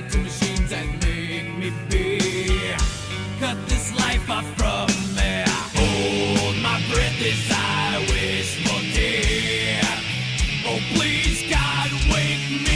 tied to machines that make me be. Cut this life off from me. Hold my breath as I wish for death. Oh please God, wake me.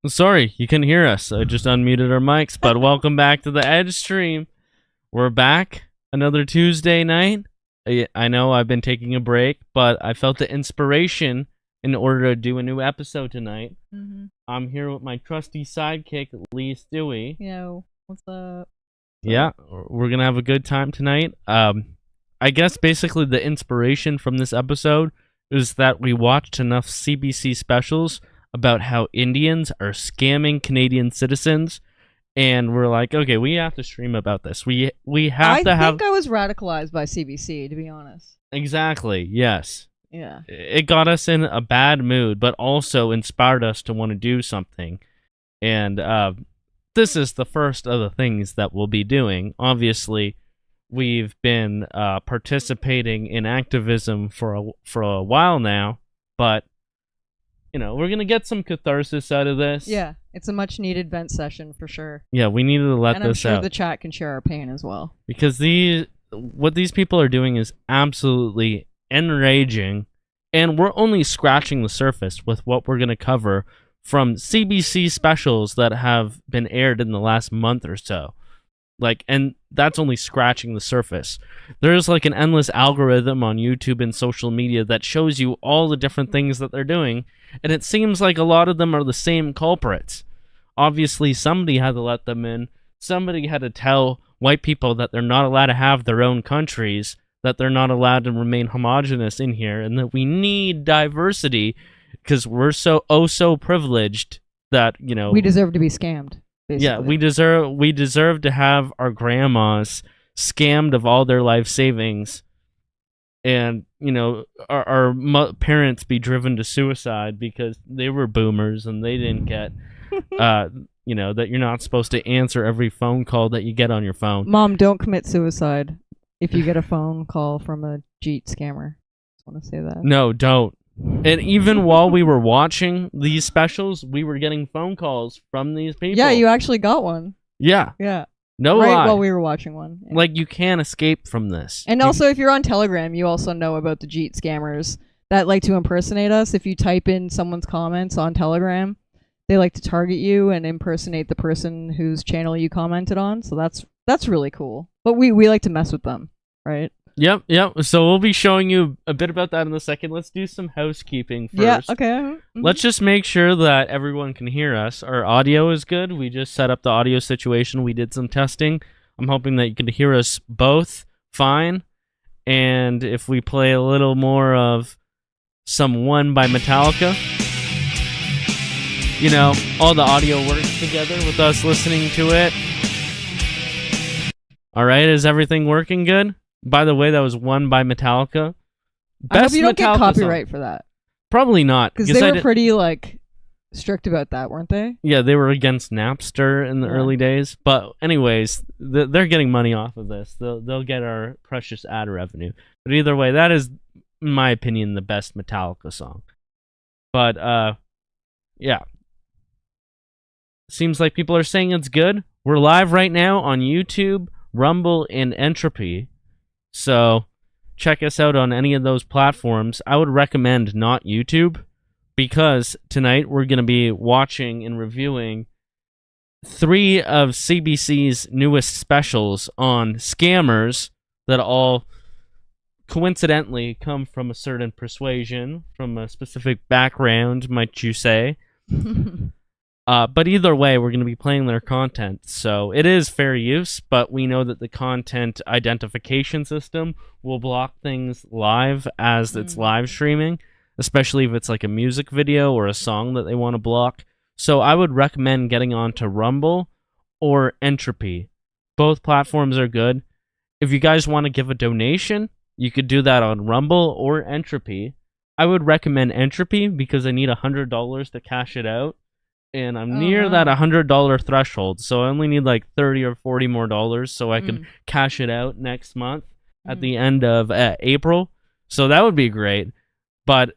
Sorry, you couldn't hear us. I just unmuted our mics, but welcome back to the EdgeStream. We're back another Tuesday night. I know I've been taking a break, but I felt the inspiration in order to do a new episode tonight. Mm-hmm. I'm here with my trusty sidekick, Lee Stewie. Yo, what's up? Yeah, we're gonna have a good time tonight. I guess basically the inspiration from this episode is that we watched enough CBC specials about how Indians are scamming Canadian citizens, and we're like, okay, we have to stream about this. We have to have. I think I was radicalized by CBC, to be honest. Exactly. Yes. Yeah. It got us in a bad mood, but also inspired us to want to do something. And this is the first of the things that we'll be doing. Obviously, we've been participating in activism for a while now, but we're gonna get some catharsis out of this. Yeah, it's a much needed vent session for sure. Yeah, we needed to let and I'm this sure out the chat can share our pain as well. because what these people are doing is absolutely enraging, and we're only scratching the surface with what we're gonna cover from CBC specials that have been aired in the last month or so. And that's only scratching the surface. There's like an endless algorithm on YouTube and social media that shows you all the different things that they're doing, and it seems like a lot of them are the same culprits. Obviously, somebody had to let them in. Somebody had to tell white people that they're not allowed to have their own countries, that they're not allowed to remain homogenous in here, and that we need diversity because we're so privileged that, we deserve to be scammed. Basically. Yeah, we deserve to have our grandmas scammed of all their life savings, and our parents be driven to suicide because they were boomers and they didn't get that you're not supposed to answer every phone call that you get on your phone. Mom, don't commit suicide if you get a phone call from a Jeet scammer. Just want to say that. No, don't. And even while we were watching these specials, we were getting phone calls from these people. Yeah, you actually got one. Yeah. Yeah. No right lie. while we were watching one. Yeah. You can't escape from this. And also, if you're on Telegram, you also know about the Jeet scammers that like to impersonate us. If you type in someone's comments on Telegram, they like to target you and impersonate the person whose channel you commented on. So that's really cool. But we like to mess with them, right? Yep. So we'll be showing you a bit about that in a second. Let's do some housekeeping first. Yeah, okay. Mm-hmm. Let's just make sure that everyone can hear us. Our audio is good. We just set up the audio situation. We did some testing. I'm hoping that you can hear us both fine. And if we play a little more of some One by Metallica, all the audio works together with us listening to it. All right, is everything working good? By the way, that was One by Metallica. I hope you don't get Metallica copyright song. for that. Probably not. Because they were pretty, strict about that, weren't they? Yeah, they were against Napster in the early days. But anyways, they're getting money off of this. They'll get our precious ad revenue. But either way, that is, in my opinion, the best Metallica song. But, yeah. Seems like people are saying it's good. We're live right now on YouTube, Rumble, and Entropy. So check us out on any of those platforms. I would recommend not YouTube, because tonight we're going to be watching and reviewing 3 of CBC's newest specials on scammers that all coincidentally come from a certain persuasion, from a specific background, might you say. But either way, we're going to be playing their content. So it is fair use, but we know that the content identification system will block things live as it's live streaming, especially if it's like a music video or a song that they want to block. So I would recommend getting onto Rumble or Entropy. Both platforms are good. If you guys want to give a donation, you could do that on Rumble or Entropy. I would recommend Entropy because I need $100 to cash it out. And I'm near that $100 threshold, so I only need like $30 or $40 more dollars so I could cash it out next month at the end of April. So that would be great. But,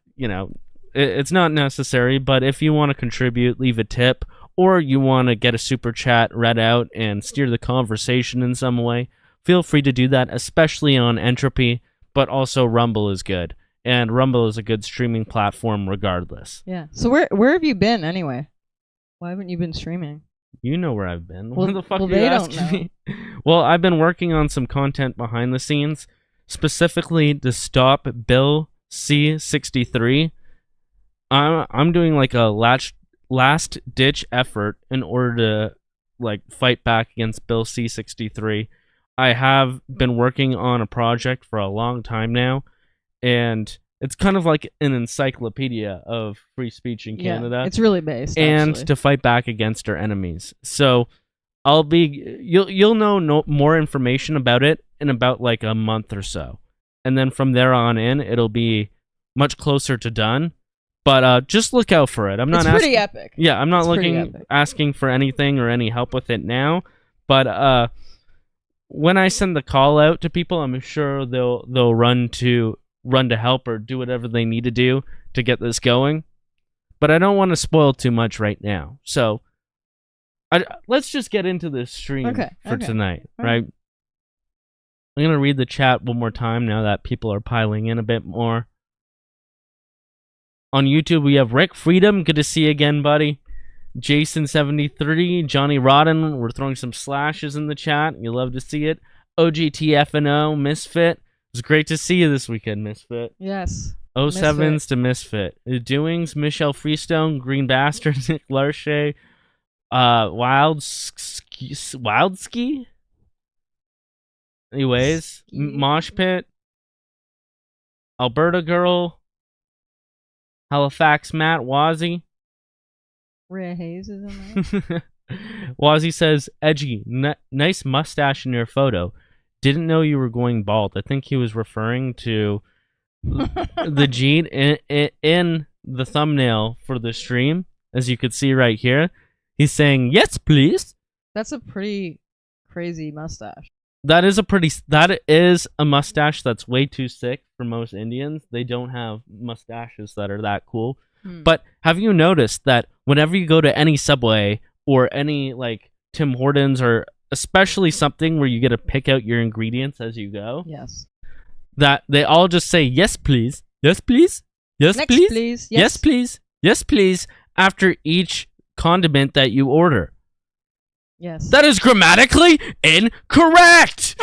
it's not necessary. But if you want to contribute, leave a tip, or you want to get a super chat read out and steer the conversation in some way, feel free to do that, especially on Entropy. But also Rumble is good. And Rumble is a good streaming platform regardless. Yeah. So where have you been anyway? Why haven't you been streaming? You know where I've been. Well, What the fuck are they you don't asking me? Well, I've been working on some content behind the scenes, specifically to stop Bill C-63. I'm doing like a last ditch effort in order to fight back against Bill C-63. I have been working on a project for a long time now, and it's kind of like an encyclopedia of free speech in Canada. Yeah, it's really based, and actually. to fight back against our enemies. So you'll know more information about it in about like a month or so, and then from there on in, it'll be much closer to done. But just look out for it. I'm not. It's pretty epic. Yeah, I'm not It's asking for anything or any help with it now. But when I send the call out to people, I'm sure they'll run to help or do whatever they need to do to get this going. But I don't want to spoil too much right now. So let's just get into this stream for tonight, right? I'm going to read the chat one more time now that people are piling in a bit more. On YouTube, we have Rick Freedom. Good to see you again, buddy. Jason73, Johnny Rodden. We're throwing some slashes in the chat. You love to see it. OGTFNO, Misfit. It's great to see you this weekend, Misfit. Yes. 07s to Misfit. The Doings, Michelle Freestone, Green Bastard, Nick Larche, Wildski. Anyways, Mosh Pit, Alberta Girl, Halifax Matt, Wazzy. Rhea Hayes is in there. Wazzy says, Edgy, nice mustache in your photo. Didn't know you were going bald. I think he was referring to the Jeet in the thumbnail for the stream, as you could see right here. He's saying, yes, please. That's a pretty crazy mustache. That is a mustache that's way too sick for most Indians. They don't have mustaches that are that cool. But have you noticed that whenever you go to any Subway or any like Tim Hortons, or especially something where you get to pick out your ingredients as you go, yes, that they all just say, yes, please, yes, please, yes, next, please, please. Yes, please, yes, please, after each condiment that you order. Yes. That is grammatically incorrect.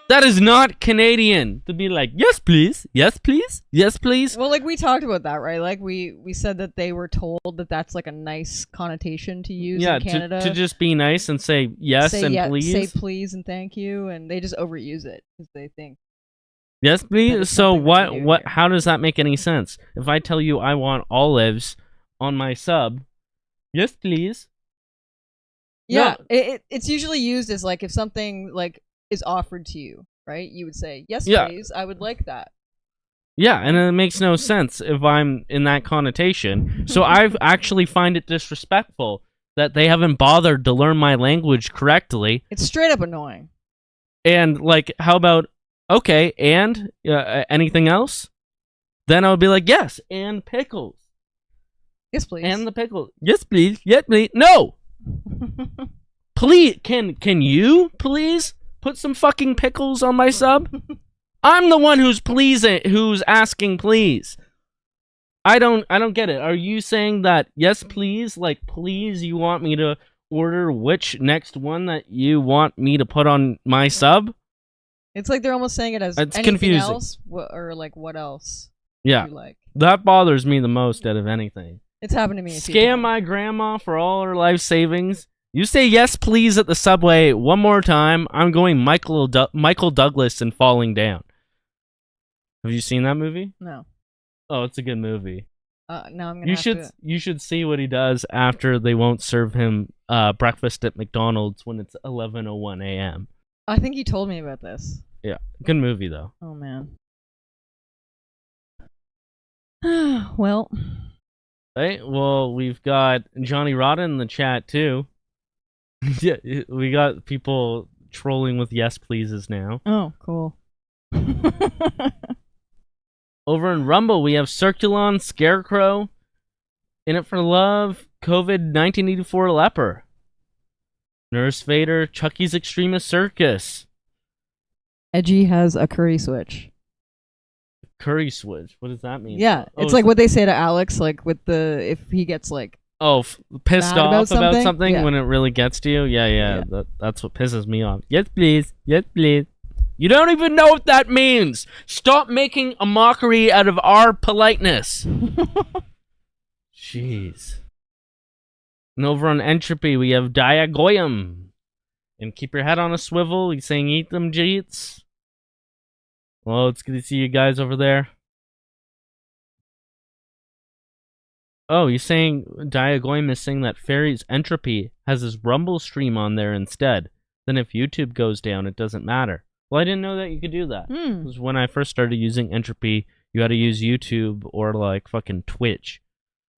That is not Canadian to be like, yes, please, yes, please, yes, please. Well, like we talked about that, right? Like we said that they were told that that's like a nice connotation to use in Canada. To just be nice and say yes please. Say please and thank you, and they just overuse it because they think. Yes, please. So what? How does that make any sense? If I tell you I want olives on my sub, yes, please. Yeah, no. It's usually used as like if something like is offered to you, right? You would say, yes, please, I would like that. Yeah, and it makes no sense if I'm in that connotation. So I actually find it disrespectful that they haven't bothered to learn my language correctly. It's straight up annoying. And like, how about, okay, and anything else? Then I would be like, yes, and pickles. Yes, please. And the pickles. Yes, please. Yes, please. No! Please, can you please put some fucking pickles on my sub? I'm the one who's asking please. I don't get it. Are you saying that yes please, like please you want me to order which next one that you want me to put on my sub? It's like they're almost saying it as it's anything confusing. Else, or like what else? Yeah, you like? That bothers me the most out of anything. It's happened to me. Scam my grandma for all her life savings. You say yes please at the Subway one more time, I'm going Michael Douglas and falling down. Have you seen that movie? No. Oh, it's a good movie. No, I'm gonna. You should see what he does after they won't serve him breakfast at McDonald's when it's 11:01 a.m. I think you told me about this. Yeah, good movie though. Oh man. Well. Hey, well, we've got Johnny Rodden in the chat too. Yeah, we got people trolling with yes pleases now. Oh, cool. Over in Rumble, we have Circulon, Scarecrow, In It for Love, COVID 1984 Leper, Nurse Vader, Chucky's Extremist Circus. Edgy has a curry switch. Curry switch? What does that mean? Yeah, it's like what they say to Alex, like with if he gets like pissed off about something yeah. when it really gets to you. Yeah. That's what pisses me off. Yes, please. Yes, please. You don't even know what that means. Stop making a mockery out of our politeness. Jeez. And over on Entropy, we have Diagoyam. And keep your head on a swivel. He's saying eat them jeets. Well, it's good to see you guys over there. Oh, he's saying Diagoim is saying that Fairy's Entropy has his Rumble stream on there instead. Then if YouTube goes down, it doesn't matter. Well, I didn't know that you could do that. Because when I first started using Entropy, you had to use YouTube or like fucking Twitch.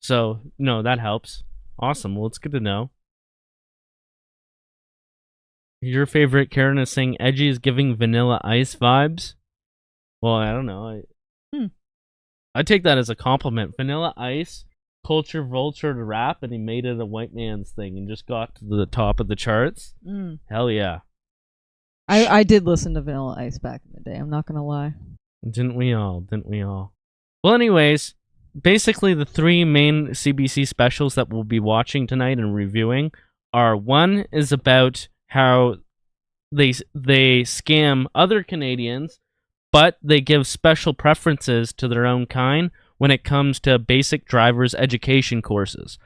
So, no, that helps. Awesome. Well, it's good to know. Your favorite Karen is saying Edgy is giving Vanilla Ice vibes. Well, I don't know. I take that as a compliment. Vanilla Ice, culture vulture to rap, and he made it a white man's thing and just got to the top of the charts. Hell yeah. I did listen to Vanilla Ice back in the day, I'm not gonna lie. Didn't we all? Well, anyways, basically the three main CBC specials that we'll be watching tonight and reviewing are, one is about how they scam other Canadians, but they give special preferences to their own kind when it comes to basic driver's education courses.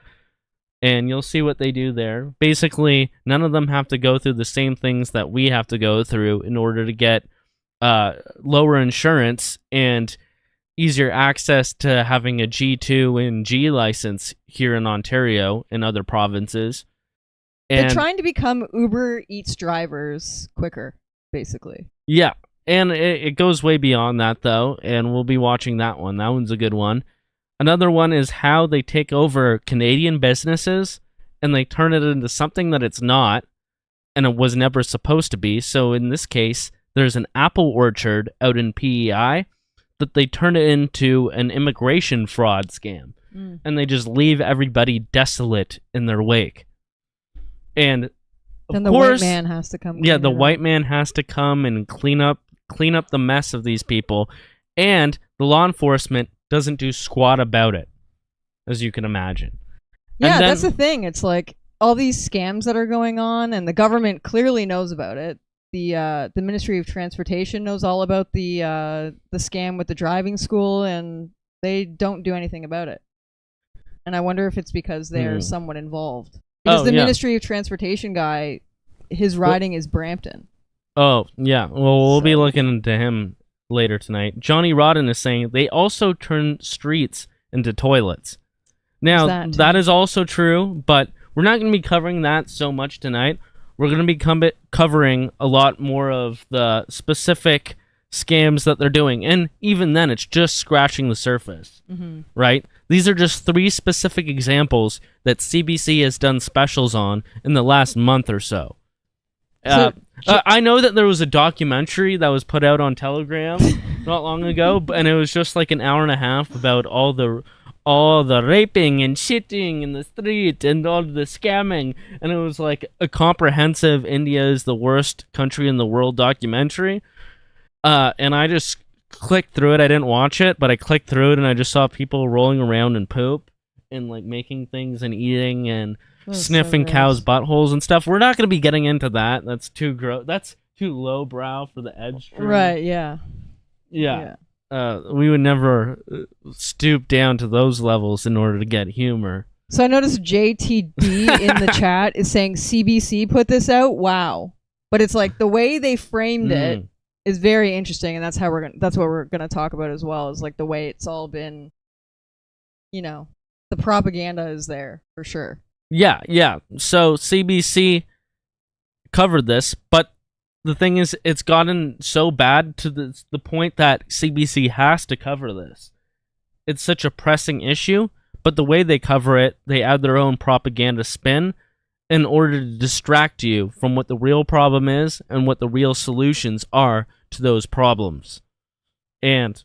And you'll see what they do there. Basically, none of them have to go through the same things that we have to go through in order to get lower insurance and easier access to having a G2 and G license here in Ontario and other provinces. And they're trying to become Uber Eats drivers quicker, basically. Yeah, and it goes way beyond that, though, and we'll be watching that one. That one's a good one. Another one is how they take over Canadian businesses and they turn it into something that it's not and it was never supposed to be. So in this case, there's an apple orchard out in PEI that they turn it into an immigration fraud scam. And they just leave everybody desolate in their wake. And then the white man has to come. Yeah, the white man has to come and clean up the mess of these people, and the law enforcement doesn't do squat about it, as you can imagine. Yeah, that's the thing. It's like all these scams that are going on, and the government clearly knows about it. The Ministry of Transportation knows all about the scam with the driving school, and they don't do anything about it. And I wonder if it's because they're somewhat involved. Because the Ministry of Transportation guy, his riding is Brampton. Oh, yeah. Well, we'll be looking into him later tonight. Johnny Rodden is saying they also turn streets into toilets. Now, that is also true, but we're not going to be covering that so much tonight. We're going to be covering a lot more of the specific scams that they're doing. And even then, it's just scratching the surface, right? These are just three specific examples that CBC has done specials on in the last month or so. I know that there was a documentary that was put out on Telegram not long ago, and it was just like an hour and a half about all the raping and shitting in the street and all the scamming, and it was like a comprehensive India is the worst country in the world documentary. And I just clicked through it. I didn't watch it, but I clicked through it and I just saw people rolling around in poop and like making things and eating and sniffing cows' buttholes and stuff. We're not going to be getting into that. That's too gross. That's too lowbrow for the EdgeStream. Right, yeah. Yeah. We would never stoop down to those levels in order to get humor. So I noticed JTD in the chat is saying CBC put this out. Wow. But it's like the way they framed it is very interesting, and that's what we're gonna talk about as well, is like the way it's all been, the propaganda is there for sure. Yeah. So CBC covered this, but the thing is, it's gotten so bad to the point that CBC has to cover this. It's such a pressing issue, but the way they cover it, they add their own propaganda spin in order to distract you from what the real problem is and what the real solutions are to those problems. And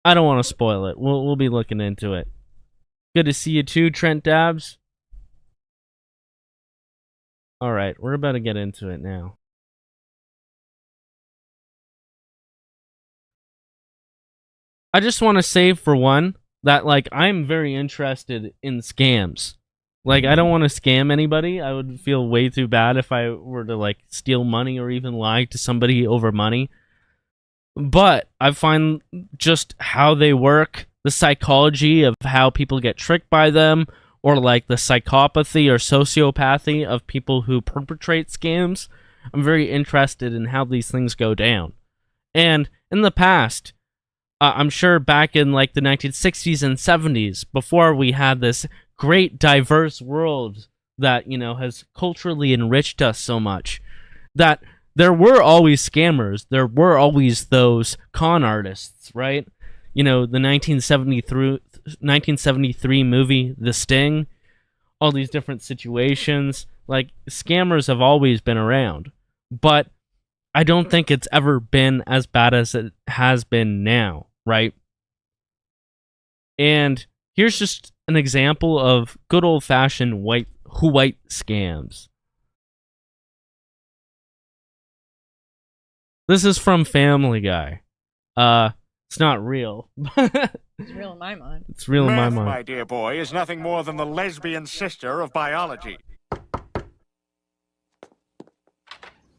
I don't want to spoil it. We'll be looking into it. Good to see you too, Trent Dabbs. All right, we're about to get into it now. I just want to say, for one, that I'm very interested in scams. I don't want to scam anybody. I would feel way too bad if I were to steal money or even lie to somebody over money. But I find just how they work, the psychology of how people get tricked by them, or like the psychopathy or sociopathy of people who perpetrate scams. I'm very interested in how these things go down. And in the past, I'm sure back in like the 1960s and 70s, before we had this great diverse world that, you know, has culturally enriched us so much, that there were always scammers. There were always those con artists, right? You know, the 1973 movie, The Sting, all these different situations. Like, scammers have always been around. But I don't think it's ever been as bad as it has been now, right? And here's just an example of good old-fashioned white scams. This is from Family Guy. It's not real. It's real in my mind. It's real in my Math, mind. my dear boy, is nothing more than the lesbian sister of biology.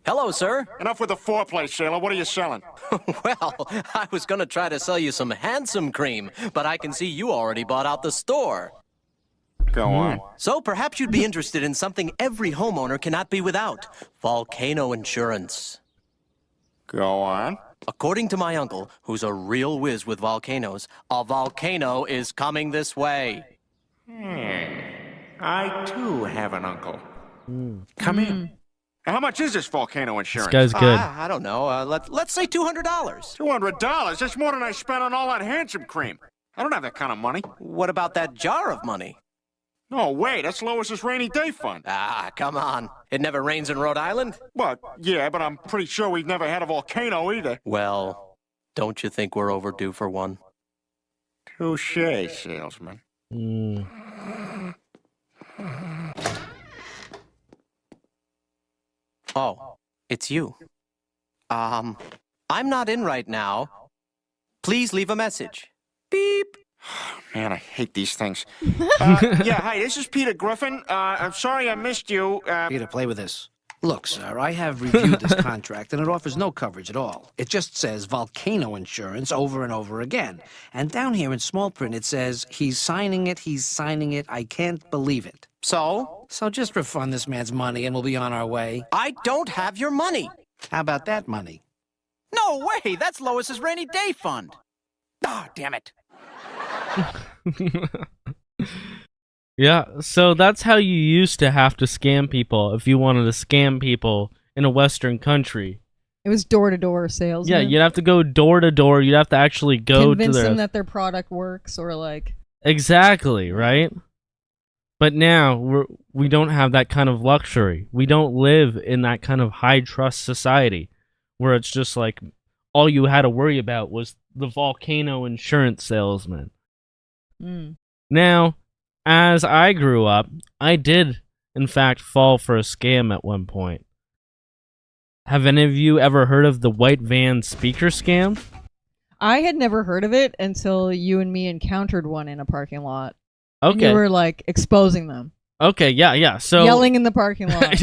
Hello, sir. Enough with the foreplay, sailor. What are you selling? Well, I was going to try to sell you some handsome cream, but I can see you already bought out the store. Go on. So perhaps you'd be interested in something every homeowner cannot be without: volcano insurance. Go on. According to my uncle, who's a real whiz with volcanoes, a volcano is coming this way. I, too, have an uncle. Come in. How much is this volcano This insurance? guy's good. I don't know. Let's say $200. $200? That's more than I spent on all that handsome cream. I don't have that kind of money. What about that jar of money? No, wait. That's Lois's rainy day fund. Ah, come on. It never rains in Rhode Island? But, yeah, but I'm pretty sure we've never had a volcano either. Well, don't you think we're overdue for one? Touche, salesman. Oh, it's you. I'm not in right now. Please leave a message. Beep. Man, I hate these things. Yeah, hi, this is Peter Griffin. I'm sorry I missed you. Peter, play with this. Look, sir, I have reviewed this contract, and it offers no coverage at all. It just says volcano insurance over and over again. And down here in small print, it says, he's signing it, I can't believe it. So? So just refund this man's money, and we'll be on our way. I don't have your money. How about that money? No way! That's Lois's rainy day fund. Ah, damn it. Yeah, so that's how you used to have to scam people if you wanted to scam people in a Western country. It was door-to-door sales. Yeah, you'd have to go door to door. You'd have to actually go convince to their... them that their product works, or like... Exactly, right? But now, we don't have that kind of luxury. We don't live in that kind of high-trust society where it's just like all you had to worry about was the volcano insurance salesman. Now, as I grew up, I did, in fact, fall for a scam at one point. Have any of you ever heard of the white van speaker scam? I had never heard of it until you and me encountered one in a parking lot. And Okay. you were like exposing them. Okay, yeah. So Yelling in the parking lot.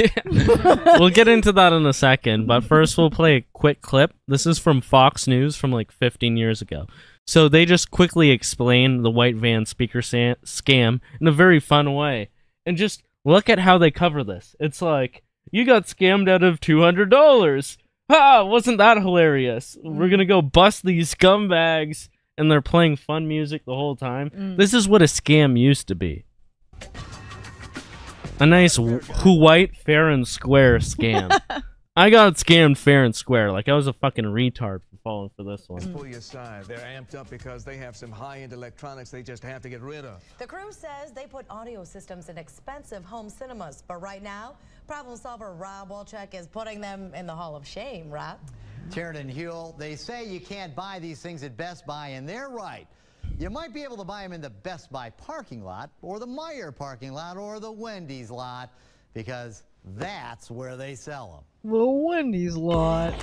we'll get into that in a second, but first we'll play a quick clip. This is from Fox News from like 15 years ago. So they just quickly explain the white van speaker scam in a very fun way. And just look at how they cover this. It's like, you got scammed out of $200. Ha! Wasn't that hilarious? We're gonna go bust these scumbags, and they're playing fun music the whole time. This is what a scam used to be. A nice who white fair and square scam. I got scammed fair and square. Like I was a fucking retard for falling for this one. Pull you aside. They're amped up because they have some high-end electronics they just have to get rid of. The crew says they put audio systems in expensive home cinemas, but right now, problem solver Rob Wolchek is putting them in the Hall of Shame, Rob. Sheridan Huell, they say you can't buy these things at Best Buy, and they're right. You might be able to buy them in the Best Buy parking lot, or the Meijer parking lot, or the Wendy's lot, because that's where they sell them. The Wendy's lot.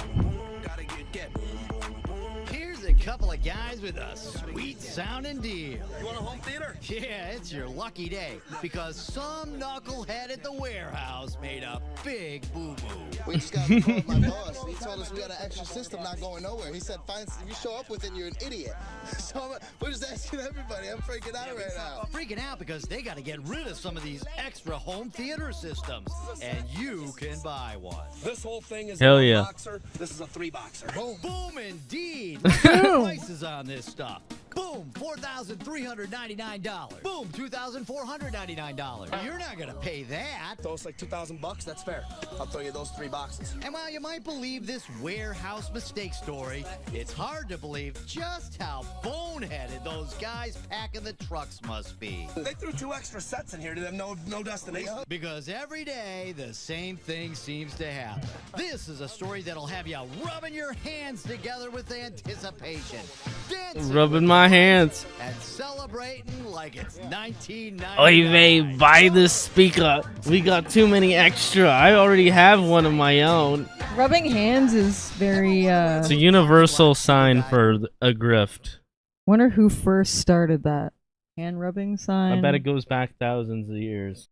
Here's a couple of guys with a sweet sounding deal. You want a home theater? Yeah, it's your lucky day, because some knucklehead at the warehouse made a big boo-boo. We just got to call my boss. He told us we got an extra system not going nowhere. He said, "Fine, if you show up with it, you're an idiot." So we're just asking everybody. I'm freaking out right now. Freaking out because they got to get rid of some of these extra home theater systems, and you can buy one. This whole thing is Hell a yeah. boxer. This is a 3-boxer. Boom. Boom indeed. Look at the prices on this stuff. Boom, $4,399. Boom, $2,499. You're not gonna pay that. So it's like $2,000. That's fair. I'll throw you those 3 boxes. And while you might believe this warehouse mistake story, it's hard to believe just how boneheaded those guys packing the trucks must be. They threw 2 extra sets in here to have no destination. Because every day, the same thing seems to happen. This is a story that'll have you rubbing your hands together with anticipation. Dancing Rubbing my hands. and celebrating like it's 1990. Oy vey, buy this speaker. We got too many extra. I already have one of my own. Rubbing hands is very. It's a universal sign for a grift. Wonder who first started that hand rubbing sign. I bet it goes back thousands of years.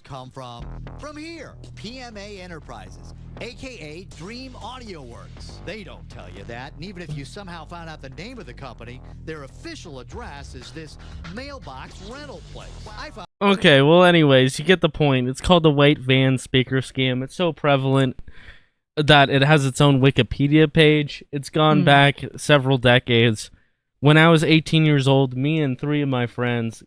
Come from here, PMA Enterprises, aka Dream Audio Works. They don't tell you that, and even if you somehow found out the name of the company, their official address is this mailbox rental place. Okay, well, anyways, you get the point. It's called the white van speaker scam. It's so prevalent that it has its own Wikipedia page. It's gone back several decades. When I was 18 years old, me and 3 of my friends,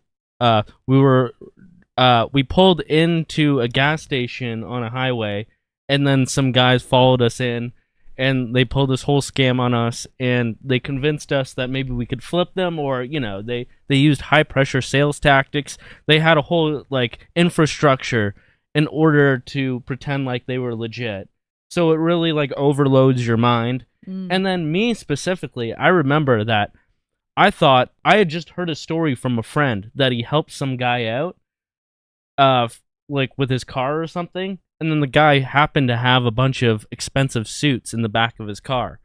we pulled into a gas station on a highway, and then some guys followed us in, and they pulled this whole scam on us, and they convinced us that maybe we could flip them, or, you know, they used high-pressure sales tactics. They had a whole, like, infrastructure in order to pretend like they were legit. So it really, like, overloads your mind. And then me specifically, I remember that I thought I had just heard a story from a friend that he helped some guy out, like with his car or something, and then the guy happened to have a bunch of expensive suits in the back of his car.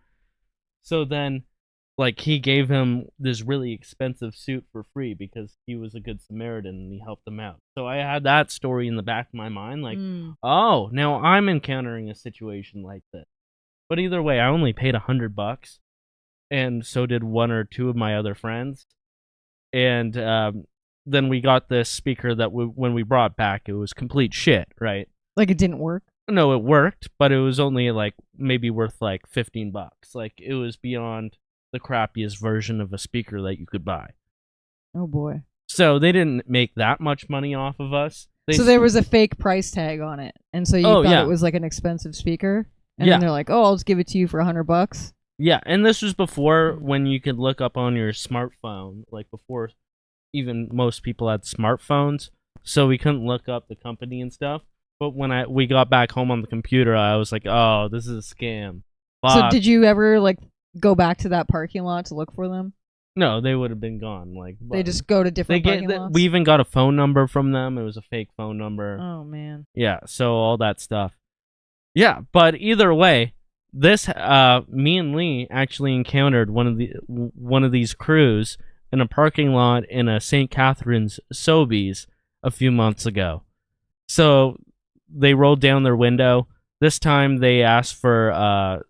So then, like, he gave him this really expensive suit for free because he was a good Samaritan and he helped him out. So I had that story in the back of my mind, like, oh, now I'm encountering a situation like this. But either way, I only paid $100, and so did 1 or 2 of my other friends. And then we got this speaker that when we brought back, it was complete shit, right? Like it didn't work? No, it worked, but it was only like maybe worth like $15. Like it was beyond the crappiest version of a speaker that you could buy. Oh boy. So they didn't make that much money off of us. So there was a fake price tag on it, and so you thought it was like an expensive speaker, and then they're like, "Oh, I'll just give it to you for $100." Yeah, and this was before when you could look up on your smartphone, like before even most people had smartphones, so we couldn't look up the company and stuff. But when we got back home on the computer, I was like, "Oh, this is a scam." Fuck. So did you ever like go back to that parking lot to look for them? No, they would have been gone. Like they just go to different parking lots? We even got a phone number from them. It was a fake phone number. Oh man. Yeah, so all that stuff. Yeah, but either way, this me and Lee actually encountered one of these crews in a parking lot in a St. Catharines Sobeys a few months ago. So they rolled down their window. This time they asked for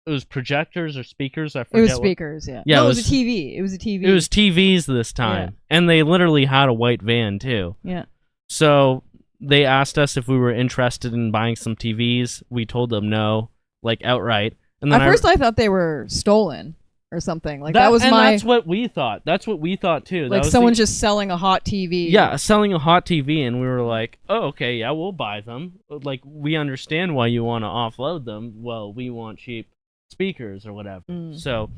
it was projectors or speakers. I forget. It was speakers, yeah. No, it was a TV. It was a TV. It was TVs this time, and they literally had a white van too. Yeah. So they asked us if we were interested in buying some TVs. We told them no, like outright. And then at first I thought they were stolen or something. Like that's what we thought. That's what we thought too. Like someone's just selling a hot TV. Yeah, selling a hot TV, and we were like, "Oh, okay, yeah, we'll buy them." Like we understand why you want to offload them. Well, we want cheap speakers or whatever. So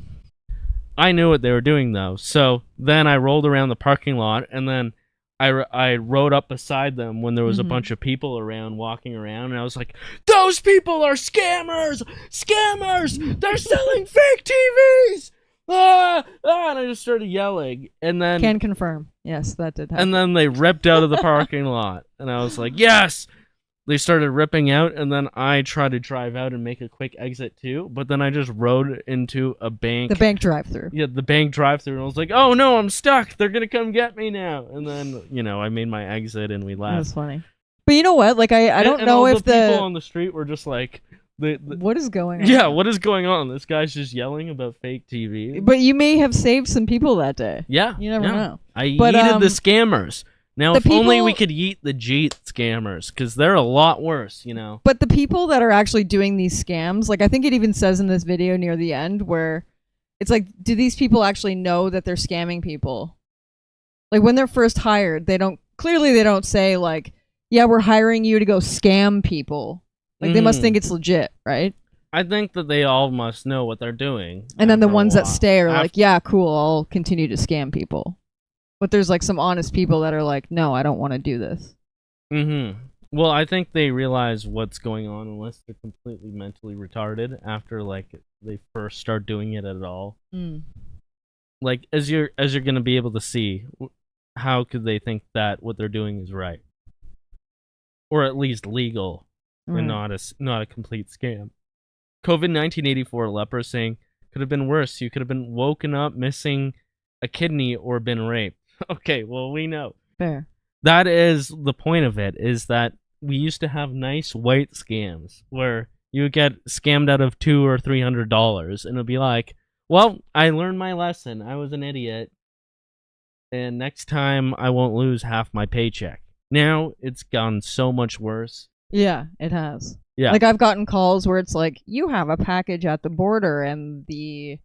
I knew what they were doing though. So then I rolled around the parking lot, and then I rode up beside them when there was a bunch of people around walking around, and I was like, "Those people are scammers! Scammers! They're selling fake TVs!" And I just started yelling, and then can confirm, yes, that did happen. And then they ripped out of the parking lot, and I was like, "Yes!" They started ripping out, and then I tried to drive out and make a quick exit too, but then I just rode into a bank. The bank drive-thru. Yeah, the bank drive-thru, and I was like, "Oh no, I'm stuck! They're gonna come get me now!" And then, I made my exit and we left. That's funny. But you know what? Like, I don't and know all if the people on the street were just like, what is going on? Yeah, what is going on? This guy's just yelling about fake TV. But you may have saved some people that day. Yeah, You never know. I But, yeeted the scammers. Now, the if only we people- could yeet the Jeet scammers, because they're a lot worse, you know. But the people that are actually doing these scams, like I think it even says in this video near the end where it's like, do these people actually know that they're scamming people? Like when they're first hired, they don't say like, yeah, we're hiring you to go scam people. Like they must think it's legit, right? I think that they all must know what they're doing. And then the after a ones that while. stay are like, yeah, cool, I'll continue to scam people. But there's like some honest people that are like, no, I don't want to do this. Mm-hmm. Well, I think they realize what's going on unless they're completely mentally retarded after like they first start doing it at all. Mm. Like as you're gonna be able to see, how could they think that what they're doing is right, or at least legal, and not a complete scam? COVID-1984 leper saying could have been worse. You could have been woken up missing a kidney or been raped. Okay, well we know. Fair. That is the point of it, is that we used to have nice white scams where you would get scammed out of $200 or $300 and it'd be like, well, I learned my lesson. I was an idiot. And next time I won't lose half my paycheck. Now it's gone so much worse. Yeah, it has. Yeah. Like I've gotten calls where it's like, you have a package at the border and the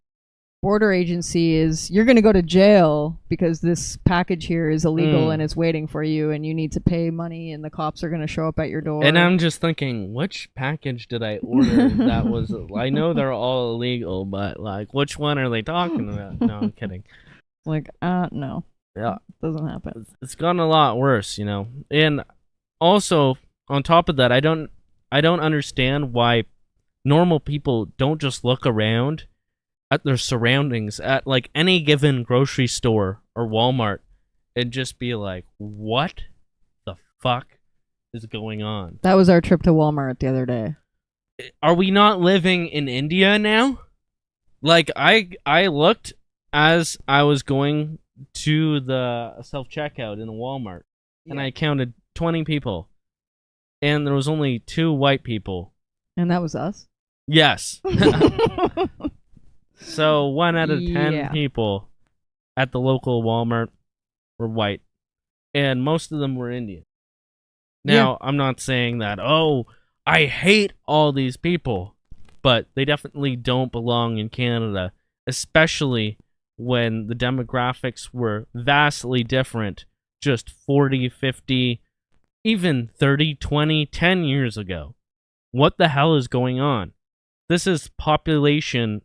border agency is, you're going to go to jail because this package here is illegal and it's waiting for you and you need to pay money and the cops are going to show up at your door. And I'm just thinking, which package did I order that was... I know they're all illegal, but like, which one are they talking about? No, I'm kidding. Like, no. Yeah. Doesn't happen. It's gotten a lot worse, you know. And also, on top of that, I don't understand why normal people don't just look around at their surroundings at like any given grocery store or Walmart and just be like, what the fuck is going on? That was our trip to Walmart the other day. Are we not living in India now? Like I looked as I was going to the self-checkout in a Walmart and I counted 20 people and there was only 2 white people. And that was us? Yes. So 1 out of 10 people at the local Walmart were white, and most of them were Indian. Now, I'm not saying that, oh, I hate all these people, but they definitely don't belong in Canada, especially when the demographics were vastly different just 40, 50, even 30, 20, 10 years ago. What the hell is going on? This is population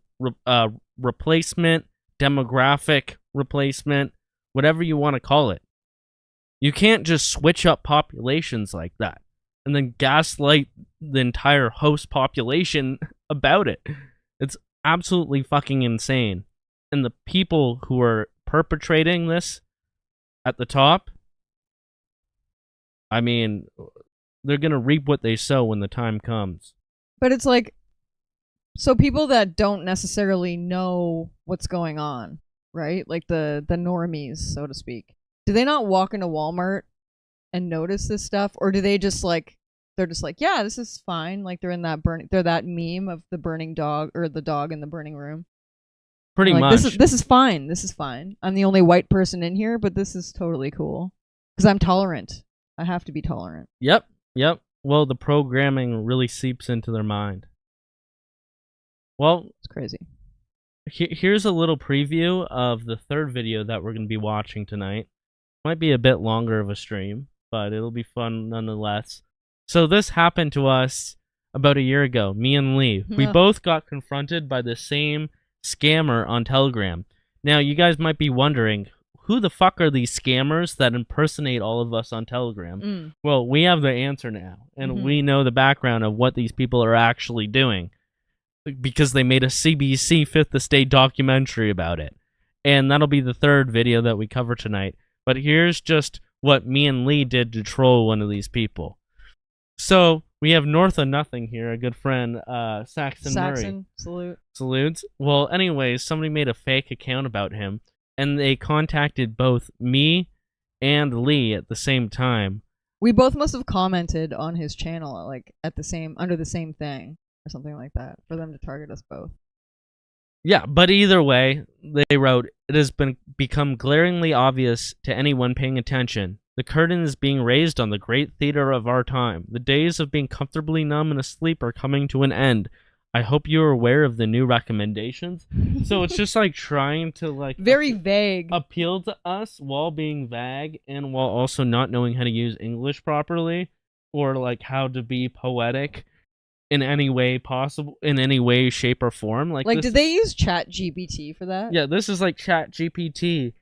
replacement, demographic replacement, whatever you want to call it. You can't just switch up populations like that and then gaslight the entire host population about it. It's absolutely fucking insane. And the people who are perpetrating this at the top, I mean, they're going to reap what they sow when the time comes. But it's like, so people that don't necessarily know what's going on, right? Like the normies, so to speak. Do they not walk into Walmart and notice this stuff? Or do they just like, they're just like, yeah, this is fine. Like they're in that they're that meme of the burning dog or the dog in the burning room. Pretty like, much. This is fine. This is fine. I'm the only white person in here, but this is totally cool. Because I'm tolerant. I have to be tolerant. Yep. Well, the programming really seeps into their mind. Well, it's crazy. Here's a little preview of the third video that we're going to be watching tonight. Might be a bit longer of a stream, but it'll be fun nonetheless. So this happened to us about a year ago, me and Lee. We both got confronted by the same scammer on Telegram. Now, you guys might be wondering, who the fuck are these scammers that impersonate all of us on Telegram? Well, we have the answer now, and we know the background of what these people are actually doing, because they made a CBC Fifth Estate documentary about it. And that'll be the third video that we cover tonight. But here's just what me and Lee did to troll one of these people. So, we have North of Nothing here, a good friend, Saxon Murray. Salutes. Well, anyways, somebody made a fake account about him, and they contacted both me and Lee at the same time, We both must have commented on his channel, like under the same thing or something like that, for them to target us both. Yeah, but either way, they wrote, it has become glaringly obvious to anyone paying attention. The curtain is being raised on the great theater of our time. The days of being comfortably numb and asleep are coming to an end. I hope you are aware of the new recommendations. So it's just like trying to like very vague appeal to us while being vague and while also not knowing how to use English properly or like how to be poetic in any way possible, in any way, shape, or form. Like did they use Chat GPT for that? Yeah, this is like Chat GPT.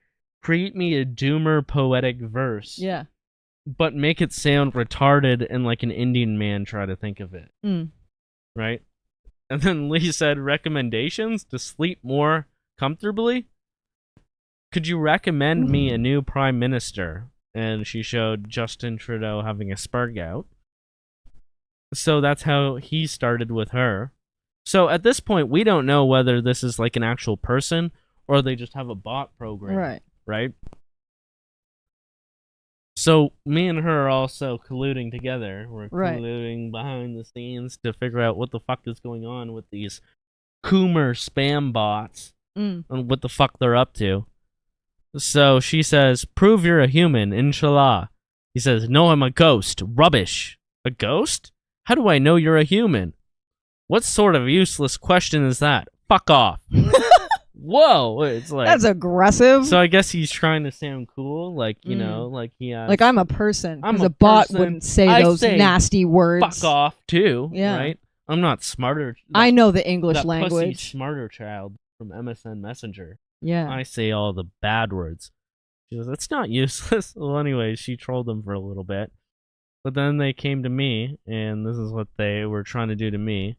Create me a doomer poetic verse. Yeah. But make it sound retarded and like an Indian man try to think of it. Right? And then Lee said, recommendations to sleep more comfortably? Could you recommend me a new prime minister? And she showed Justin Trudeau having a spurt out. So that's how he started with her. So at this point, we don't know whether this is like an actual person or they just have a bot program. Right. Right? So me and her are also colluding together. We're colluding behind the scenes to figure out what the fuck is going on with these Coomer spam bots and what the fuck they're up to. So she says, prove you're a human, inshallah. He says, no, I'm a ghost. Rubbish. A ghost? How do I know you're a human? What sort of useless question is that? Fuck off. Whoa, it's like that's aggressive. So I guess he's trying to sound cool, like you know, like he has, like I'm a person. I'm a bot wouldn't say those nasty words. Fuck off too. Yeah, right. I'm not smarter. I know the English that language. Pussy smarter child from MSN Messenger. Yeah, I say all the bad words. She goes, it's not useless. Well, anyway, she trolled them for a little bit, but then they came to me, and this is what they were trying to do to me.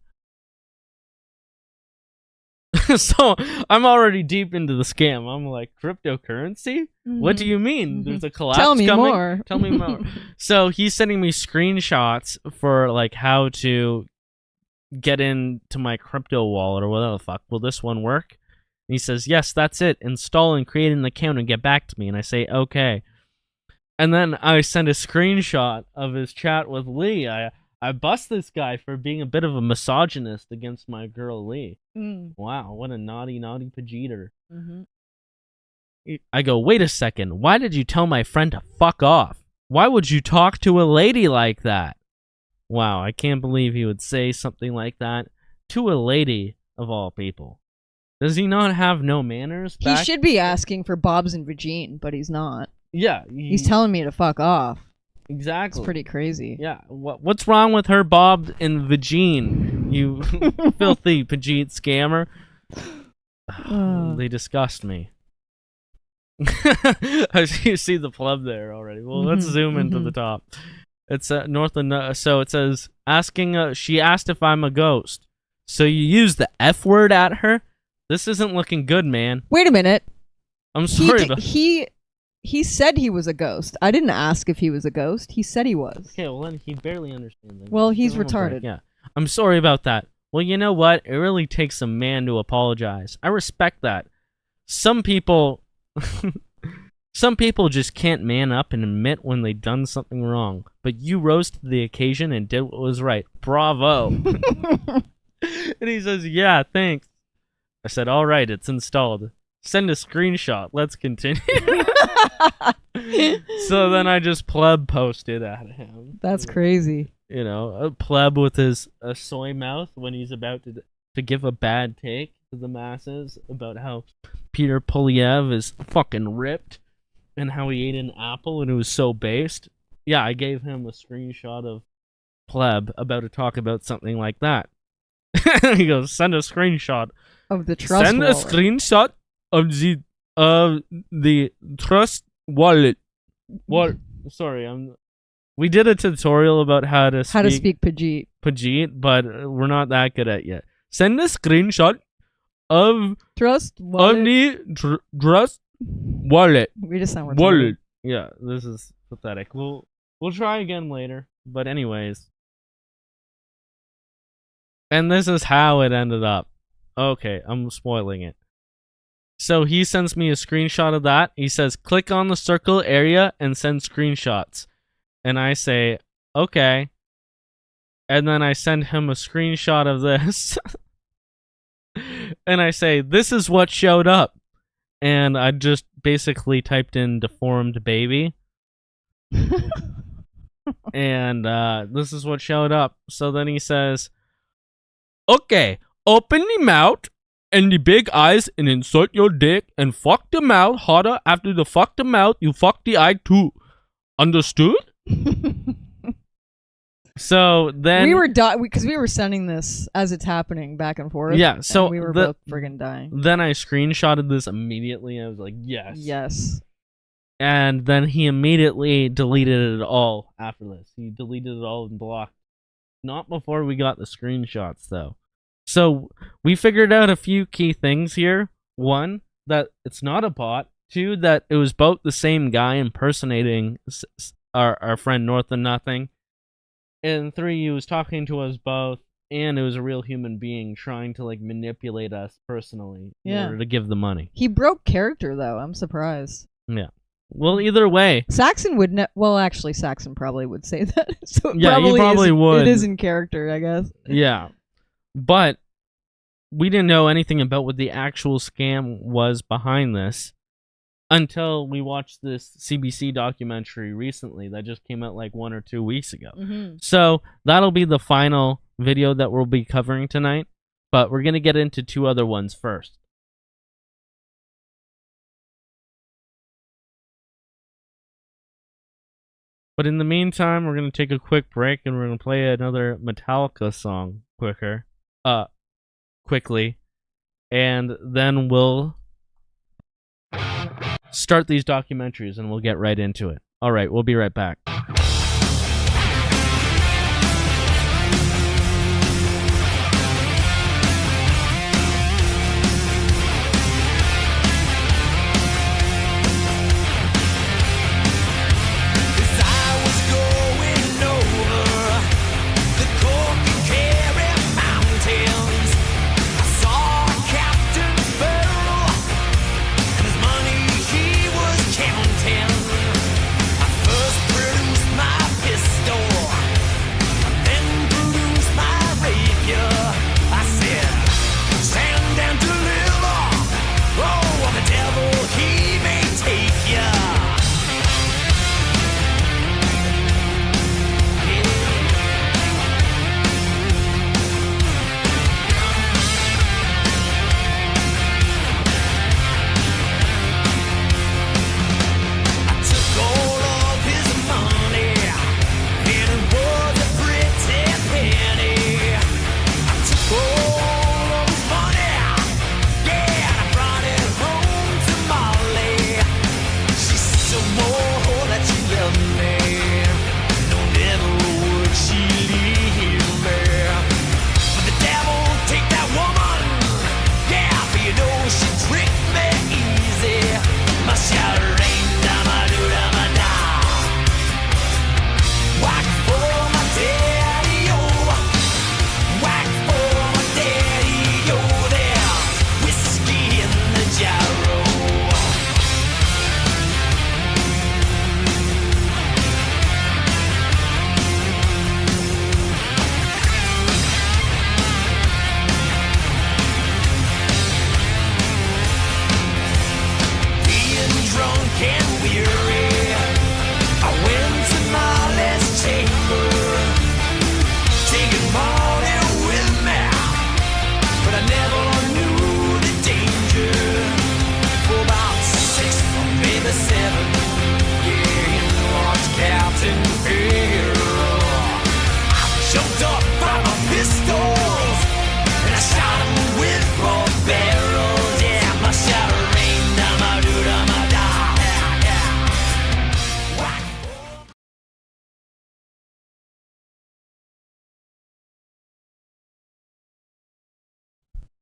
So I'm already deep into the scam. I'm like, cryptocurrency? What do you mean? There's a collapse Tell me coming? more. Tell me more. So he's sending me screenshots for like how to get into my crypto wallet or whatever the fuck. Will this one work? And he says, yes, that's it. Install and create an account and get back to me. And I say, okay. And then I send a screenshot of his chat with Lee. I bust this guy for being a bit of a misogynist against my girl Lee. Wow, what a naughty pajeter. I go, wait a second. Why did you tell my friend to fuck off? Why would you talk to a lady like that? Wow, I can't believe he would say something like that to a lady of all people. Does he not have no manners? He should be asking for Bob's and Vagine, but he's not. Yeah. He's telling me to fuck off. Exactly. It's pretty crazy. Yeah. What's wrong with her, Bob and Vagine? You filthy Pajit scammer. They disgust me. You see the pleb there already. Well, let's zoom into the top. It's north of. So it says asking. She asked if I'm a ghost. So you use the F word at her. This isn't looking good, man. Wait a minute. I'm sorry, but he said he was a ghost. I didn't ask if he was a ghost. He said he was. Okay, well then he barely understands. Well, he's retarded. Yeah. I'm sorry about that. Well, you know what? It really takes a man to apologize. I respect that. Some people just can't man up and admit when they've done something wrong. But you rose to the occasion and did what was right. Bravo. And he says, yeah, thanks. I said, all right, it's installed. Send a screenshot. Let's continue. So then I just pleb posted at him. That's crazy. You know, a pleb with his soy mouth when he's about to give a bad take to the masses about how Peter Polyev is fucking ripped and how he ate an apple and it was so based. Yeah, I gave him a screenshot of pleb about to talk about something like that. He goes, send a screenshot of the trust Send wallet. a screenshot of the trust wallet. What? Sorry, we did a tutorial about how to speak Pajit, but we're not that good at it yet. Send a screenshot of trust wallet. Of the trust wallet. We just sound retarded. Wallet. Yeah, this is pathetic. We'll try again later. But anyways. And this is how it ended up. Okay, I'm spoiling it. So he sends me a screenshot of that. He says, click on the circle area and send screenshots. And I say, okay. And then I send him a screenshot of this. And I say, this is what showed up. And I just basically typed in deformed baby. And this is what showed up. So then he says, okay, open the mouth and the big eyes and insert your dick and fuck the mouth harder. After the fuck the mouth, you fuck the eye too. Understood? So then we were because we were sending this as it's happening back and forth. Yeah, so and we were both friggin' dying. Then I screenshotted this immediately. I was like, yes. Yes. And then he immediately deleted it all after this. He deleted it all and blocked. Not before we got the screenshots, though. So we figured out a few key things here. One, that it's not a bot. Two, that it was both the same guy impersonating our friend North and Nothing. And three, he was talking to us both, and it was a real human being trying to like manipulate us personally in order to give the money. He broke character, though. I'm surprised. Yeah. Well, either way, Saxon would well, actually, Saxon probably would say that. So it yeah, he probably would. It is in character, I guess. Yeah, but we didn't know anything about what the actual scam was behind this until we watched this CBC documentary recently that just came out like 1 or 2 weeks ago. Mm-hmm. So that'll be the final video that we'll be covering tonight, but we're going to get into 2 other ones first. But in the meantime, we're going to take a quick break and we're going to play another Metallica song quickly. And then we'll start these documentaries and we'll get right into it. All right, we'll be right back.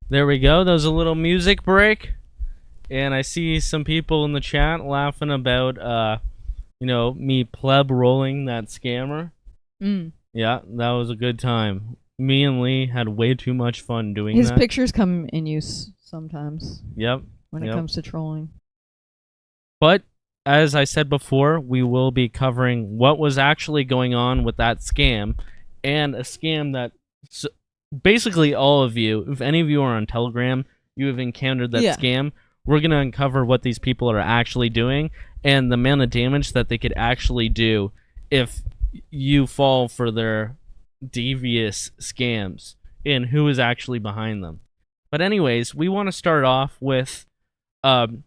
There we go. That was a little music break. And I see some people in the chat laughing about, me pleb rolling that scammer. Mm. Yeah, that was a good time. Me and Lee had way too much fun doing His that. pictures come in use sometimes. Yep. When it comes to trolling. But as I said before, we will be covering what was actually going on with that scam, and a scam that basically all of you, if any of you are on Telegram, you have encountered that scam. We're going to uncover what these people are actually doing and the amount of damage that they could actually do if you fall for their devious scams and who is actually behind them. But anyways, we want to start off with the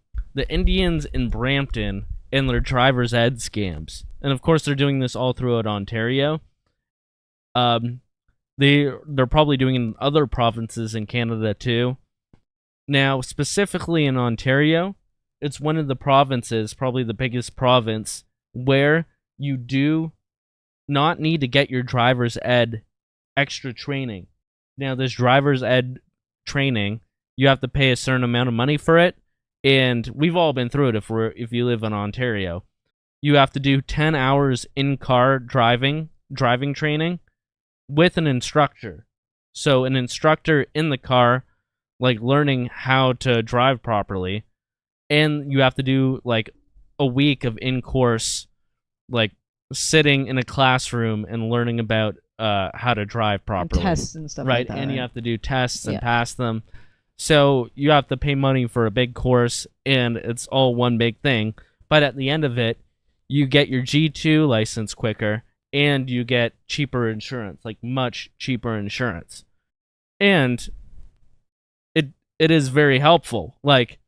Indians in Brampton and their driver's ed scams. And of course, they're doing this all throughout Ontario. They're probably doing it in other provinces in Canada too. Now, specifically in Ontario, it's one of the provinces, probably the biggest province, where you do not need to get your driver's ed extra training. Now, this driver's ed training, you have to pay a certain amount of money for it, and we've all been through it if you live in Ontario. You have to do 10 hours in-car driving training with an instructor. So an instructor in the car, like learning how to drive properly, and you have to do like a week of in-course, like sitting in a classroom and learning about how to drive properly. And tests and stuff right? like that. And right? you have to do tests and pass them. So you have to pay money for a big course, and it's all one big thing. But at the end of it, you get your G2 license quicker, and you get cheaper insurance, like much cheaper insurance. And it is very helpful. Like,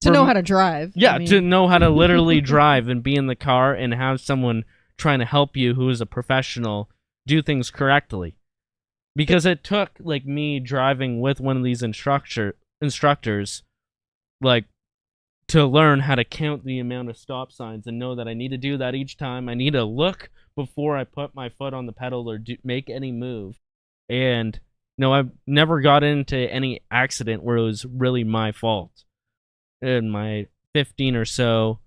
to know how to drive. Yeah, I mean. to know how to literally drive and be in the car and have someone trying to help you who is a professional do things correctly. Because it took like me driving with one of these instructors like to learn how to count the amount of stop signs and know that I need to do that each time. I need to look before I put my foot on the pedal or make any move. And no, I've never got into any accident where it was really my fault in my 15 or so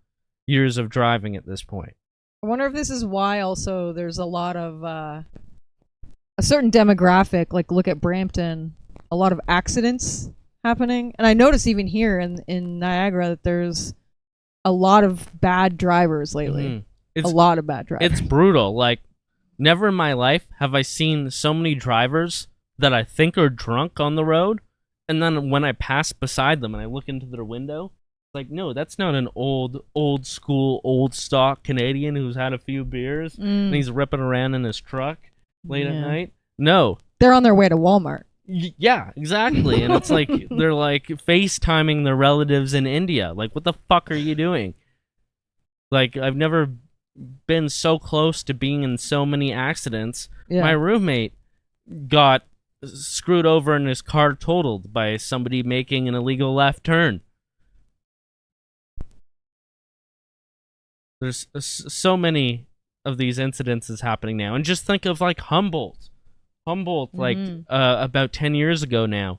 years of driving at this point. I wonder if this is why also there's a lot of a certain demographic, like look at Brampton, a lot of accidents happening. And I notice even here in Niagara that there's a lot of bad drivers lately. A lot of bad drivers. It's brutal. Like, never in my life have I seen so many drivers that I think are drunk on the road, and then when I pass beside them and I look into their window, it's like, no, that's not an old school, old stock Canadian who's had a few beers and he's ripping around in his truck late at night. No. They're on their way to Walmart. Yeah, exactly. And it's like, they're like FaceTiming their relatives in India. Like, what the fuck are you doing? Like, I've never been so close to being in so many accidents. Yeah. My roommate got screwed over and his car totaled by somebody making an illegal left turn. There's so many of these incidences happening now. And just think of like Humboldt, like about 10 years ago now,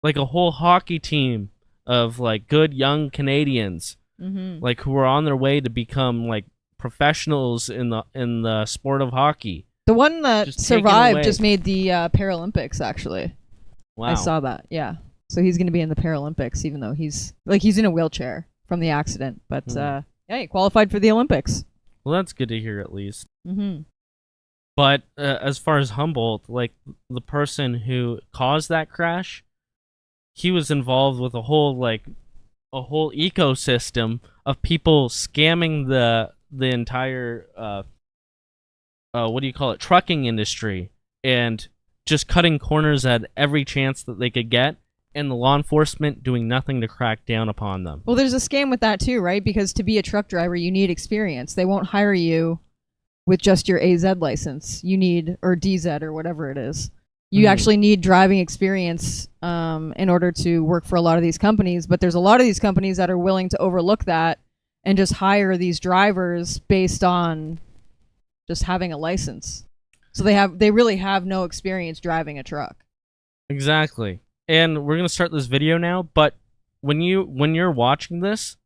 like a whole hockey team of like good young Canadians, like who were on their way to become like professionals in the sport of hockey. The one that Just survived just made the Paralympics, actually. Wow. I saw that, yeah. So he's going to be in the Paralympics, even though he's in a wheelchair from the accident. But yeah, he qualified for the Olympics. Well, that's good to hear at least. Mm-hmm. But as far as Humboldt, like the person who caused that crash, he was involved with a whole ecosystem of people scamming the entire trucking industry and just cutting corners at every chance that they could get, and the law enforcement doing nothing to crack down upon them. Well, there's a scam with that too, right? Because to be a truck driver, you need experience. They won't hire you with just your AZ license. You need, or DZ or whatever it is. You actually need driving experience in order to work for a lot of these companies. But there's a lot of these companies that are willing to overlook that and just hire these drivers based on just having a license. So they really have no experience driving a truck. Exactly. And we're going to start this video now, but when you're watching this,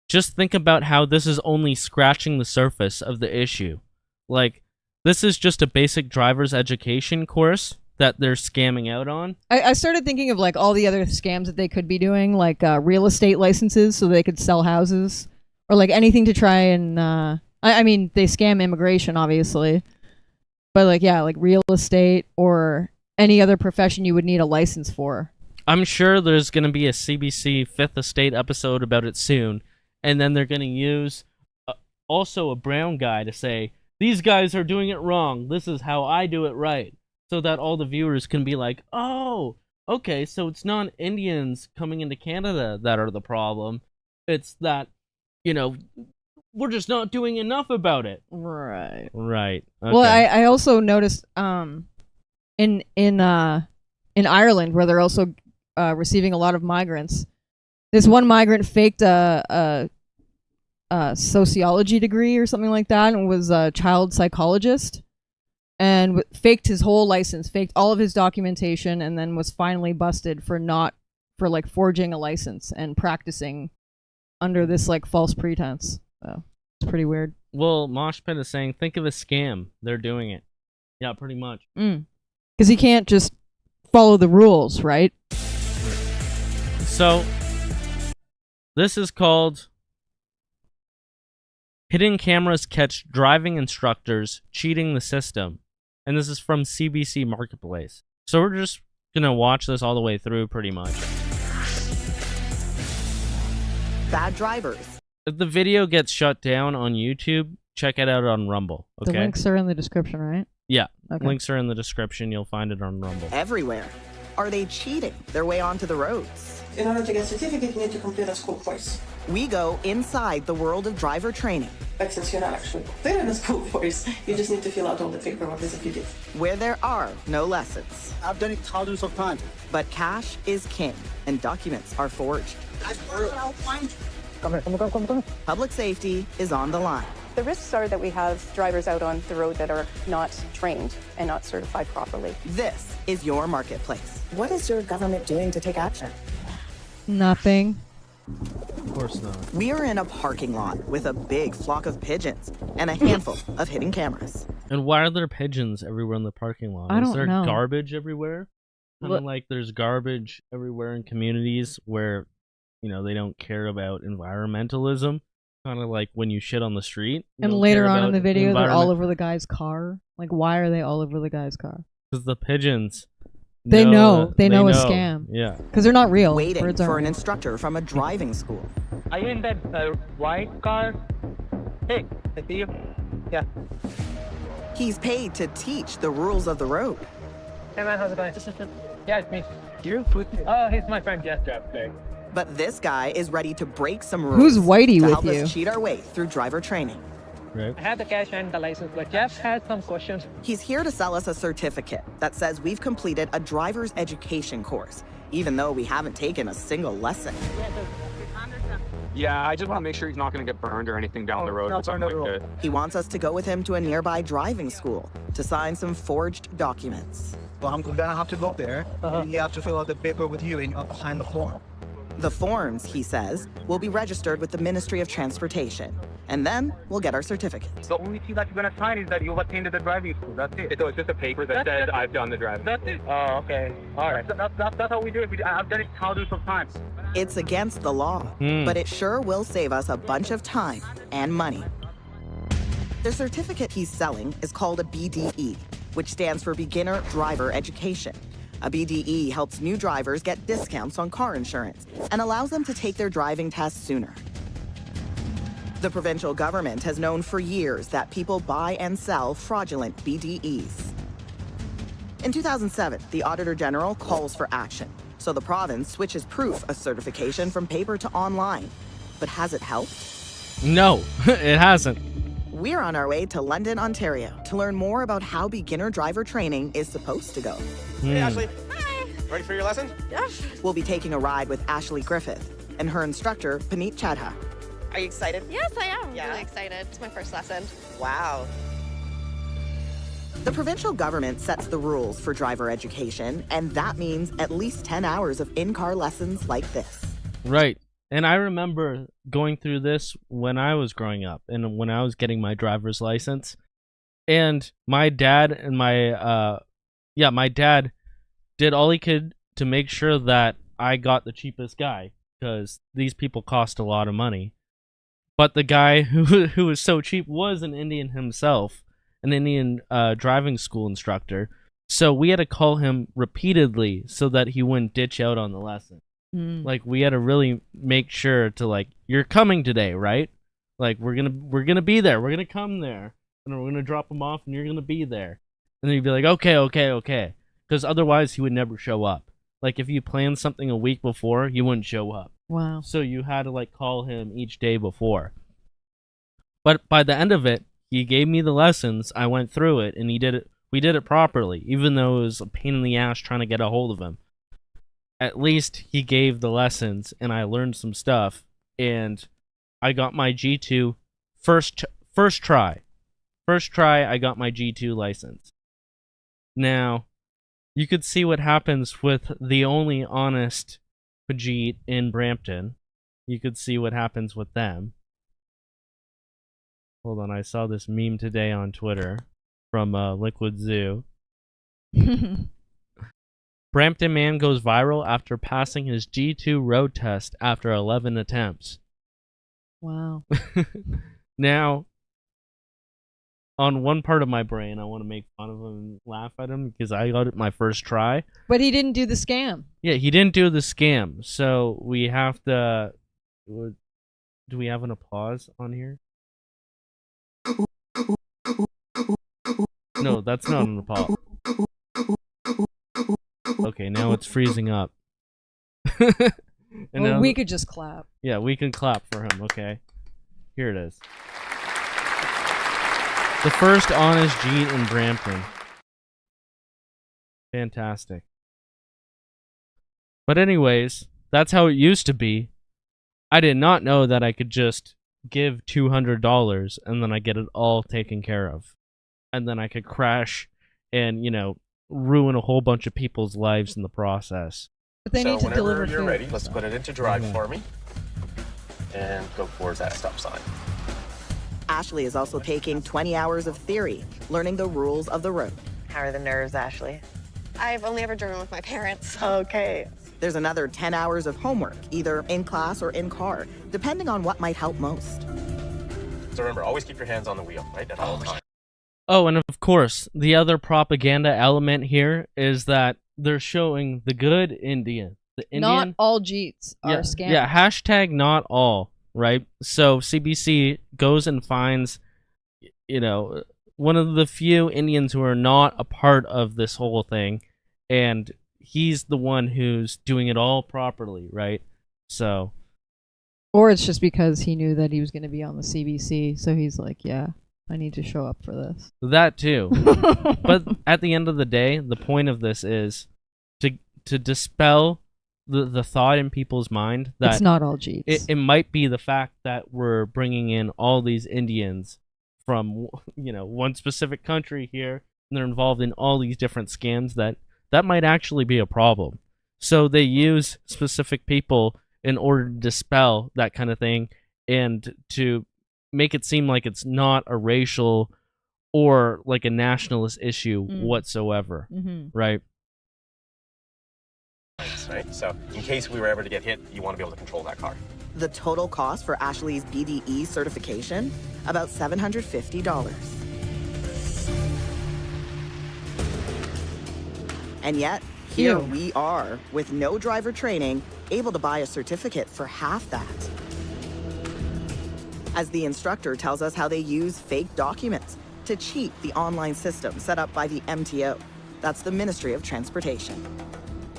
just think about how this is only scratching the surface of the issue. Like, this is just a basic driver's education course that they're scamming out on. I started thinking of like all the other scams that they could be doing, like real estate licenses so they could sell houses, or or like anything to try and I mean they scam immigration obviously, but like yeah, like real estate or any other profession you would need a license for. I'm sure there's going to be a CBC Fifth Estate episode about it soon, and then they're going to use also a brown guy to say, these guys are doing it wrong, this is how I do it right, so that all the viewers can be like, oh, okay, so it's not Indians coming into Canada that are the problem, it's that, you know, we're just not doing enough about it. Right. Okay. Well, I also noticed in Ireland where they're also receiving a lot of migrants. This one migrant faked a sociology degree or something like that, and was a child psychologist, and faked his whole license, faked all of his documentation, and then was finally busted for like forging a license and practicing under this like false pretense. So it's pretty weird. Well, Moshpit is saying, think of a scam. They're doing it. Yeah, pretty much. Because he can't just follow the rules, right? So, this is called Hidden Cameras Catch Driving Instructors Cheating the System. And this is from CBC Marketplace. So we're just going to watch this all the way through pretty much. Bad drivers. If the video gets shut down on YouTube, check it out on Rumble. Okay? The links are in the description, right? Yeah. Okay. Links are in the description. You'll find it on Rumble. Everywhere. Are they cheating their way onto the roads? In order to get a certificate, you need to complete a school course. We go inside the world of driver training. But since you're not actually there in the school course, you just need to fill out all the paperwork as if you did. Where there are no lessons. I've done it thousands of times. But cash is king, and documents are forged. I'll find you. Come. Public safety is on the line. The risks are that we have drivers out on the road that are not trained and not certified properly. This is your marketplace. What is your government doing to take action? Nothing. Of course not. We are in a parking lot with a big flock of pigeons and a handful of hidden cameras. And why are there pigeons everywhere in the parking lot? I don't Is there know. garbage everywhere? Kind of like there's garbage everywhere in communities where, you know, they don't care about environmentalism. Kind of like when you shit on the street. And later on in the video, they're all over the guy's car. Like, why are they all over the guy's car? Because the pigeons. They know a scam. Yeah. Because they're not real. Waiting Birds for aren't an real. instructor from a driving school. Are you in that white car? Hey, I see you. Yeah. He's paid to teach the rules of the road. Hey man, how's it going? Yeah, it's me. You? Oh, he's my friend Jeff. But this guy is ready to break some rules. Who's Whitey to with help you? us cheat our way through driver training. Right. I have the cash and the license, but Jeff has some questions. He's here to sell us a certificate that says we've completed a driver's education course, even though we haven't taken a single lesson. Yeah, I just want to make sure he's not going to get burned or anything down the road. Or something like that. He wants us to go with him to a nearby driving school to sign some forged documents. Well, I'm gonna have to go there. You have to fill out the paper with you and you have to sign the form. The forms, he says, will be registered with the Ministry of Transportation, and then we'll get our certificate. The only thing that you're going to sign is that you've attended the driving school. That's it. So it's just a paper that says I've done the driving. That's it. Oh, okay. All right. That's how we do it. I've done it thousands of times. It's against the law, but it sure will save us a bunch of time and money. The certificate he's selling is called a BDE, which stands for Beginner Driver Education. A BDE helps new drivers get discounts on car insurance and allows them to take their driving test sooner. The provincial government has known for years that people buy and sell fraudulent BDEs. In 2007, the Auditor General calls for action, so the province switches proof of certification from paper to online. But has it helped? No, it hasn't. We're on our way to London, Ontario to learn more about how beginner driver training is supposed to go. Hey, Ashley. Hi. Ready for your lesson? Yes. We'll be taking a ride with Ashley Griffith and her instructor, Paneet Chadha. Are you excited? Yes, I am. Really excited. It's my first lesson. Wow. The provincial government sets the rules for driver education, and that means at least 10 hours of in-car lessons like this. Right. And I remember going through this when I was growing up and when I was getting my driver's license. And my dad and my dad did all he could to make sure that I got the cheapest guy because these people cost a lot of money. But the guy who was so cheap was an Indian himself, an Indian driving school instructor. So we had to call him repeatedly so that he wouldn't ditch out on the lesson. Like, we had to really make sure to, like, you're coming today, right? Like, we're gonna be there. We're gonna come there, and we're gonna drop him off, and you're gonna be there. And then he'd be like, okay, because otherwise he would never show up. Like, if you planned something a week before, he wouldn't show up. Wow. So you had to, like, call him each day before. But by the end of it, he gave me the lessons. I went through it, and he did it. We did it properly, even though it was a pain in the ass trying to get a hold of him. At least he gave the lessons, and I learned some stuff, and I got my G2 first try. First try, I got my G2 license. Now, you could see what happens with the only honest Pajit in Brampton. You could see what happens with them. Hold on, I saw this meme today on Twitter from Liquid Zoo. Brampton man goes viral after passing his G2 road test after 11 attempts. Wow. Now, on one part of my brain, I want to make fun of him and laugh at him because I got it my first try. But he didn't do the scam. Yeah, he didn't do the scam. So we have to... Do we have an applause on here? No, that's not an applause. Okay, now it's freezing up. And well, we could just clap. Yeah, we can clap for him, okay? Here it is. The first honest Jeet in Brampton. Fantastic. But anyways, that's how it used to be. I did not know that I could just give $200 and then I get it all taken care of. And then I could crash and, you know, ruin a whole bunch of people's lives in the process. But they need to deliver whenever you're food. ready, let's put it into drive for me. And go towards that stop sign. Ashley is also taking 20 hours of theory, learning the rules of the road. How are the nerves, Ashley? I've only ever driven with my parents. Okay. There's another 10 hours of homework, either in class or in car, depending on what might help most. So remember, always keep your hands on the wheel, right? At all times. Oh, and of course, the other propaganda element here is that they're showing the good Indian. The Indian. Not all Jeets are scams. Yeah, hashtag not all, right? So CBC goes and finds, you know, one of the few Indians who are not a part of this whole thing, and he's the one who's doing it all properly, right? So. Or it's just because he knew that he was going to be on the CBC, so he's like, yeah, I need to show up for this. That too. But at the end of the day, the point of this is to dispel the thought in people's mind that it's not all Jeets. It might be the fact that we're bringing in all these Indians from, you know, one specific country here, and they're involved in all these different scams that might actually be a problem. So they use specific people in order to dispel that kind of thing and to make it seem like it's not a racial or like a nationalist issue whatsoever, right? Right? So in case we were ever to get hit, you want to be able to control that car. The total cost for Ashley's BDE certification, about $750. And yet, here we are, with no driver training, able to buy a certificate for half that. As the instructor tells us how they use fake documents to cheat the online system set up by the MTO. That's the Ministry of Transportation.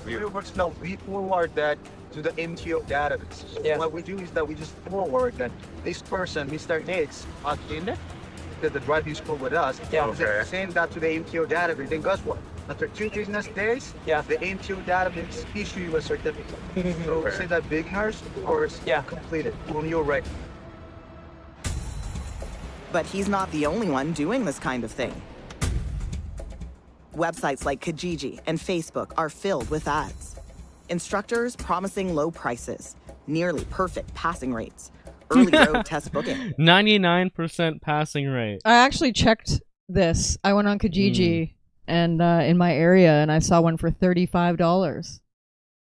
We works now. We forward that to the MTO database. Yeah. What we do is that we just forward that this person, Mr. Nix, in the driving school with us. Yeah. Okay. Send that to the MTO database. Then guess what? After 2 business days, the MTO database issue you a certificate. So say that beginner's course completed when you're ready. But he's not the only one doing this kind of thing. Websites like Kijiji and Facebook are filled with ads. Instructors promising low prices, nearly perfect passing rates, early road test booking. 99% passing rate. I actually checked this. I went on Kijiji and in my area, and I saw one for $35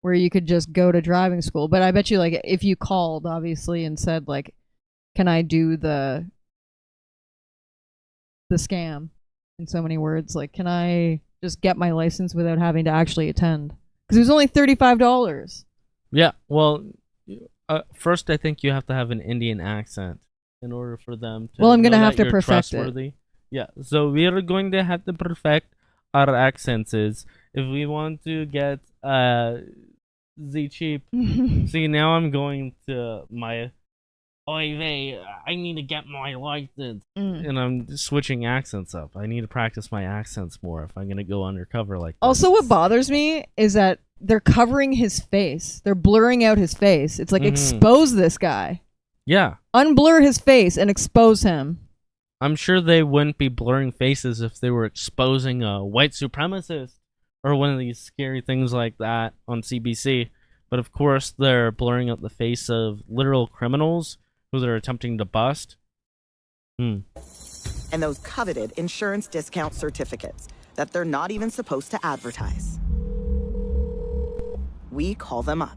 where you could just go to driving school. But I bet you, like, if you called, obviously, and said, like, can I do the scam in so many words? Like, can I just get my license without having to actually attend? Because it was only $35. Yeah, well, first I think you have to have an Indian accent in order for them to. Well, I'm gonna know have that to you're perfect it. trustworthy. Yeah, so we are going to have to perfect our accents if we want to get the cheap. See, now I'm going to my. Oy vey, I need to get my license. And I'm switching accents up. I need to practice my accents more if I'm going to go undercover like this. Also, what bothers me is that they're covering his face. They're blurring out his face. It's like, expose this guy. Yeah. Unblur his face and expose him. I'm sure they wouldn't be blurring faces if they were exposing a white supremacist or one of these scary things like that on CBC. But of course, they're blurring out the face of literal criminals who they're attempting to bust. And those coveted insurance discount certificates that they're not even supposed to advertise. We call them up.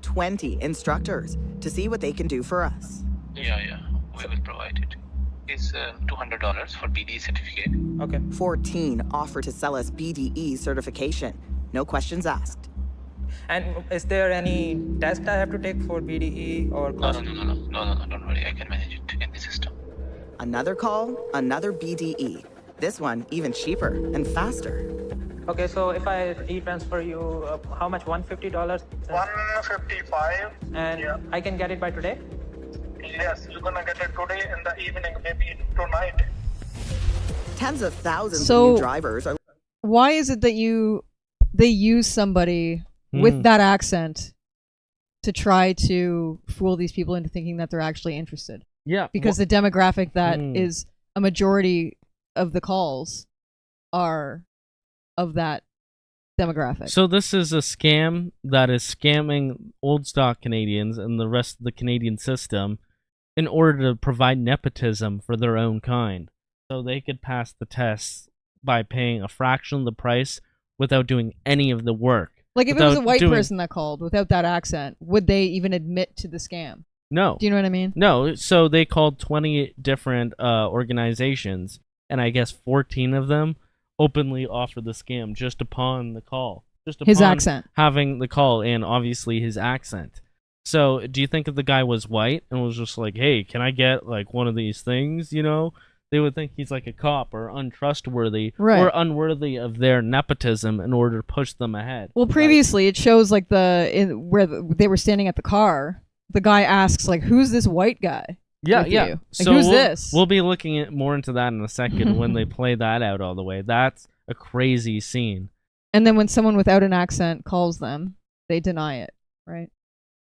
20 instructors to see what they can do for us. Yeah, we will provide it. It's $200 for BDE certificate. Okay. 14 offer to sell us BDE certification. No questions asked. And is there any test I have to take for BDE or cost? No, don't worry. I can manage it in the system. Another call, another BDE. This one even cheaper and faster. Okay, so if I e-transfer you, how much? $150? $155. And I can get it by today? Yes, you're gonna get it today in the evening, maybe tonight. Tens of thousands So- of new drivers are. Why is it that they use somebody with that accent to try to fool these people into thinking that they're actually interested? Yeah. Because the demographic that is a majority of the calls are of that demographic. So this is a scam that is scamming old stock Canadians and the rest of the Canadian system in order to provide nepotism for their own kind. So they could pass the tests by paying a fraction of the price without doing any of the work. Like, if it was a without white doing- person that called without that accent, would they even admit to the scam? No. Do you know what I mean? No, so they called 20 different organizations, and I guess 14 of them openly offered the scam just upon the call. Just upon His accent. having the call and obviously his accent. So do you think if the guy was white and was just like, hey, can I get like one of these things, you know? They would think he's like a cop or untrustworthy or unworthy of their nepotism in order to push them ahead. Well, previously it shows like where they were standing at the car. The guy asks like, "Who's this white guy?" Yeah. with you? Like, So who's we'll, this? We'll be looking at more into that in a second when they play that out all the way. That's a crazy scene. And then when someone without an accent calls them, they deny it, right?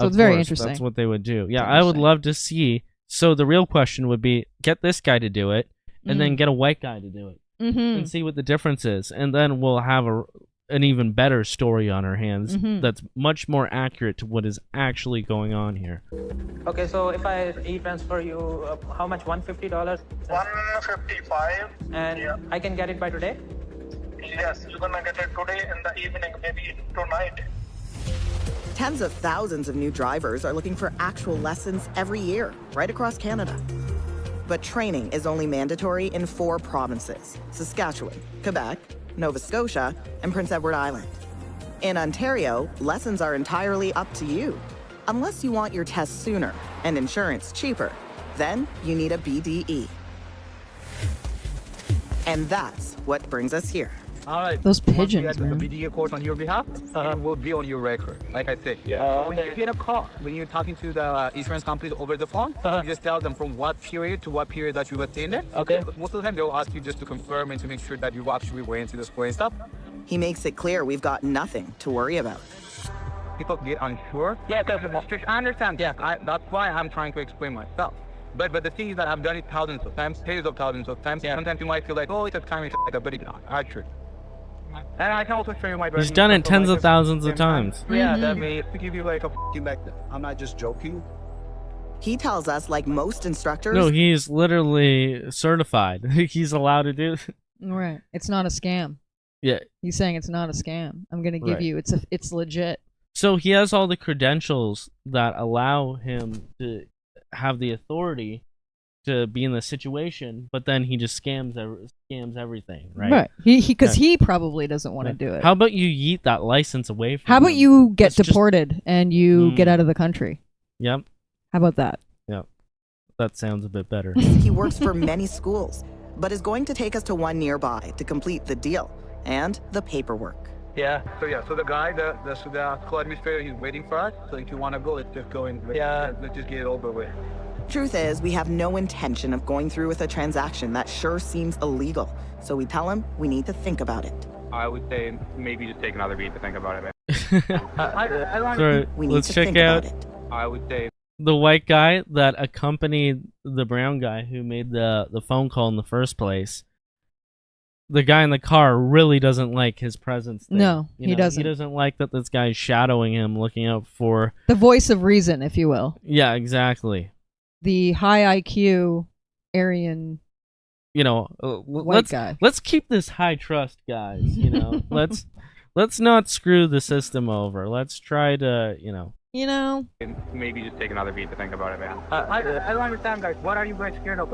So Of it's very course, interesting. That's what they would do. Yeah, I would love to see. So the real question would be, get this guy to do it, and then get a white guy to do it, and see what the difference is. And then we'll have an even better story on our hands that's much more accurate to what is actually going on here. Okay, so if I e-transfer you, how much? $150? $155. And I can get it by today? Yes, you're gonna get it today in the evening, maybe tonight. Tens of thousands of new drivers are looking for actual lessons every year, right across Canada. But training is only mandatory in 4 provinces: Saskatchewan, Quebec, Nova Scotia, and Prince Edward Island. In Ontario, lessons are entirely up to you. Unless you want your test sooner and insurance cheaper, then you need a BDE. And that's what brings us here. All right. Those Once we pigeons, get man. the BDA course on your behalf, it will be on your record. Like I said, when you get a call, when you're talking to the insurance companies over the phone, you just tell them from what period to what period that you attended. Okay. Most of the time, they'll ask you just to confirm and to make sure that you actually went into the school and stuff. He makes it clear we've got nothing to worry about. People get unsure. Yeah, I understand. Yeah, that's why I'm trying to explain myself. But the thing is that I've done it thousands of times, tens of thousands of times. Yeah. Sometimes you might feel like, oh, it's a time, but it's not actually. And I can also show you my. He's done it tens of thousands of times. Yeah, that may to give you like a back. I'm not just joking. He tells us, like most instructors. No, he's literally certified. He's allowed to do it. Right. It's not a scam. Yeah. He's saying it's not a scam. I'm gonna give Right. you. It's legit. So he has all the credentials that allow him to have the authority to be in the situation, but then he just scams everything, right? Right. Because he probably doesn't want to do it. How about you yeet that license away from How about him? you get That's deported and you get out of the country? Yep. How about that? Yep. That sounds a bit better. He works for many schools, but is going to take us to one nearby to complete the deal and the paperwork. Yeah. So the guy, the school administrator, he's waiting for us. So if you want to go, let's just go in. Yeah. Let's just get it over with. Truth is, we have no intention of going through with a transaction that sure seems illegal. So we tell him we need to think about it. I would say maybe just take another beat to think about it. Sorry, let's check out I would say the white guy that accompanied the brown guy who made the phone call in the first place. The guy in the car really doesn't like his presence there. No, he doesn't. He doesn't like that this guy's shadowing him, looking out for... The voice of reason, if you will. Yeah, exactly. The high IQ Aryan white guy. Let's keep this high trust, guys. Let's not screw the system over. Let's try to, maybe just take another beat to think about it, man. I don't understand, guys. What are you guys scared of?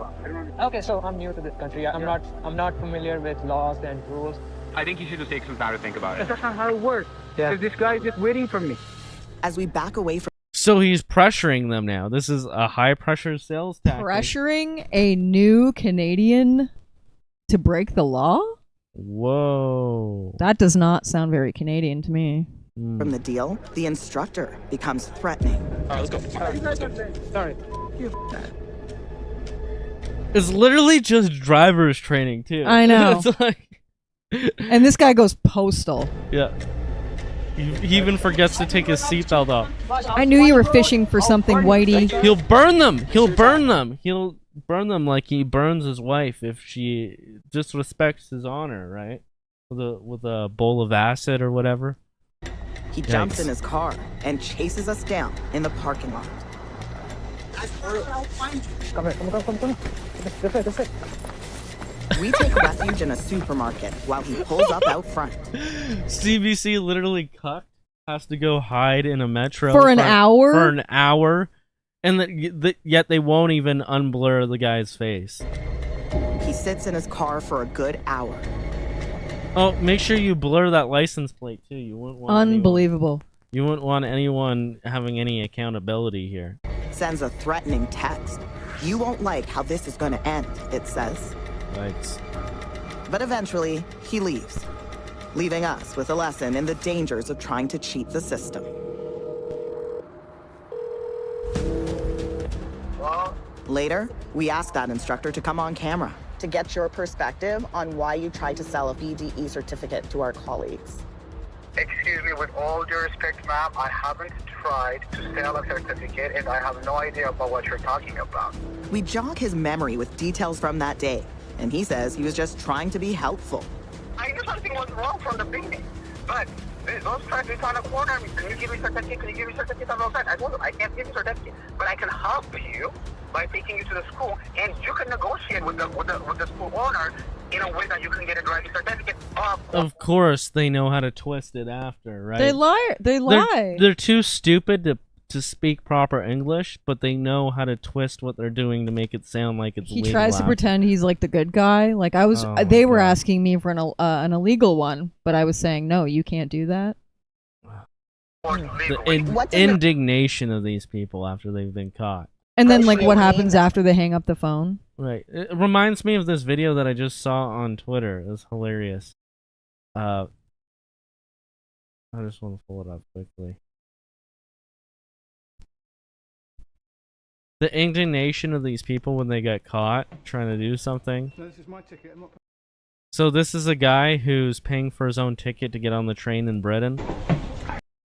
Okay, so I'm new to this country. I'm not familiar with laws and rules. I think you should just take some time to think about it. That's not how it works. Because this guy is just waiting for me. As we back away from... So he's pressuring them now. This is a high-pressure sales tactic. Pressuring a new Canadian to break the law? Whoa. That does not sound very Canadian to me. From the deal, the instructor becomes threatening. All right, let's go. Sorry. It's literally just driver's training, too. I know. It's like... And this guy goes postal. Yeah. He even forgets to take his seatbelt off. I knew you were fishing for something, Whitey. He'll burn them. He'll burn them. He'll burn them like he burns his wife if she disrespects his honor, right? With a bowl of acid or whatever. He jumps in his car and chases us down in the parking lot. Come here. This way. We take refuge in a supermarket while he pulls up out front. CBC literally has to go hide in a metro for an hour? For an hour. And yet they won't even unblur the guy's face. He sits in his car for a good hour. Oh, make sure you blur that license plate too. You wouldn't want Unbelievable. You wouldn't want anyone having any accountability here. Sends a threatening text. You won't like how this is going to end, it says. Right. But eventually, he leaves, leaving us with a lesson in the dangers of trying to cheat the system. Later, we ask that instructor to come on camera to get your perspective on why you tried to sell a BDE certificate to our colleagues. Excuse me, with all due respect, ma'am, I haven't tried to sell a certificate and I have no idea about what you're talking about. We jog his memory with details from that day, and he says he was just trying to be helpful. I knew something was wrong from the beginning, but those trying to turn a corner. Can you give me certificate? Can you give me certificate on those sides? I told them I can't give you certificate, but I can help you by taking you to the school, and you can negotiate with the school owner in a way that you can get a driving certificate. Of course, they know how to twist it after, right? They lie. They're too stupid to speak proper English, but they know how to twist what they're doing to make it sound like it's legal. He tries to pretend he's like the good guy. Like I was, they were asking me for an illegal one, but I was saying no, you can't do that. The indignation of these people after they've been caught. And then like what happens after they hang up the phone? Right. It reminds me of this video that I just saw on Twitter. It was hilarious. I just want to pull it up quickly. The indignation of these people when they get caught trying to do something. No, this is my ticket. I'm not... So this is a guy who's paying for his own ticket to get on the train in Britain.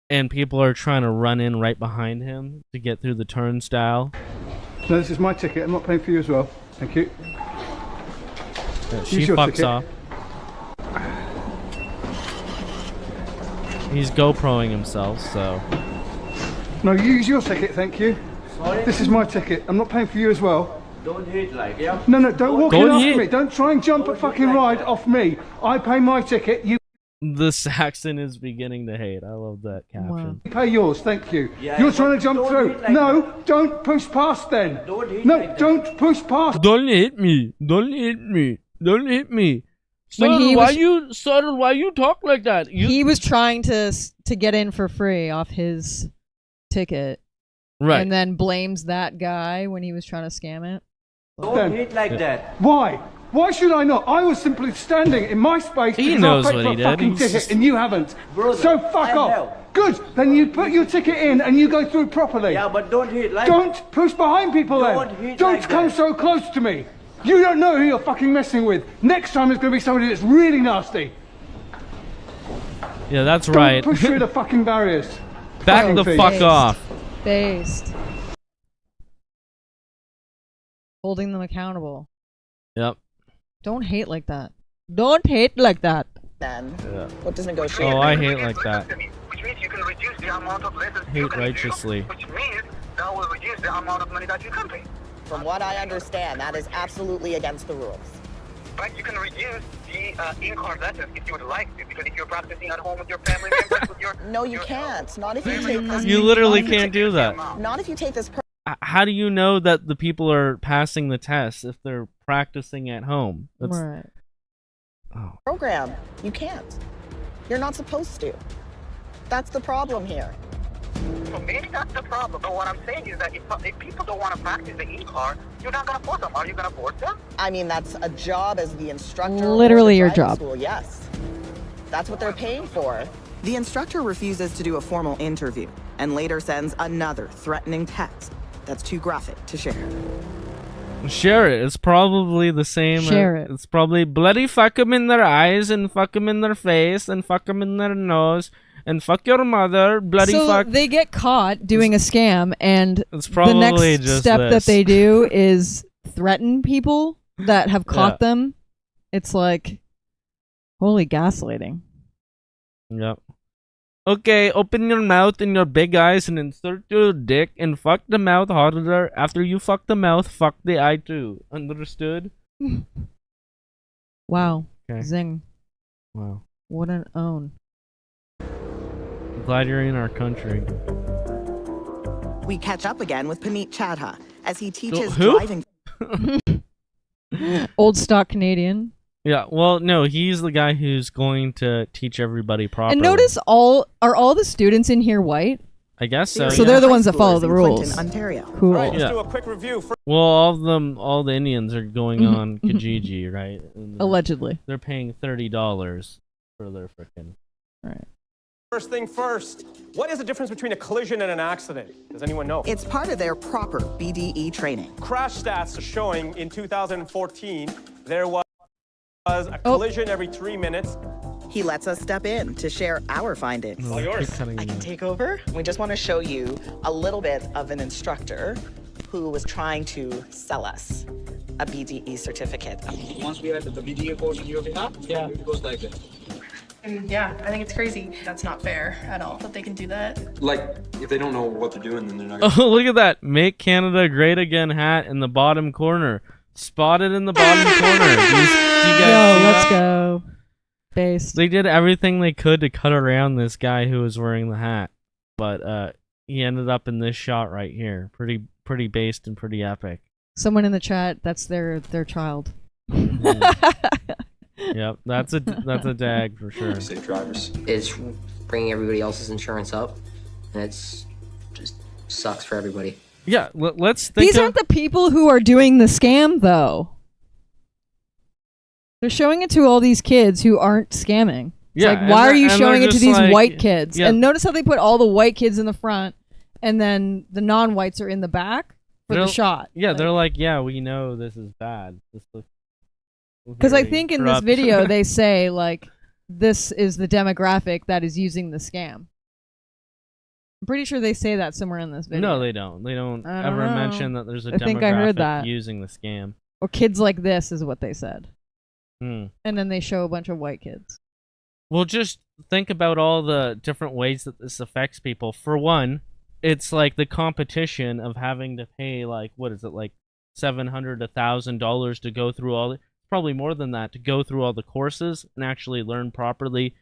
And people are trying to run in right behind him to get through the turnstile. No, this is my ticket. I'm not paying for you as well. Thank you. She fucks ticket. off. He's GoProing himself, so... No, use your ticket, thank you. Sorry? This is my ticket. I'm not paying for you as well. Don't hit like, yeah? No, don't walk in after me. Don't try and jump a fucking ride off me. I pay my ticket, you... The Saxon is beginning to hate. I love that caption. Pay yours, thank you. Yeah, You're trying to jump don't through. hit like No, that. don't push past then. Don't hit No, like don't push past. Don't hit me. Don't hit me. Don't hit me. When Son, he why was- why you talk like that? He was trying to get in for free off his ticket. Right. And then blames that guy when he was trying to scam it. Don't hit like that. Why? Why should I not? I was simply standing in my space He because knows I paid what for he a did. fucking He's ticket just- and you haven't. Brother, So fuck I off. know. Good. Then you put your ticket in and you go through properly. Yeah, but don't hit like Don't push behind people Don't then. hit Don't like come that. so close to me. You don't know who you're fucking messing with. Next time there's going to be somebody that's really nasty. Yeah, that's Don't right. push through the fucking barriers. Back Fucking the thief. fuck off. Based. Holding them accountable. Yep. Don't hate like that. Don't hate like that. Then Yeah. what does negotiate? Oh, I hate like that. Which means you can reduce the amount of lessons you Hate can righteously. do, which means that will reduce the amount of money that you can pay. From what I understand, that is absolutely against the rules. But you can reduce the in-car lessons if you would like to, because if you're practicing at home with your family members, with your... No, you can't. Not if you take this. You literally can't do that. Not if you take this. How do you know that the people are passing the test if they're practicing at home? That's, Right. Program. You can't. You're not supposed to. That's the problem here. So maybe that's the problem. But what I'm saying is that if people don't want to practice the in-car, you're not going to force them. Are you going to force them? I mean, that's a job as the instructor. or Literally the your driving job. School. Yes. That's what they're paying for. The instructor refuses to do a formal interview and later sends another threatening text that's too graphic to share. Share it. It's probably the same. Share it. It's probably bloody fuck them in their eyes and fuck them in their face and fuck them in their nose and fuck your mother. Bloody so fuck. they get caught doing a scam, and It's the probably next just step this. that they do is threaten people that have caught them. It's like, holy gaslighting. Yep. Okay, open your mouth and your big eyes and insert your dick and fuck the mouth harder. After you fuck the mouth, fuck the eye too. Understood? Wow. Okay. Zing. Wow. What an own. I'm glad you're in our country. We catch up again with Paneet Chadha as he teaches Who? driving. Old stock Canadian. Yeah, well, no, he's the guy who's going to teach everybody properly. And notice all the students in here white? I guess so. So yeah. they're the ones that follow the rules. Clinton, Ontario. Cool. Right, let's Yeah. do a quick review. Well, all the Indians are going on Kijiji, right? And Allegedly. they're paying $30 for their frickin'. Right. First thing first, what is the difference between a collision and an accident? Does anyone know? It's part of their proper BDE training. Crash stats are showing in 2014 there was a collision every 3 minutes. He lets us step in to share our findings. All yours. Keep cutting I it can out. take over. We just want to show you a little bit of an instructor who was trying to sell us a BDE certificate. Once we have the BDE course in your behalf, it goes like that. And yeah, I think it's crazy. That's not fair at all that they can do that. Like, if they don't know what they're doing, then they're not gonna... Oh, look at that. Make Canada Great Again hat in the bottom corner. Spotted in the bottom corner. Do you guys Yo, see let's that? go. Based. They did everything they could to cut around this guy who was wearing the hat. But he ended up in this shot right here. Pretty based and pretty epic. Someone in the chat, that's their child. Yep, that's a dag for sure. Safe drivers. It's bringing everybody else's insurance up, and it's just sucks for everybody. Yeah, let's think These aren't the people who are doing the scam, though. They're showing it to all these kids who aren't scamming. It's Yeah, like, and why are they're- you and showing they're it to just these like- white kids? yeah. And notice how they put all the white kids in the front, and then the non-whites are in the back for the shot. Yeah, they're like, yeah, we know this is bad. This looks Because I very think in this corrupt. video they say, like, this is the demographic that is using the scam. I'm pretty sure they say that somewhere in this video. No, they don't. They don't I don't ever know. mention that there's a I think I heard demographic that. using the scam. Or kids like this is what they said. Hmm. And then they show a bunch of white kids. Well, just think about all the different ways that this affects people. For one, it's like the competition of having to pay, like, what is it, like $700 to $1,000 to go through all the, probably more than that, to go through all the courses and actually learn properly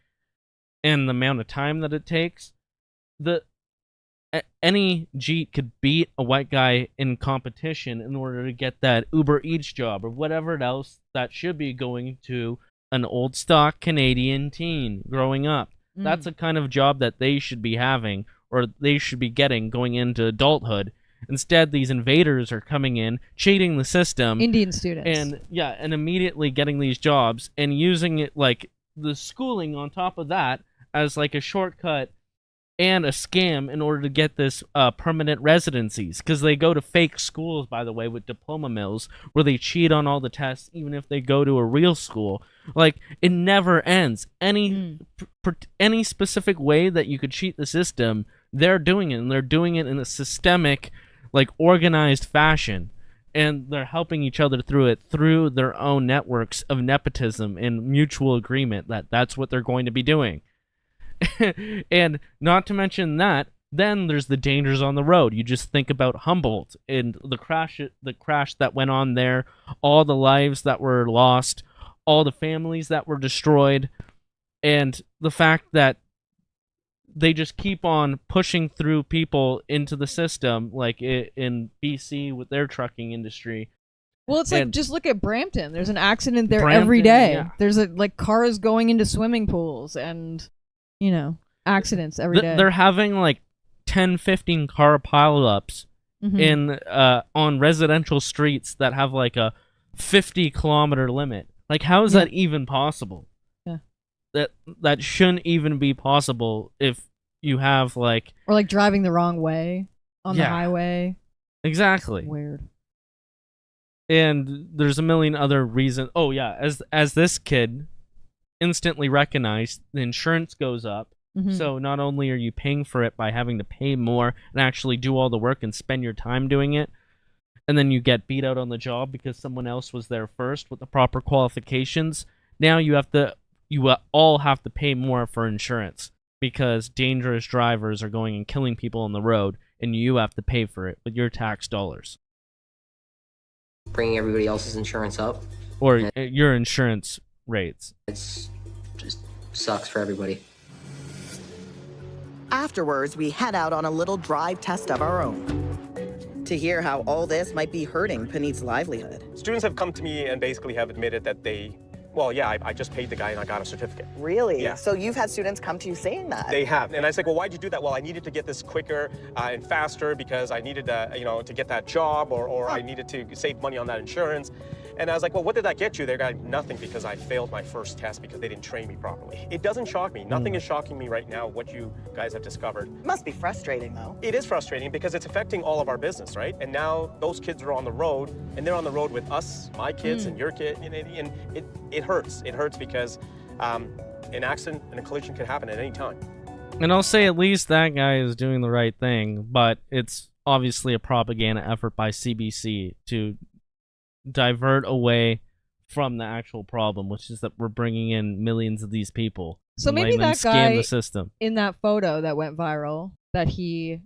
and the amount of time that it takes, any Jeet could beat a white guy in competition in order to get that Uber Eats job or whatever else that should be going to an old stock Canadian teen growing up. That's a kind of job that they should be having, or they should be getting going into adulthood. Instead, these invaders are coming in, cheating the system. Indian students. And immediately getting these jobs and using it, like, the schooling on top of that as, like, a shortcut and a scam in order to get this permanent residencies, because they go to fake schools, by the way, with diploma mills, where they cheat on all the tests, even if they go to a real school. Like, it never ends. Any specific way that you could cheat the system, they're doing it, and they're doing it in a systemic, like, organized fashion, and they're helping each other through it through their own networks of nepotism and mutual agreement that that's what they're going to be doing. And not to mention that, then there's the dangers on the road. You just think about Humboldt and the crash that went on there, all the lives that were lost, all the families that were destroyed, and the fact that they just keep on pushing through people into the system, like in BC with their trucking industry. Well, it's like, just look at Brampton. There's an accident there every day. Yeah. There's cars going into swimming pools and, accidents every day. They're having like 10, 15 car pileups in on residential streets that have like a 50-kilometer limit. Like, how is that even possible? Yeah. That shouldn't even be possible if you have like... Or like driving the wrong way on the highway. Exactly. Weird. And there's a million other reasons. Oh yeah, as this kid instantly recognized, the insurance goes up. So not only are you paying for it by having to pay more and actually do all the work and spend your time doing it, and then you get beat out on the job because someone else was there first with the proper qualifications. Now you all have to pay more for insurance because dangerous drivers are going and killing people on the road, and you have to pay for it with your tax dollars. Bringing everybody else's insurance up. Or your insurance rates. It's just sucks for everybody. Afterwards, we head out on a little drive test of our own to hear how all this might be hurting Puneet's livelihood. Students have come to me and basically have admitted that I just paid the guy and I got a certificate. Really? Yeah. So you've had students come to you saying that? They have. And I said, well, why'd you do that? Well, I needed to get this quicker and faster because I needed to get that job or I needed to save money on that insurance. And I was like, well, what did that get you? They're like, nothing, because I failed my first test because they didn't train me properly. It doesn't shock me. Nothing is shocking me right now, what you guys have discovered. Must be frustrating, though. It is frustrating because it's affecting all of our business, right? And now those kids are on the road, and they're on the road with us, my kids, and your kid, and it hurts. It hurts because an accident and a collision could happen at any time. And I'll say at least that guy is doing the right thing, but it's obviously a propaganda effort by CBC to divert away from the actual problem, which is that we're bringing in millions of these people. So maybe that scam guy the system. In that photo that went viral, that he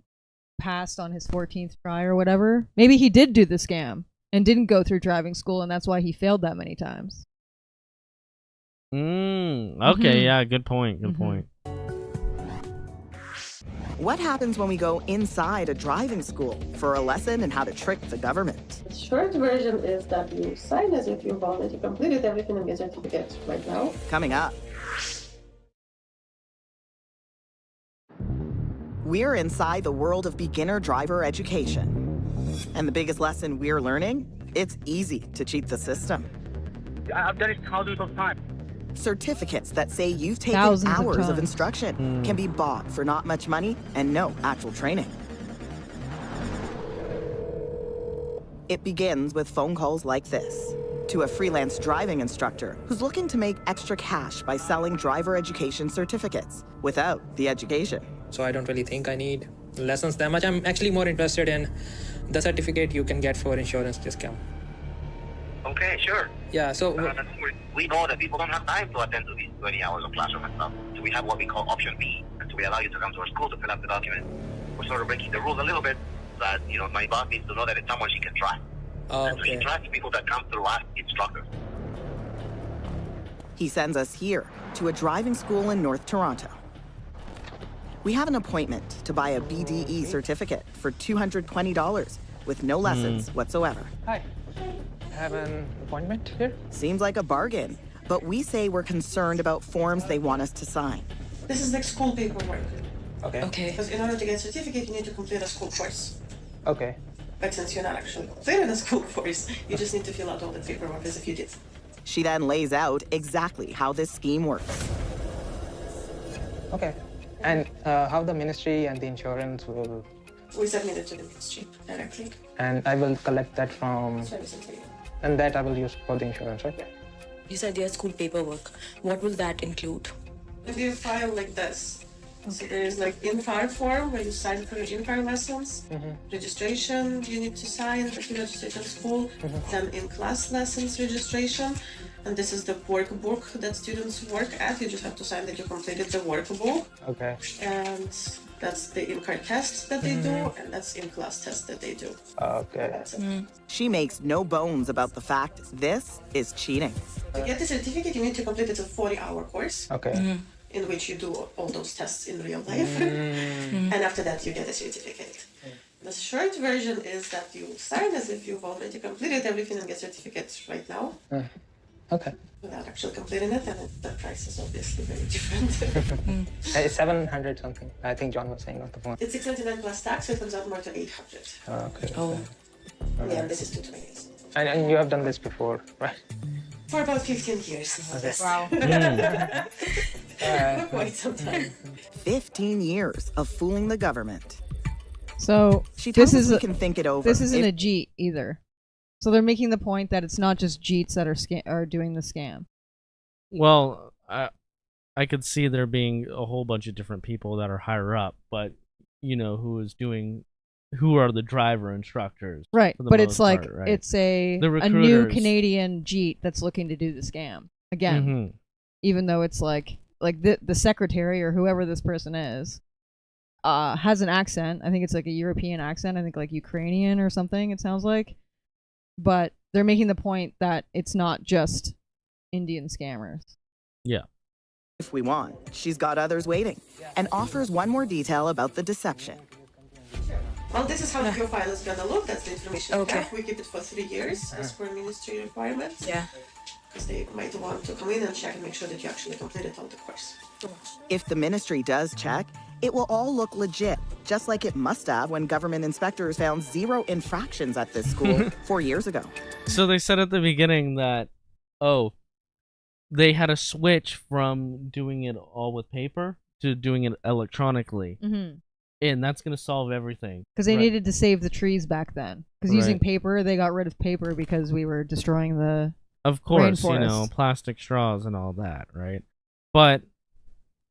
passed on his 14th try or whatever, maybe he did do the scam and didn't go through driving school, and that's why he failed that many times. Okay, yeah, good point. Good point. What happens when we go inside a driving school for a lesson in how to trick the government? The short version is that you sign as if you've already completed everything and get certificates right now. Coming up. We're inside the world of beginner driver education. And the biggest lesson we're learning? It's easy to cheat the system. I've done it thousands of times. Certificates that say you've taken hours of instruction can be bought for not much money and no actual training. It begins with phone calls like this to a freelance driving instructor who's looking to make extra cash by selling driver education certificates without the education. So I don't really think I need lessons that much. I'm actually more interested in the certificate you can get for insurance discount. Okay, sure. Yeah, so we know that people don't have time to attend to these 20 hours of classroom and stuff. So we have what we call option B. And so we allow you to come to our school to fill out the document. We're sort of breaking the rules a little bit, but my boss needs to know that it's someone she can trust. And so she trusts people that come through us instructors. He sends us here to a driving school in North Toronto. We have an appointment to buy a BDE certificate for $220 with no lessons whatsoever. Hi. I have an appointment here. Seems like a bargain, but we say we're concerned about forms they want us to sign. This is like school paperwork. Okay. Okay. Because in order to get a certificate, you need to complete a school course. Okay. But since you're not actually completing a school course, you just need to fill out all the paperwork as if you did. She then lays out exactly how this scheme works. Okay. And how the ministry and the insurance will... We submit it to the ministry directly. And I will collect that from... And that I will use for the insurance, right? You said there's school paperwork. What will that include? If you file like this, so there is like in-car form where you sign for your in-car lessons, registration you need to sign if you register to school, then in-class lessons registration, and this is the workbook that students work at. You just have to sign that you completed the workbook. Okay. And that's the in-car test that they do, and that's in-class test that they do. Okay. That's it. She makes no bones about the fact this is cheating. To get the certificate, you need to complete it a 40-hour course. Okay. In which you do all those tests in real life. And after that, you get a certificate. The short version is that you sign as if you've already completed everything and get certificates right now. Okay. Without actually completing it, and the price is obviously very different. It's 700 something. I think John was saying on the phone. It's 699 plus tax, so it comes out more to 800. Okay. Oh. Yeah, and this is 220. And you have done this before, right? For about 15 years now. Okay. Wow. For quite some time. 15 years of fooling the government. So She tells this us is we can think it over. This isn't If- a Jeet either. So they're making the point that it's not just Jeets that are doing the scam. Well, I could see there being a whole bunch of different people that are higher up, but who are the driver instructors? Right, for the but it's most like part, right? it's a The new recruiters. Canadian Jeet that's looking to do the scam again. Mhm. Even though it's like the secretary or whoever this person is has an accent. I think it's like a European accent. I think like Ukrainian or something. It sounds like, but they're making the point that it's not just Indian scammers. Yeah. If we want, she's got others waiting and offers one more detail about the deception. Well, this is how your file is gonna look. That's the information we have. We keep it for 3 years as per ministry requirements. Yeah. Because they might want to come in and check and make sure that you actually completed all the course. If the ministry does check, it will all look legit, just like it must have when government inspectors found 0 infractions at this school 4 years ago. So they said at the beginning that, they had a switch from doing it all with paper to doing it electronically. Mhm. And that's going to solve everything. Because they Right. needed to save the trees back then. Because using Right. paper, they got rid of paper because we were destroying the Of course, rainforest. plastic straws and all that, right? But,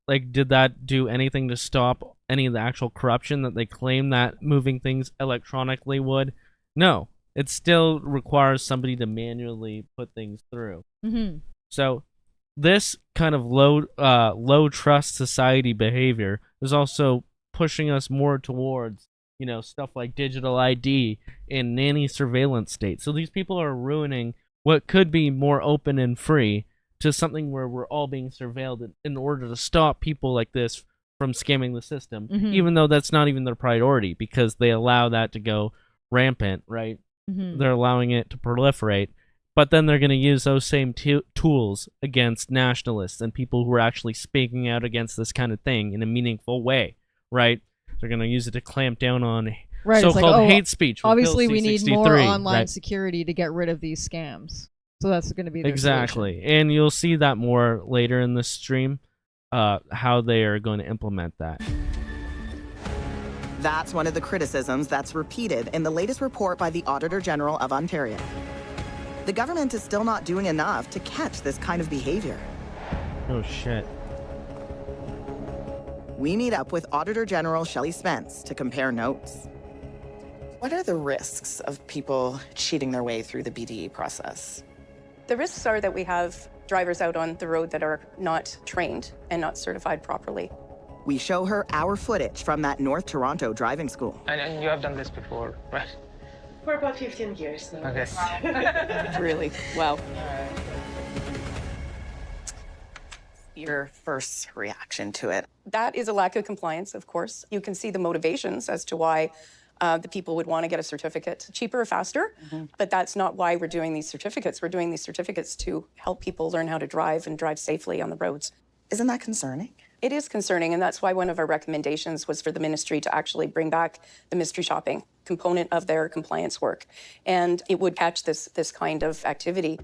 did that do anything to stop any of the actual corruption that they claim that moving things electronically would? No. It still requires somebody to manually put things through. Mhm. So, this kind of low trust society behavior is also pushing us more towards, stuff like digital ID and nanny surveillance state. So these people are ruining what could be more open and free to something where we're all being surveilled in order to stop people like this from scamming the system, even though that's not even their priority because they allow that to go rampant, right? Mhm. They're allowing it to proliferate. But then they're going to use those same tools against nationalists and people who are actually speaking out against this kind of thing in a meaningful way, right? They're going to use it to clamp down on Right, it's so-called like, hate speech. with Obviously, Bill we need C-63, more online right? security to get rid of these scams. So that's going to be their Exactly. And you'll see that more later in this stream, how they are going to implement that. That's one of the criticisms that's repeated in the latest report by the Auditor General of Ontario. The government is still not doing enough to catch this kind of behavior. Oh, shit. We meet up with Auditor General Shelley Spence to compare notes. What are the risks of people cheating their way through the BDE process? The risks are that we have drivers out on the road that are not trained and not certified properly. We show her our footage from that North Toronto driving school. And you have done this before, right? For about 15 years now. Okay. Really? Wow. your first reaction to it? That is a lack of compliance, of course. You can see the motivations as to why the people would want to get a certificate cheaper or faster, but that's not why we're doing these certificates. We're doing these certificates to help people learn how to drive and drive safely on the roads. Isn't that concerning? It is concerning, and that's why one of our recommendations was for the ministry to actually bring back the mystery shopping component of their compliance work, and it would catch this kind of activity.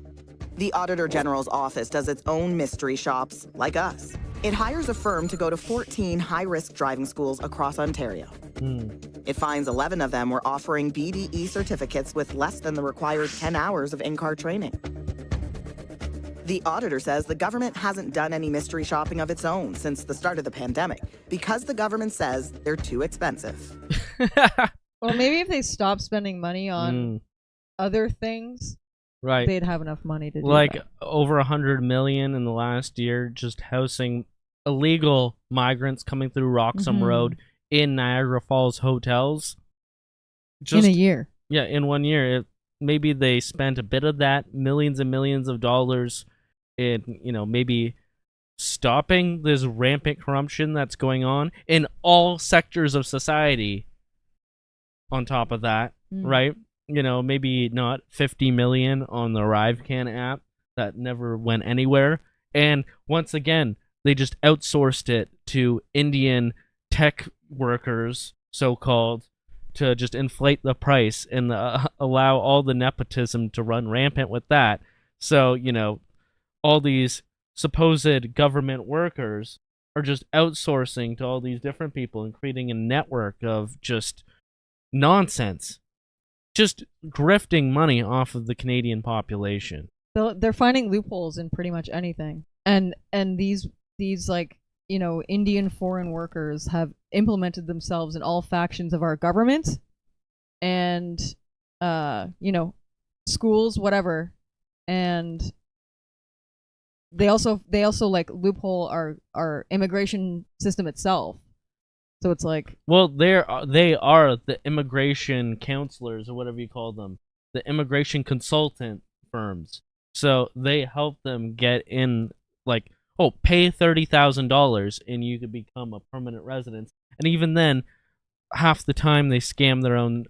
The Auditor General's office does its own mystery shops, like us. It hires a firm to go to 14 high-risk driving schools across Ontario. It finds 11 of them were offering BDE certificates with less than the required 10 hours of in-car training. The auditor says the government hasn't done any mystery shopping of its own since the start of the pandemic because the government says they're too expensive. Well, maybe if they stop spending money on other things, right, they'd have enough money to do like that. over 100 million in the last year just housing illegal migrants coming through Roxham Road in Niagara Falls hotels. In a year. Yeah, in 1 year. Maybe they spent a bit of that, millions and millions of dollars in, maybe stopping this rampant corruption that's going on in all sectors of society. On top of that, right? Maybe not 50 million on the ArriveCan app that never went anywhere. And once again, they just outsourced it to Indian tech workers, so-called, to just inflate the price and allow all the nepotism to run rampant with that. So, all these supposed government workers are just outsourcing to all these different people and creating a network of just nonsense. Just grifting money off of the Canadian population. They're finding loopholes in pretty much anything. And these like, Indian foreign workers have implemented themselves in all factions of our government and, schools, whatever. And they also like loophole our immigration system itself. So it's like, well, they are the immigration counselors or whatever you call them, the immigration consultant firms. So they help them get in, like, pay $30,000 and you could become a permanent resident. And even then, half the time they scam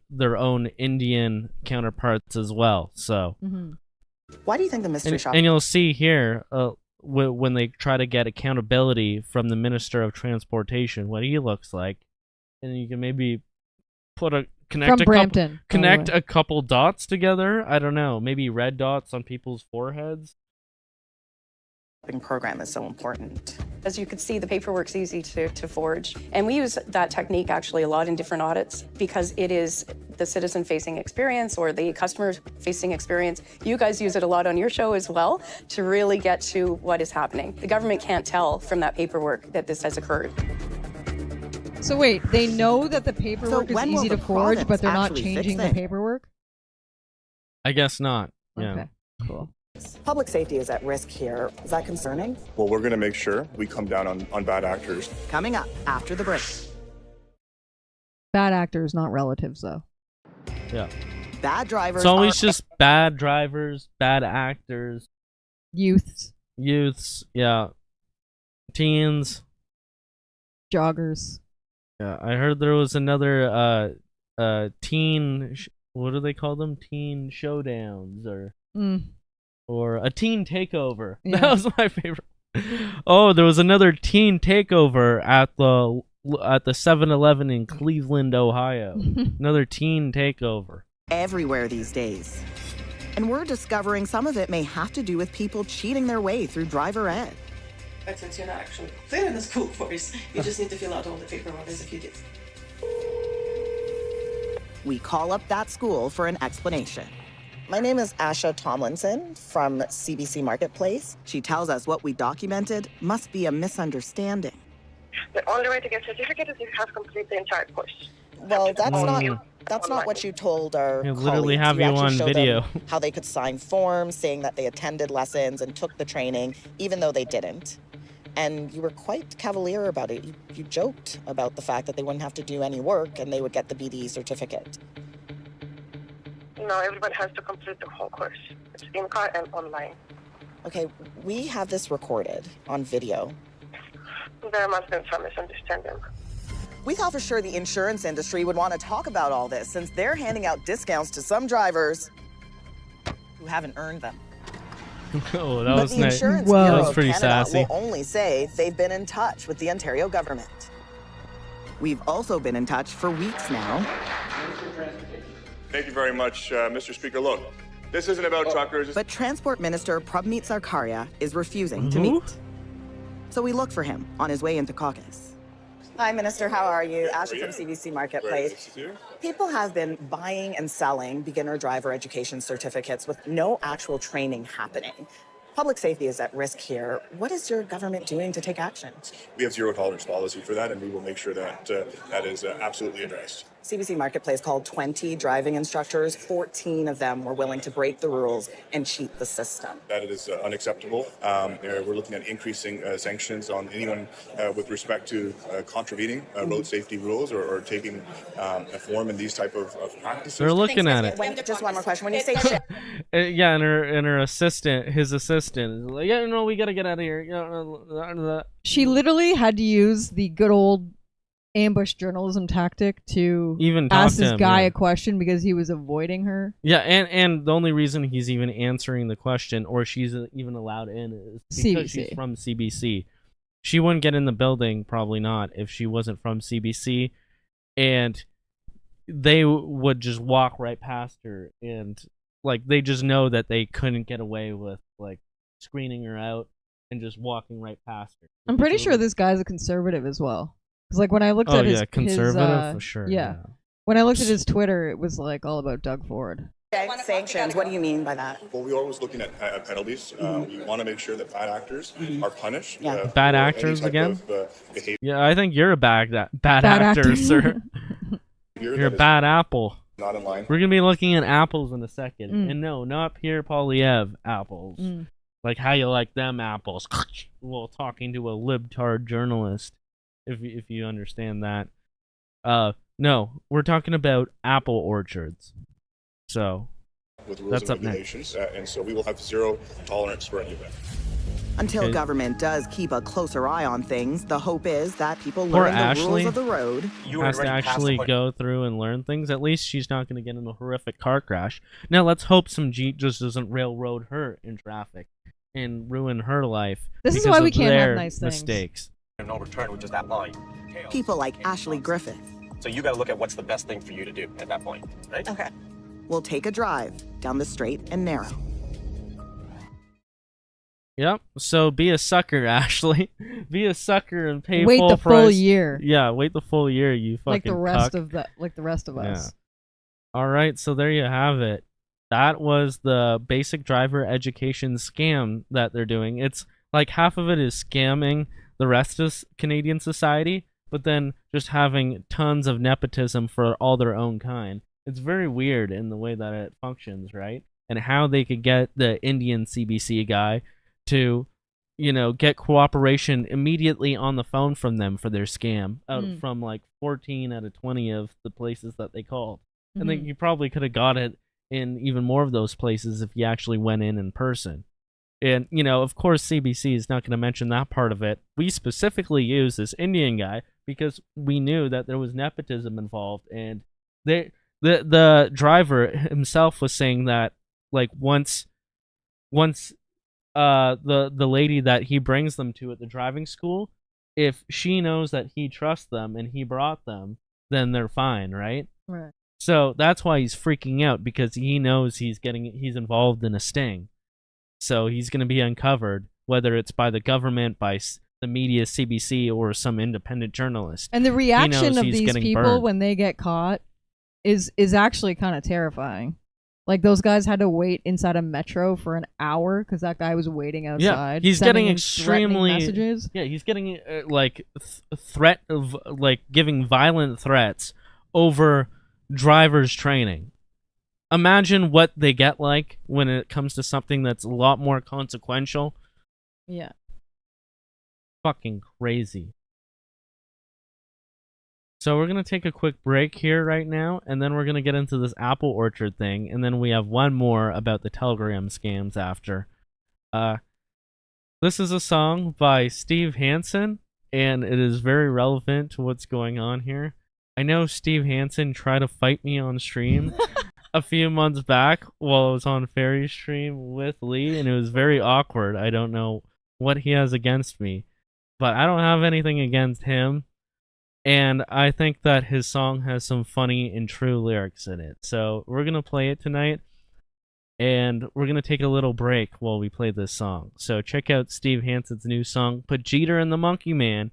their own Indian counterparts as well. So, why do you think the mystery shop? And you'll see here when they try to get accountability from the Minister of Transportation, what he looks like, and you can maybe connect a couple dots together. I don't know, maybe red dots on people's foreheads. Program is so important. As you can see, the paperwork's easy to forge. And we use that technique actually a lot in different audits because it is the citizen-facing experience or the customer-facing experience. You guys use it a lot on your show as well to really get to what is happening. The government can't tell from that paperwork that this has occurred. So wait, they know that the paperwork is easy to forge, but they're not changing the paperwork? I guess not. Yeah. Okay, cool. Public safety is at risk here. Is that concerning? Well, we're going to make sure we come down on bad actors. Coming up after the break. Bad actors, not relatives, though. Yeah. Bad drivers. It's always just bad drivers, bad actors. Youths, yeah. Teens. Joggers. Yeah, I heard there was another teen. What do they call them? Teen showdowns or a teen takeover. Yeah. That was my favorite. Oh, there was another teen takeover at the 7-Eleven in Cleveland, Ohio. Another teen takeover. Everywhere these days. And we're discovering some of it may have to do with people cheating their way through driver ed. But since you're not actually clear in the school course, you just need to fill out all the paperwork as if you did. We call up that school for an explanation. My name is Asha Tomlinson from CBC Marketplace. She tells us what we documented must be a misunderstanding. The only way to get a certificate is you have to complete the entire course. Well, that's not what you told our They colleagues. literally have you on showed video. them how they could sign forms saying that they attended lessons and took the training, even though they didn't. And you were quite cavalier about it. You joked about the fact that they wouldn't have to do any work and they would get the BDE certificate. No, everybody has to complete the whole course. It's in-car and online. Okay, we have this recorded on video. There must have been some misunderstanding. We thought for sure the insurance industry would want to talk about all this since they're handing out discounts to some drivers who haven't earned them. Oh, that But was the nice. Insurance That Bureau was of pretty Canada sassy. will only say they've been in touch with the Ontario government. We've also been in touch for weeks now. Thank you very much, Mr. Speaker. Look, this isn't about truckers. But Transport Minister Prabmeet Sarkaria is refusing to meet. So we look for him on his way into caucus. Hi, Minister. How are you? Ashley from CBC Marketplace. People have been buying and selling beginner driver education certificates with no actual training happening. Public safety is at risk here. What is your government doing to take action? We have zero tolerance policy for that, and we will make sure that that is absolutely addressed. CBC Marketplace called 20 driving instructors. 14 of them were willing to break the rules and cheat the system. That it is unacceptable. We're looking at increasing sanctions on anyone with respect to contravening road safety rules or taking a form in these type of practices. They're looking at it. Just one more question. When you say shit, Yeah, and her assistant, his assistant, is like, yeah, no, we gotta get out of here. She literally had to use the good old ambush journalism tactic to Even talk ask to this him, guy yeah. a question because he was avoiding her. Yeah, and the only reason he's even answering the question, or she's even allowed in, is because she's CBC. from CBC. She wouldn't get in the building, probably not, if she wasn't from CBC, and they would just walk right past her, and like they just know that they couldn't get away with like screening her out and just walking right past her. I'm pretty sure this guy's a conservative as well. Because like when I looked at his conservative for sure. Yeah. When I looked at his Twitter, it was like all about Doug Ford. okay, sanctions, what do you mean by that? Well, we're always looking at penalties. We want to make sure that bad actors are punished. Yeah. Bad for any actors type again? of, behavior Yeah, I think you're a bad actor, actor. sir. You're a that is bad apple. not in line. We're gonna be looking at apples in a second, and no, not Pierre Polyev apples. Like how you like them apples. Well, talking to a libtard journalist, if you understand that. No, we're talking about apple orchards. So With rules that's and up next. regulations, and so we will have zero tolerance for any of that. Until Okay. government does keep a closer eye on things, the hope is that people Poor learn the Ashley rules of the road. has to actually go through and learn things. At least she's not going to get in a horrific car crash. Now let's hope some Jeep just doesn't railroad her in traffic and ruin her life. This is because why we of can't have their nice things. mistakes. And no return with just that line. People like Ashley Griffith So you got to look at what's the best thing for you to do at that point, right? Okay. will take a drive down the straight and narrow. Yep. So be a sucker, Ashley. Be a sucker and pay Wait full the price. full year. Yeah, wait the full year, you fucking Like the rest cuck. of us. All right, so there you have it. That was the basic driver education scam that they're doing. It's like half of it is scamming the rest of Canadian society, but then just having tons of nepotism for all their own kind. It's very weird in the way that it functions, right? And how they could get the Indian CBC guy to, you know, get cooperation immediately on the phone from them for their scam from like 14 out of 20 of the places that they called. And then you probably could have got it in even more of those places if you actually went in person. And, you know, of course, CBC is not going to mention that part of it. We specifically used this Indian guy because we knew that there was nepotism involved. And the driver himself was saying that, like, once the lady that he brings them to at the driving school, if she knows that he trusts them and he brought them, then they're fine, right? Right. So that's why he's freaking out, because he knows he's involved in a sting. So he's going to be uncovered, whether it's by the government, by the media, CBC, or some independent journalist. And the reaction knows of he's these getting people burned. when they get caught is actually kind of terrifying. Like, those guys had to wait inside a metro for an hour because that guy was waiting outside. Yeah, he's sending getting in threatening extremely messages. Yeah, he's getting threat of giving violent threats over drivers training. Imagine what they get like when it comes to something that's a lot more consequential. Yeah. Fucking crazy. So we're going to take a quick break here right now, and then we're going to get into this apple orchard thing, and then we have one more about the Telegram scams after. This is a song by Steve Hansen, and it is very relevant to what's going on here. I know Steve Hansen tried to fight me on stream a few months back while I was on Fairy's stream with Lee, and it was very awkward. I don't know what he has against me, but I don't have anything against him, and I think that his song has some funny and true lyrics in it. So we're going to play it tonight, and we're going to take a little break while we play this song. So check out Steve Hansen's new song, Put Jeter and the Monkey Man.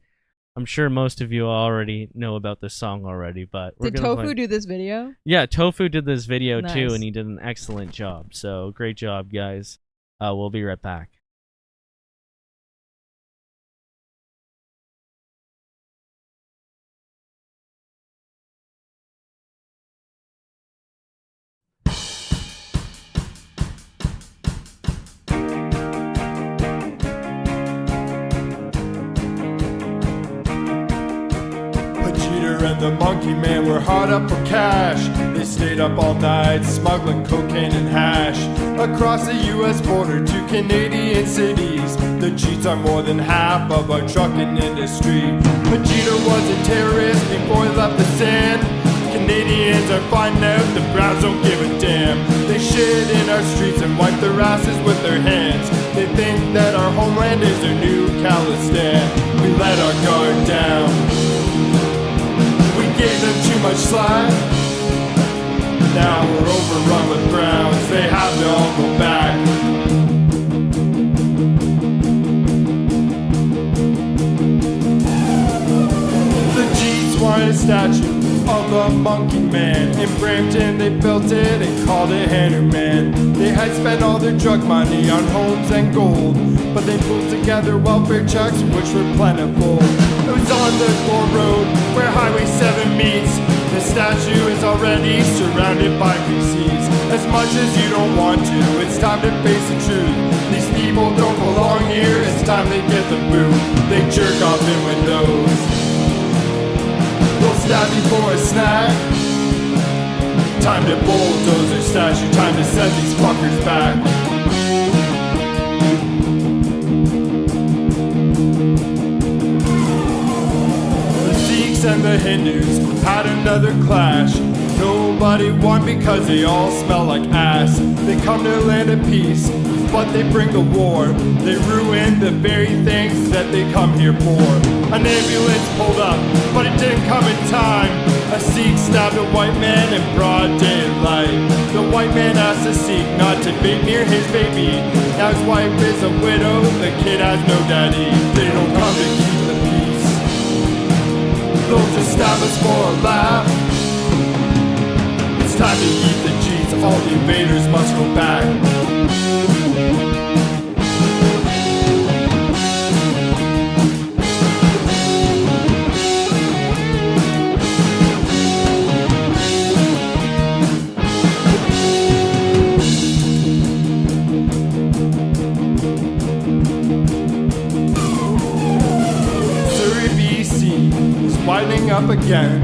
I'm sure most of you already know about this song already, but we're Did gonna Tofu play... do this video? Yeah, Tofu did this video too, Nice. and he did an excellent job. So great job, guys. We'll be right back. Jeter and the Monkey Man were hard up for cash. They stayed up all night smuggling cocaine and hash across the US border to Canadian cities. The Jeets are more than half of our trucking industry. But Jeter was a terrorist before he left the sand. Canadians are finding out the Browns don't give a damn. They shit in our streets and wipe their asses with their hands. They think that our homeland is their new Khalistan. We let our guard down. Gave them too much slack. Now we're overrun with Browns. They have to all go back. The Jeets wanted a statue of the Monkey Man. In Brampton they built it and called it Hanuman. They had spent all their drug money on homes and gold, but they pulled together welfare checks which were plentiful. It was on the Gore Road where Highway 7 meets. The statue is already surrounded by PCs. As much as you don't want to, it's time to face the truth. These people don't belong here, it's time they get the boot. They jerk off in windows. They'll stab you for a snack. Time to bulldoze their statue, time to send these fuckers back. And the Hindus had another clash. Nobody won because they all smell like ass. They come to a land of peace, but they bring the war. They ruin the very things that they come here for. An ambulance pulled up, but it didn't come in time. A Sikh stabbed a white man in broad daylight. The white man asked the Sikh not to be near his baby. Now his wife is a widow, the kid has no daddy. They don't come to keep the peace. They'll just stab us for a laugh. It's time to eat the Jeets. All the invaders must go back. Widening up again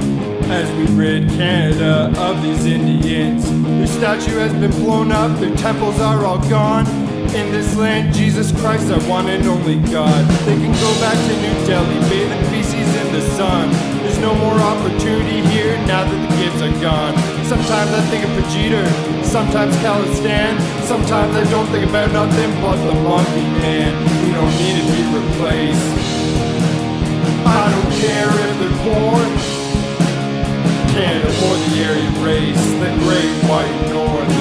as we rid Canada of these Indians. Their statue has been blown up, their temples are all gone. In this land, Jesus Christ, our one and only God. They can go back to New Delhi, bathing feces in the sun. There's no more opportunity here now that the kids are gone. Sometimes I think of Vegeta, sometimes Khalistan. Sometimes I don't think about nothing but the Monkey Man. We don't need to be replaced. I don't care if they're poor, Canada or the Aryan race, the great white north.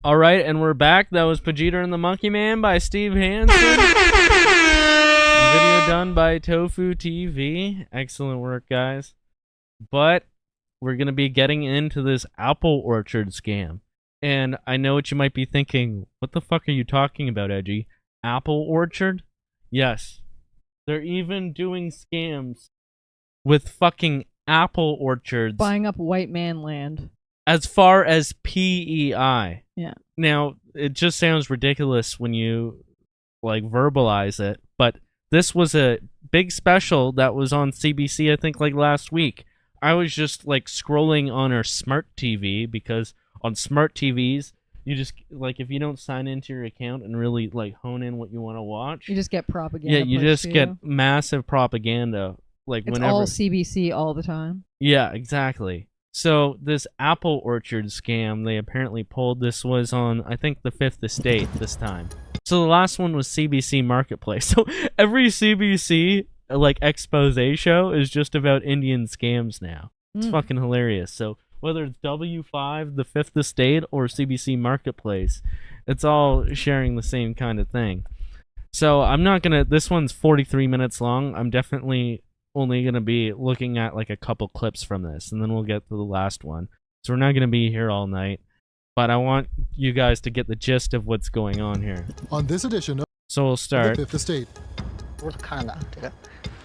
All right, and we're back. That was Pajita and the Monkey Man by Steve Hansen. Video done by Tofu TV. Excellent work, guys. But we're going to be getting into this apple orchard scam. And I know what you might be thinking. What the fuck are you talking about, Edgy? Apple orchard? Yes. They're even doing scams with fucking apple orchards Buying up white man land. as far as PEI. Yeah. Now, it just sounds ridiculous when you like verbalize it, but this was a big special that was on CBC, I think, like last week. I was just like scrolling on our smart TV, because on smart TVs, you just like, if you don't sign into your account and really like hone in what you want to watch, You just get propaganda. yeah, you pushed just to get you. massive propaganda. Like It's whenever, all CBC all the time. yeah, exactly. So this apple orchard scam, they apparently pulled. This was on, I think, the Fifth Estate this time. So the last one was CBC Marketplace. So every CBC like expose show is just about Indian scams now. It's fucking hilarious. So whether it's W5, the Fifth Estate, or CBC Marketplace, it's all sharing the same kind of thing. So I'm not gonna. This one's 43 minutes long. I'm definitely only gonna be looking at like a couple clips from this, and then we'll get to the last one. So we're not gonna be here all night, but I want you guys to get the gist of what's going on here. On this edition of So we'll start. the Fifth Estate, What's Canada?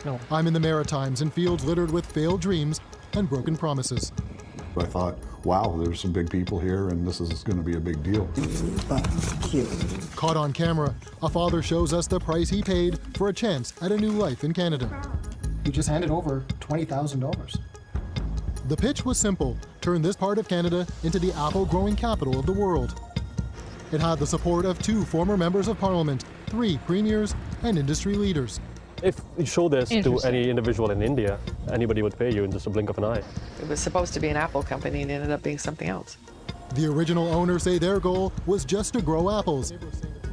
No. I'm in the Maritimes in fields littered with failed dreams and broken promises. I thought, wow, there's some big people here, and this is going to be a big deal. Caught on camera, a father shows us the price he paid for a chance at a new life in Canada. You just handed over $20,000. The pitch was simple: turn this part of Canada into the apple-growing capital of the world. It had the support of 2 former members of parliament, 3 premiers, and industry leaders. If you show this to Interesting. any individual in India, anybody would pay you in just a blink of an eye. It was supposed to be an Apple company and ended up being something else. The original owners say their goal was just to grow apples.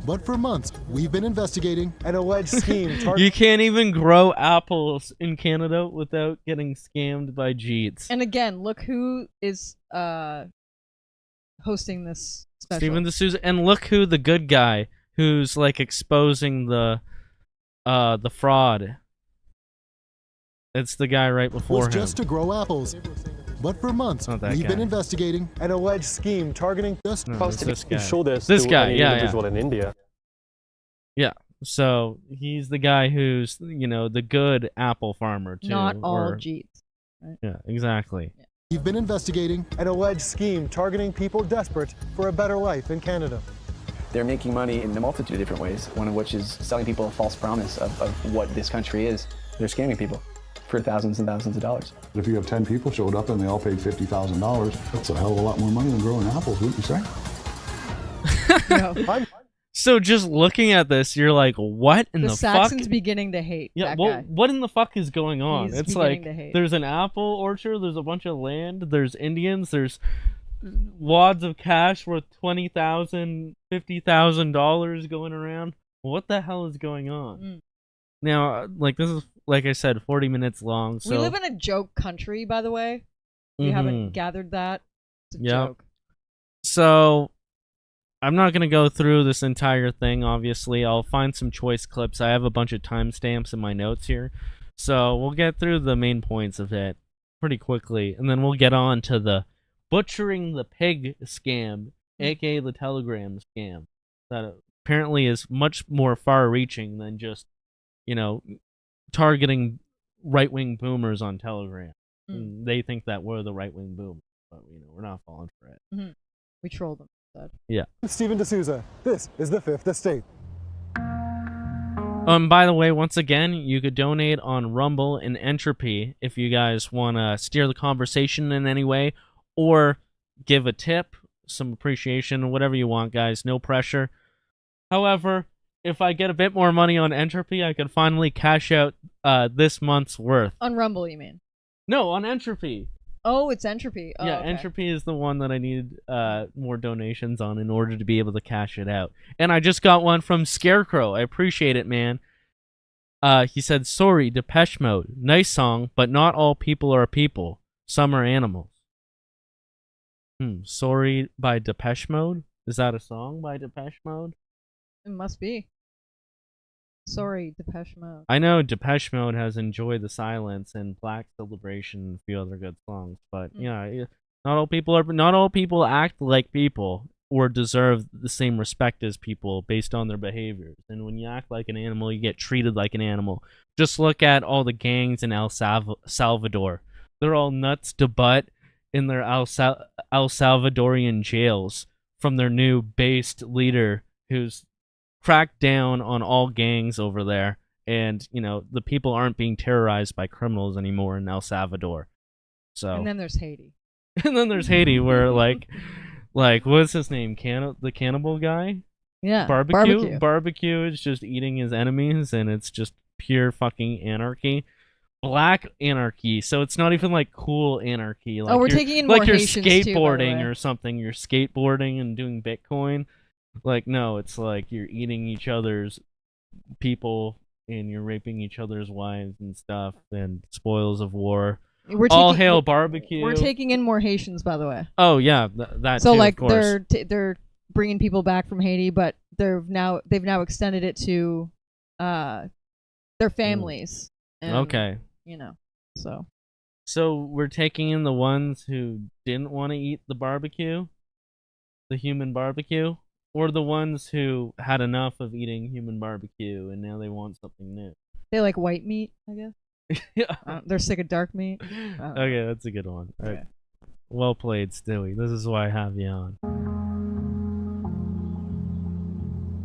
But for months, we've been investigating an alleged scheme You can't even grow apples in Canada without getting scammed by Jeets. And again, look who is hosting this special. Steven D'Souza, and look who the good guy who's like exposing the fraud. It's the guy right before was him. just to grow apples. But for months, Not that we've been guy. investigating an alleged scheme targeting just No, it's this guy. You show this This to guy, any yeah, individual in India. Yeah. So he's the guy who's, you know, the good apple farmer too. Not all or- Jeets. Right? Yeah, exactly. We've been investigating an alleged scheme targeting people desperate for a better life in Canada. They're making money in a multitude of different ways, one of which is selling people a false promise of what this country is. They're scamming people for thousands and thousands of dollars. If you have 10 people showed up and they all paid $50,000, that's a hell of a lot more money than growing apples, wouldn't you say? So just looking at this, you're like, what in The the Saxon's fuck? beginning to hate Yeah, that well, guy. what in the fuck is going on? He's It's beginning like to hate. there's an apple orchard, there's a bunch of land, there's Indians, there's wads of cash worth $20,000, $50,000 going around. What the hell is going on? Mm. Now, like this is, like I said, 40 minutes long. So We live in a joke country, by the way. You haven't gathered that. It's a Yep. joke. So I'm not going to go through this entire thing, obviously. I'll find some choice clips. I have a bunch of timestamps in my notes here. So we'll get through the main points of it pretty quickly, and then we'll get on to the butchering the pig scam, aka the Telegram scam, that apparently is much more far-reaching than just, you know, targeting right-wing boomers on Telegram. And they think that we're the right-wing boomers, but you know, we're not falling for it. Mm-hmm. We trolled them. Yeah. Steven D'Souza, this is the Fifth Estate. By the way, once again, you could donate on Rumble and Entropy if you guys want to steer the conversation in any way, or give a tip, some appreciation, whatever you want, guys. No pressure. However, if I get a bit more money on Entropy, I could finally cash out this month's worth. On Rumble, you mean? No, on Entropy. Oh, it's Entropy. Oh, Yeah, okay. Entropy is the one that I need more donations on in order to be able to cash it out. And I just got one from Scarecrow. I appreciate it, man. He said, sorry, Depeche Mode. Nice song, but not all people are people. Some are animals. Sorry by Depeche Mode? Is that a song by Depeche Mode? It must be. Sorry, Depeche Mode. I know Depeche Mode has Enjoy the Silence and Black Celebration and a few other good songs, but yeah, not all people act like people or deserve the same respect as people based on their behaviors. And when you act like an animal, you get treated like an animal. Just look at all the gangs in El Salvador. they're all nuts to butt in their El Salvadorian jails from their new based leader who's cracked down on all gangs over there. And, you know, the people aren't being terrorized by criminals anymore in El Salvador. So And then there's Haiti. And then there's Haiti where like what's his name? The cannibal guy? Yeah. Barbecue is just eating his enemies, and it's just pure fucking anarchy. Black anarchy. So it's not even like cool anarchy. Like we're taking in more like you're Haitians too, by the skateboarding way. or something. You're skateboarding and doing Bitcoin. Like, no, it's like you're eating each other's people and you're raping each other's wives and stuff, and spoils of war. All hail barbecue. We're taking in more Haitians, by the way. Oh yeah, that So too, like of course. they're bringing people back from Haiti, but they've now extended it to their families. And, Okay. You know, So we're taking in the ones who didn't want to eat the barbecue, the human barbecue, or the ones who had enough of eating human barbecue and now they want something new. they like white meat, I guess. Yeah. They're sick of dark meat. Okay, that's a good one. All right. Well played, Stewie. This is why I have you on.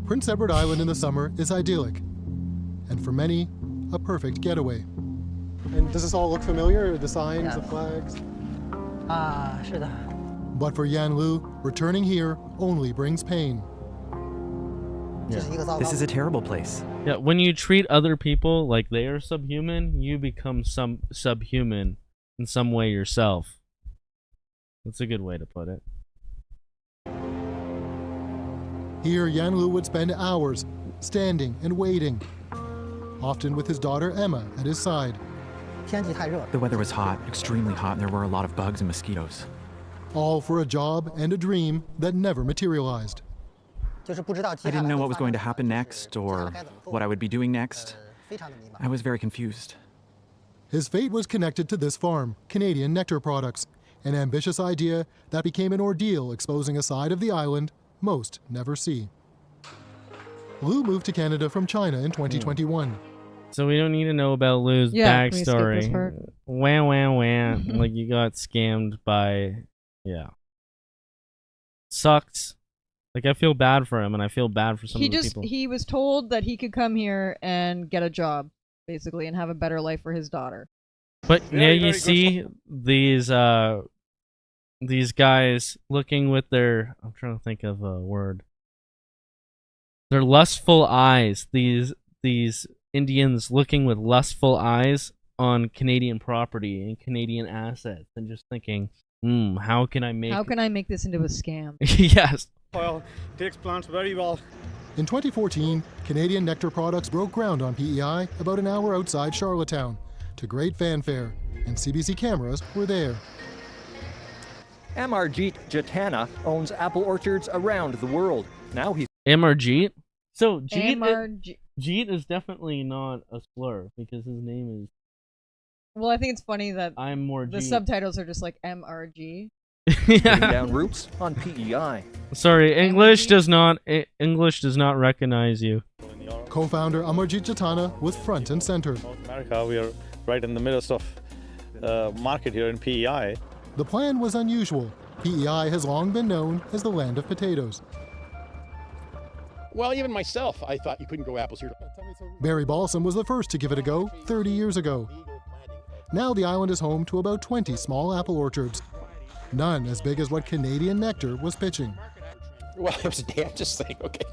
Prince Edward Island in the summer is idyllic, and for many, a perfect getaway. And does this all look familiar? The signs, the flags? But for Yan Lu, returning here only brings pain. This is a terrible place. Yeah, when you treat other people like they are subhuman, you become subhuman in some way yourself. That's a good way to put it. Here, Yan Lu would spend hours standing and waiting, often with his daughter Emma at his side. The weather was hot, extremely hot, and there were a lot of bugs and mosquitoes. All for a job and a dream that never materialized. I didn't know what was going to happen next or what I would be doing next. I was very confused. His fate was connected to this farm, Canadian Nectar Products, an ambitious idea that became an ordeal exposing a side of the island most never see. Lu moved to Canada from China in 2021. So we don't need to know about Lou's Yeah, can we skip this backstory. part? Wah, wah, wah. Like you got scammed by... Yeah. Sucks. Like I feel bad for him, and I feel bad for some of the people. He was told that he could come here and get a job, basically, and have a better life for his daughter. But now you see these guys looking with their... I'm trying to think of a word. Their lustful eyes. These Indians looking with lustful eyes on Canadian property and Canadian assets, and just thinking, how can I make this into a scam? Yes. Oil takes plants very well. In 2014, Canadian Nectar Products broke ground on PEI about an hour outside Charlottetown, to great fanfare, and CBC cameras were there. Amarjeet Jatana owns apple orchards around the world. Now he's Amarjeet? So Amarjeet. Jeet is definitely not a slur because his name is... Well, I think it's funny that I'm more the Jeet. Subtitles are just like MRG. putting down roots on PEI. Sorry, English does not recognize you. Co-founder Amarjeet Jatana was front and center. North America, we are right in the midst of market here in PEI. The plan was unusual. PEI has long been known as the land of potatoes. Well, even myself, I thought you couldn't grow apples here. Barry Balsam was the first to give it a go 30 years ago. Now the island is home to about 20 small apple orchards, none as big as what Canadian Nectar was pitching. Well, it was a damnedest thing, okay.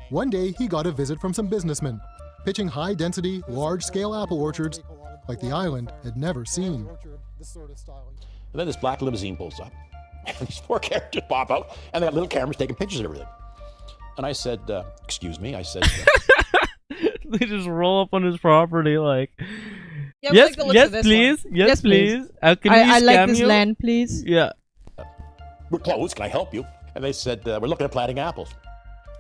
One day he got a visit from some businessmen, pitching high-density, large-scale apple orchards like the island had never seen. And then this black limousine pulls up, and these four characters pop out, and they got little cameras taking pictures of everything. And I said, excuse me, I said... They just roll up on his property like... Yeah, yes, like yes, please. Yes, please. Can I we like scam this you? land, please. Yeah. We're closed, can I help you? And they said, we're looking at planting apples.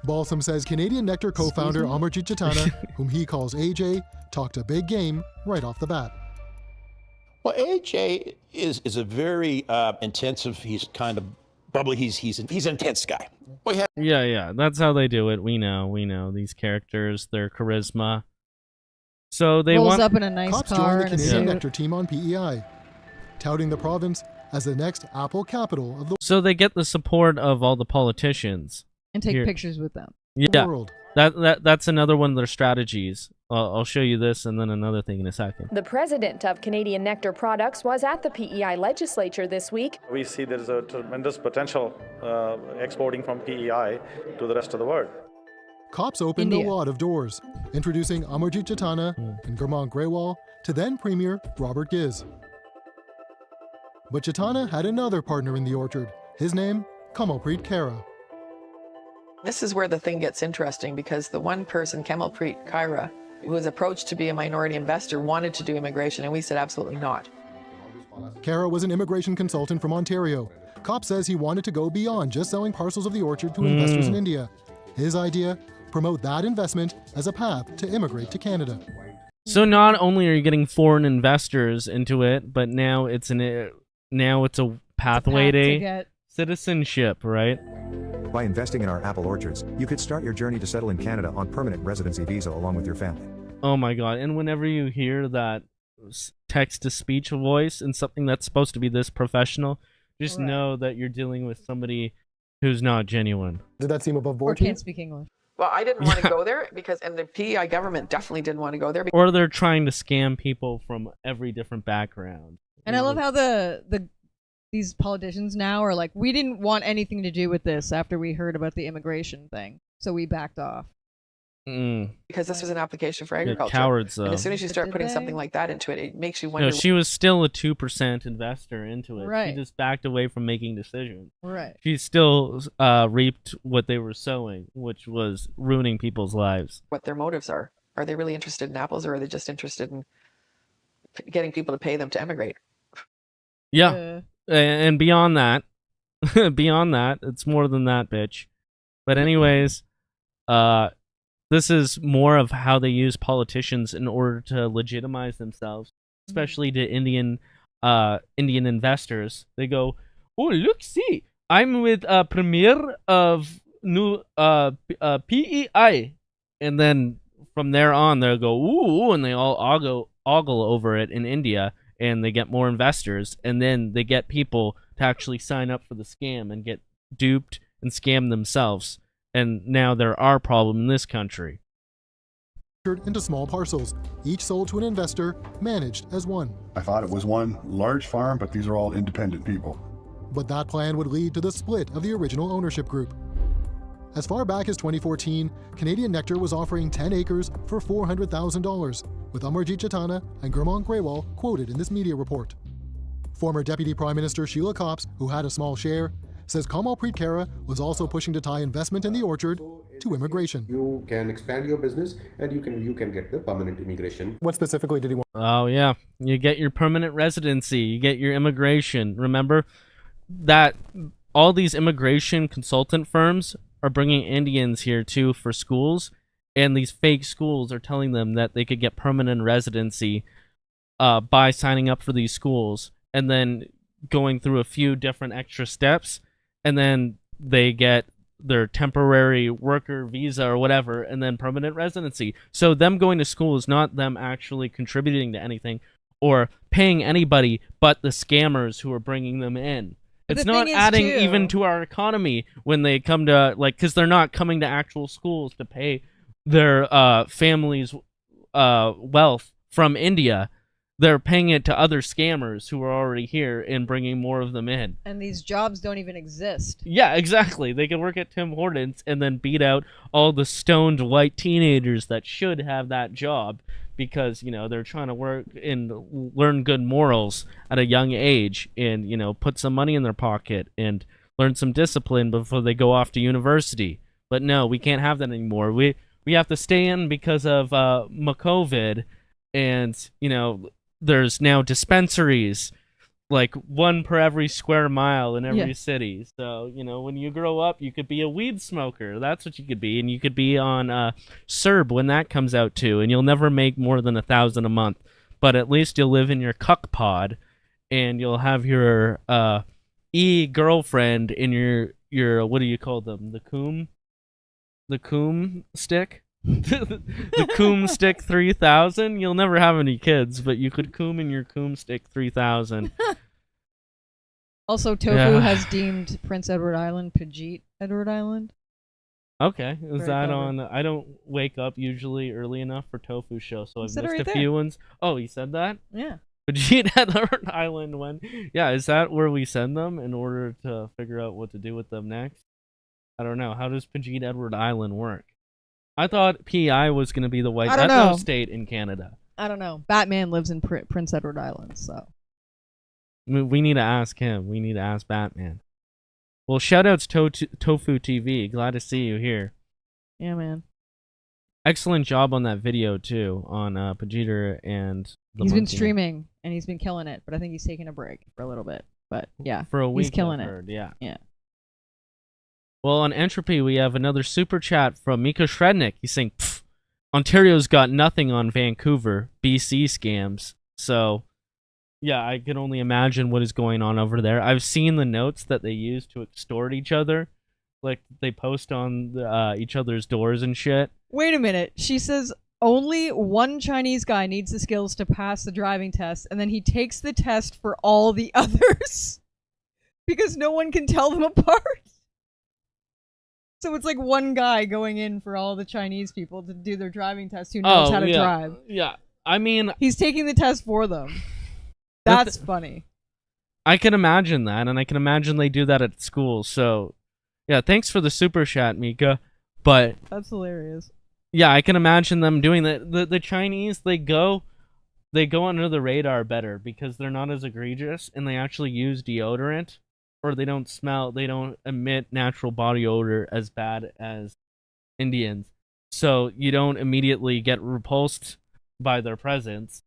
Balsam says Canadian Nectar co-founder Amarjeet Jatana, whom he calls AJ, talked a big game right off the bat. Well, AJ is a very intensive, he's kind of bubbly, he's an intense guy. Well, Yeah, that's how they do it. We know these characters, their charisma. So they rolls want up in a nice Cops car joined the and a Canadian suit. Nectar team on PEI. touting the province as the next Apple capital of the So they get the support of all the politicians. And take here. pictures with them. Yeah, world. that's another one of their strategies. I'll show you this and then another thing in a second. The president of Canadian Nectar Products was at the PEI legislature this week. We see there is a tremendous potential exporting from PEI to the rest of the world. COPs opened India. a lot of doors, introducing Amarjit Jatana and Gurman Grewal to then Premier Robert Giz. But Jatana had another partner in the orchard. His name, Kamalpreet Kaira. This is where the thing gets interesting because the one person, Kamalpreet Kaira, who was approached to be a minority investor, wanted to do immigration, and we said absolutely not. Kaira was an immigration consultant from Ontario. COP says he wanted to go beyond just selling parcels of the orchard to investors in India. His idea, promote that investment as a path to immigrate to Canada. So not only are you getting foreign investors into it, but now it's a pathway to to get citizenship, right? By investing in our apple orchards, you could start your journey to settle in Canada on permanent residency visa along with your family. Oh my god, and whenever you hear that text-to-speech voice and something that's supposed to be this professional, just know that you're dealing with somebody who's not genuine. Did that seem above Or board to you? can't speak English. Well, I didn't want to go there because, and the PEI government definitely didn't want to go there. Or they're trying to scam people from every different background. And I love how these politicians now are like, we didn't want anything to do with this after we heard about the immigration thing, so we backed off. Because this was an application for Yeah, agriculture. cowards, though. And as soon as you start Did putting they? something like that into it, it makes you wonder. No, she was still a 2% investor into it. Right. She just backed away from making decisions. Right. She still reaped what they were sowing, which was ruining people's lives. what their motives are. Are they really interested in apples, or are they just interested in getting people to pay them to emigrate? Yeah. And beyond that, it's more than that, bitch. But anyways, this is more of how they use politicians in order to legitimize themselves, especially to Indian investors. They go, "Oh, look, see, I'm with Premier of new PEI," and then from there on, they'll go, "Ooh," and they all ogle over it in India, and they get more investors, and then they get people to actually sign up for the scam and get duped and scam themselves. And now they're our problem in this country. Into small parcels, each sold to an investor, managed as one. I thought it was one large farm, but these are all independent people. But that plan would lead to the split of the original ownership group. As far back as 2014, Canadian Nectar was offering 10 acres for $400,000, with Amarjit Jatana and Gurman Grewal quoted in this media report. Former Deputy Prime Minister Sheila Copps, who had a small share, says Kamalpreet Kaira was also pushing to tie investment in the orchard to immigration. You can expand your business and you can get the permanent immigration. What specifically did he want? Oh, yeah. You get your permanent residency. You get your immigration. Remember that all these immigration consultant firms are bringing Indians here, too, for schools. And these fake schools are telling them that they could get permanent residency by signing up for these schools. And then going through a few different extra steps. And then they get their temporary worker visa or whatever, and then permanent residency. So them going to school is not them actually contributing to anything or paying anybody but the scammers who are bringing them in. But It's the not thing is, adding too- even to our economy when they come to, like, because they're not coming to actual schools to pay their families' wealth from India. They're paying it to other scammers who are already here and bringing more of them in. And these jobs don't even exist. Yeah, exactly. They can work at Tim Hortons and then beat out all the stoned white teenagers that should have that job because, you know, they're trying to work and learn good morals at a young age and, you know, put some money in their pocket and learn some discipline before they go off to university. But no, we can't have that anymore. We have to stay in because of COVID, and, you know, there's now dispensaries, like one per every square mile in every city. So, you know, when you grow up, you could be a weed smoker. That's what you could be. And you could be on CERB when that comes out too. And you'll never make more than $1,000 a month. But at least you'll live in your cuck pod, and you'll have your e-girlfriend in your what do you call them? The coom stick? The Coom Stick 3000. You'll never have any kids, but you could coom in your Coom Stick 3000 Also, Tofu has deemed Prince Edward Island Pajit Edward Island. Okay, is Very that clever. on? I don't wake up usually early enough for Tofu show, so I've said it missed right a there. few ones. Oh, he said that? Yeah. Pajit Edward Island when? Yeah, is that where we send them in order to figure out what to do with them next? I don't know. How does Pajit Edward Island work? I thought PEI was going to be the white I don't ethno know. state in Canada. I don't know. Batman lives in Prince Edward Island, so. We need to ask him. We need to ask Batman. Well, shoutouts Tofu TV. Glad to see you here. Yeah, man. Excellent job on that video too on Pajita and the He's been monkey. streaming and he's been killing it, but I think he's taking a break for a little bit. But yeah, For a week, he's killing I've it. heard, yeah. Yeah. Well, on Entropy, we have another super chat from Mika Shrednick. He's saying, "Pff, Ontario's got nothing on Vancouver, BC scams." So, yeah, I can only imagine what is going on over there. I've seen the notes that they use to extort each other. Like, they post on each other's doors and shit. Wait a minute. She says only one Chinese guy needs the skills to pass the driving test, and then he takes the test for all the others because no one can tell them apart. So it's like one guy going in for all the Chinese people to do their driving test who knows how to drive. Yeah, I mean... He's taking the test for them. That's funny. I can imagine that, and I can imagine they do that at school, so... Yeah, thanks for the super chat, Mika. But... That's hilarious. Yeah, I can imagine them doing that. The Chinese, they go under the radar better because they're not as egregious, and they actually use deodorant, or they don't emit natural body odor as bad as Indians. So you don't immediately get repulsed by their presence.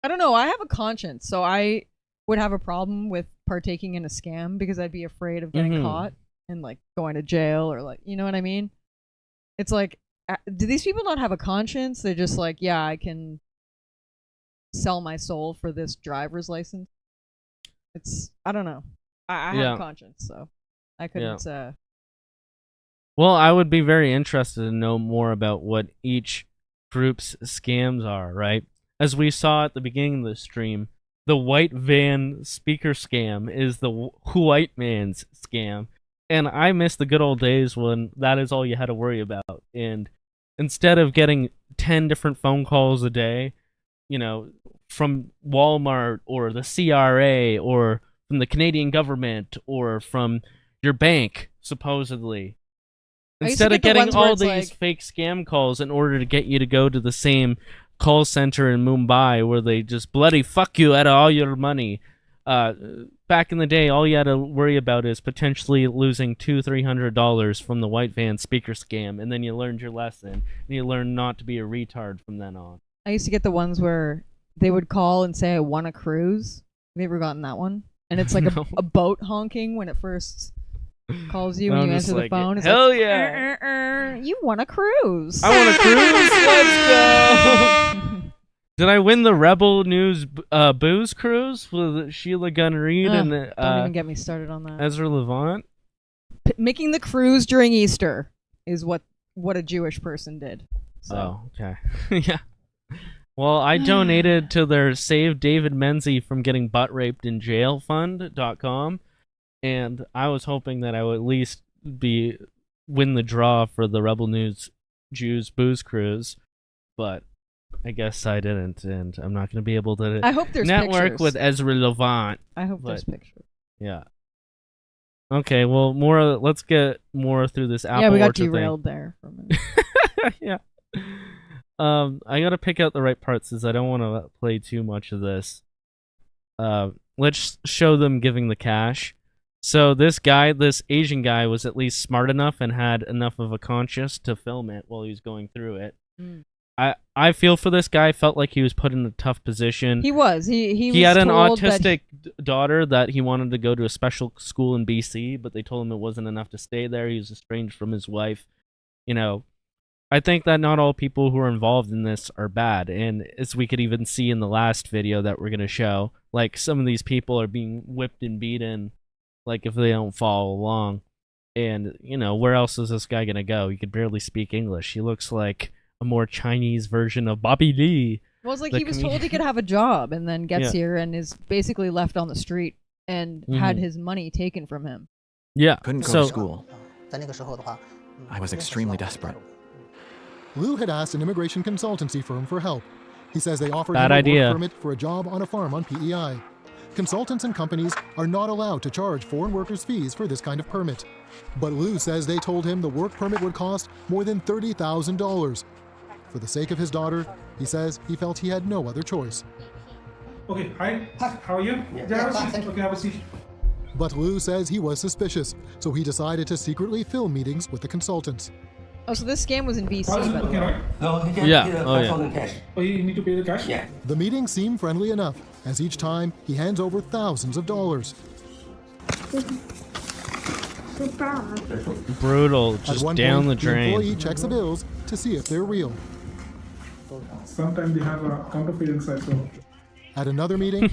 I don't know. I have a conscience, so I would have a problem with partaking in a scam because I'd be afraid of getting caught and like going to jail or like, you know what I mean? It's like, do these people not have a conscience? They're just like, yeah, I can sell my soul for this driver's license. It's, I don't know. I have a conscience, so I couldn't. Well, I would be very interested to know more about what each group's scams are, right? As we saw at the beginning of the stream, the white van speaker scam is the white man's scam. And I miss the good old days when that is all you had to worry about. And instead of getting 10 different phone calls a day, you know, from Walmart or the CRA or from the Canadian government or from your bank, supposedly. Instead of getting all these fake scam calls in order to get you to go to the same call center in Mumbai where they just bloody fuck you out of all your money. Back in the day, all you had to worry about is potentially losing $200-300 from the white van speaker scam, and then you learned your lesson, and you learned not to be a retard from then on. I used to get the ones where they would call and say, I want a cruise. Have you ever gotten that one? And it's like a boat honking when it first calls you when you answer the phone. It's hell like, yeah! You want a cruise. I want a cruise! Let's go! Did I win the Rebel News booze cruise with Sheila Gunn Reid and don't even get me started on that. Ezra Levant? Making the cruise during Easter is what a Jewish person did. So. Oh, okay. Yeah. Well, I donated to their Save David Menzies from Getting Butt Raped in Jail Fund.com, and I was hoping that I would at least win the draw for the Rebel News Jews booze cruise, but I guess I didn't, and I'm not going to be able to I hope there's network pictures. with Ezra Levant. I hope there's pictures. Yeah. Okay, well, let's get more through this Apple Yeah, we got Orchard derailed thing. there for a minute. Yeah. I gotta pick out the right parts since I don't want to play too much of this. Let's show them giving the cash. So this Asian guy was at least smart enough and had enough of a conscience to film it while he was going through it. I feel for this guy. Felt like he was put in a tough position. He was. He had an told autistic daughter that he wanted to go to a special school in BC, but they told him it wasn't enough to stay there. He was estranged from his wife. You know, I think that not all people who are involved in this are bad, and as we could even see in the last video that we're gonna show, like some of these people are being whipped and beaten, like if they don't follow along. And you know, where else is this guy gonna go? He could barely speak English. He looks like a more Chinese version of Bobby Lee. Well, it's like he was told he could have a job and then gets here and is basically left on the street and had his money taken from him. Yeah. Couldn't go to school. I was extremely desperate. Liu had asked an immigration consultancy firm for help. He says they offered Bad him a idea. work permit for a job on a farm on PEI. Consultants and companies are not allowed to charge foreign workers fees for this kind of permit. But Liu says they told him the work permit would cost more than $30,000. For the sake of his daughter, he says he felt he had no other choice. Okay, hi. How are you? Yeah, have a seat. Okay, have a seat. But Liu says he was suspicious, so he decided to secretly film meetings with the consultants. Oh, so this scam was in BC, by the Okay, way. right? Oh, you need to pay the cash? Yeah. The meetings seem friendly enough, as each time he hands over thousands of dollars. Brutal. At Just one down point, the drain. employee checks the bills to see if they're real. Sometimes they have a counterfeit inside, so. At another meeting,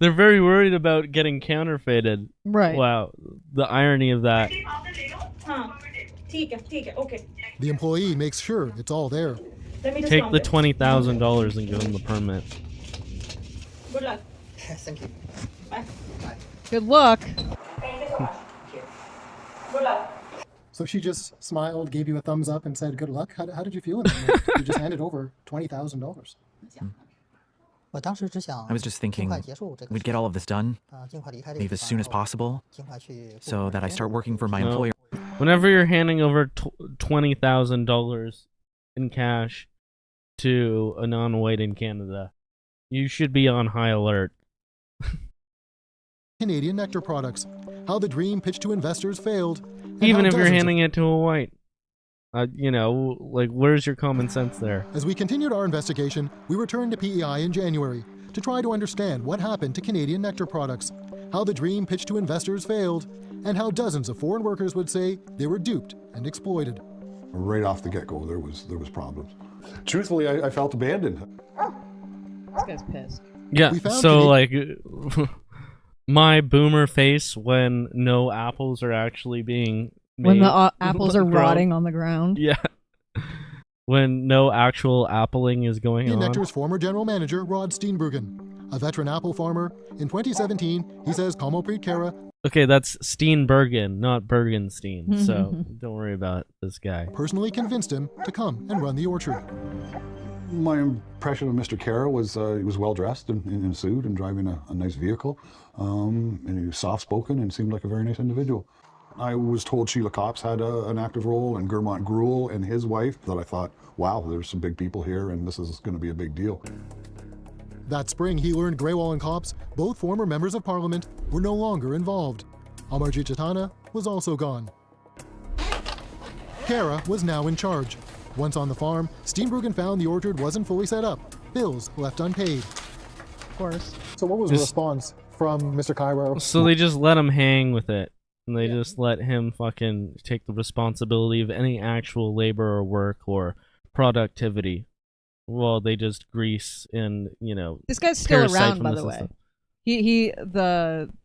They're very worried about getting counterfeited. Right. Wow. The irony of that. the employee makes sure it's all there. Take the $20,000 and give them the permit. Good luck. Thank you. Bye. Good luck. Good luck. So she just smiled, gave you a thumbs up, and said, "Good luck." How did you feel in that moment? You just handed over $20,000. I was just thinking we'd get all of this done, leave as soon as possible, so that I start working for my employer. Whenever you're handing over $20,000 in cash to a non-white in Canada, you should be on high alert. Canadian nectar products, how the dream pitched to investors failed. and Even how if you're dozens of- handing it to a white. You know, like, where's your common sense there? As we continued our investigation, we returned to PEI in January to try to understand what happened to Canadian nectar products, how the dream pitched to investors failed, and how dozens of foreign workers would say they were duped and exploited. Right off the get-go, there was problems. Truthfully, I felt abandoned. This guy's pissed. Yeah, We found so, like, my boomer face when no apples are actually being made. When the apples are grown. rotting on the ground. Yeah. When no actual appling is going Canadian on. Nectar's former general manager, Rod Steenbruggen, a veteran apple farmer. In 2017, he says Kamalpreet Kara Okay, that's Steenbergen, not Bergenstein. So don't worry about this guy. personally convinced him to come and run the orchard. My impression of Mr. Kara was he was well-dressed in a suit and driving a nice vehicle. And he was soft-spoken and seemed like a very nice individual. I was told Sheila Copps had an active role, and Gurmont Gruel and his wife, that I thought, wow, there's some big people here and this is going to be a big deal. That spring, he learned Grewal and Copps, both former members of parliament, were no longer involved. Amarjit Chatana was also gone. Kara was now in charge. Once on the farm, Steenbruggen found the orchard wasn't fully set up, bills left unpaid. Of course. So what was the response from Mr. Cairo? So they just let him hang with it. And they just let him fucking take the responsibility of any actual labor or work or productivity. Well, they just grease and, you know. This guy's still parasite around, from by this the and way. stuff.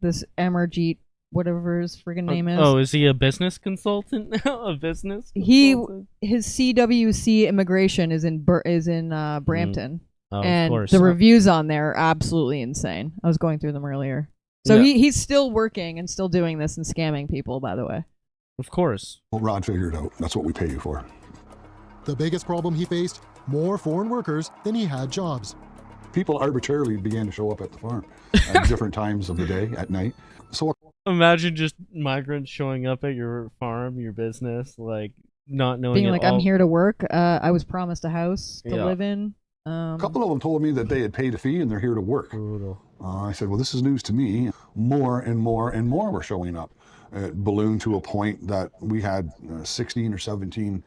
This Amarjit, whatever his friggin' name is. Oh, is he a business consultant now? A business consultant? His CWC immigration is in Brampton. Oh, of and course. the reviews on there are absolutely insane. I was going through them earlier. So Yeah. he's still working and still doing this and scamming people, by the way. Of course. Well, Rod figured it out. That's what we pay you for. The biggest problem he faced, more foreign workers than he had jobs. People arbitrarily began to show up at the farm at different times of the day, at night. So Imagine just migrants showing up at your farm, your business, like not knowing Being at like, all. I'm here to work. I was promised a house to Yeah. live in. a couple of them told me that they had paid a fee and they're here to work. Brutal. I said, well, this is news to me. More and more and more were showing up. It ballooned to a point that we had 16 or 17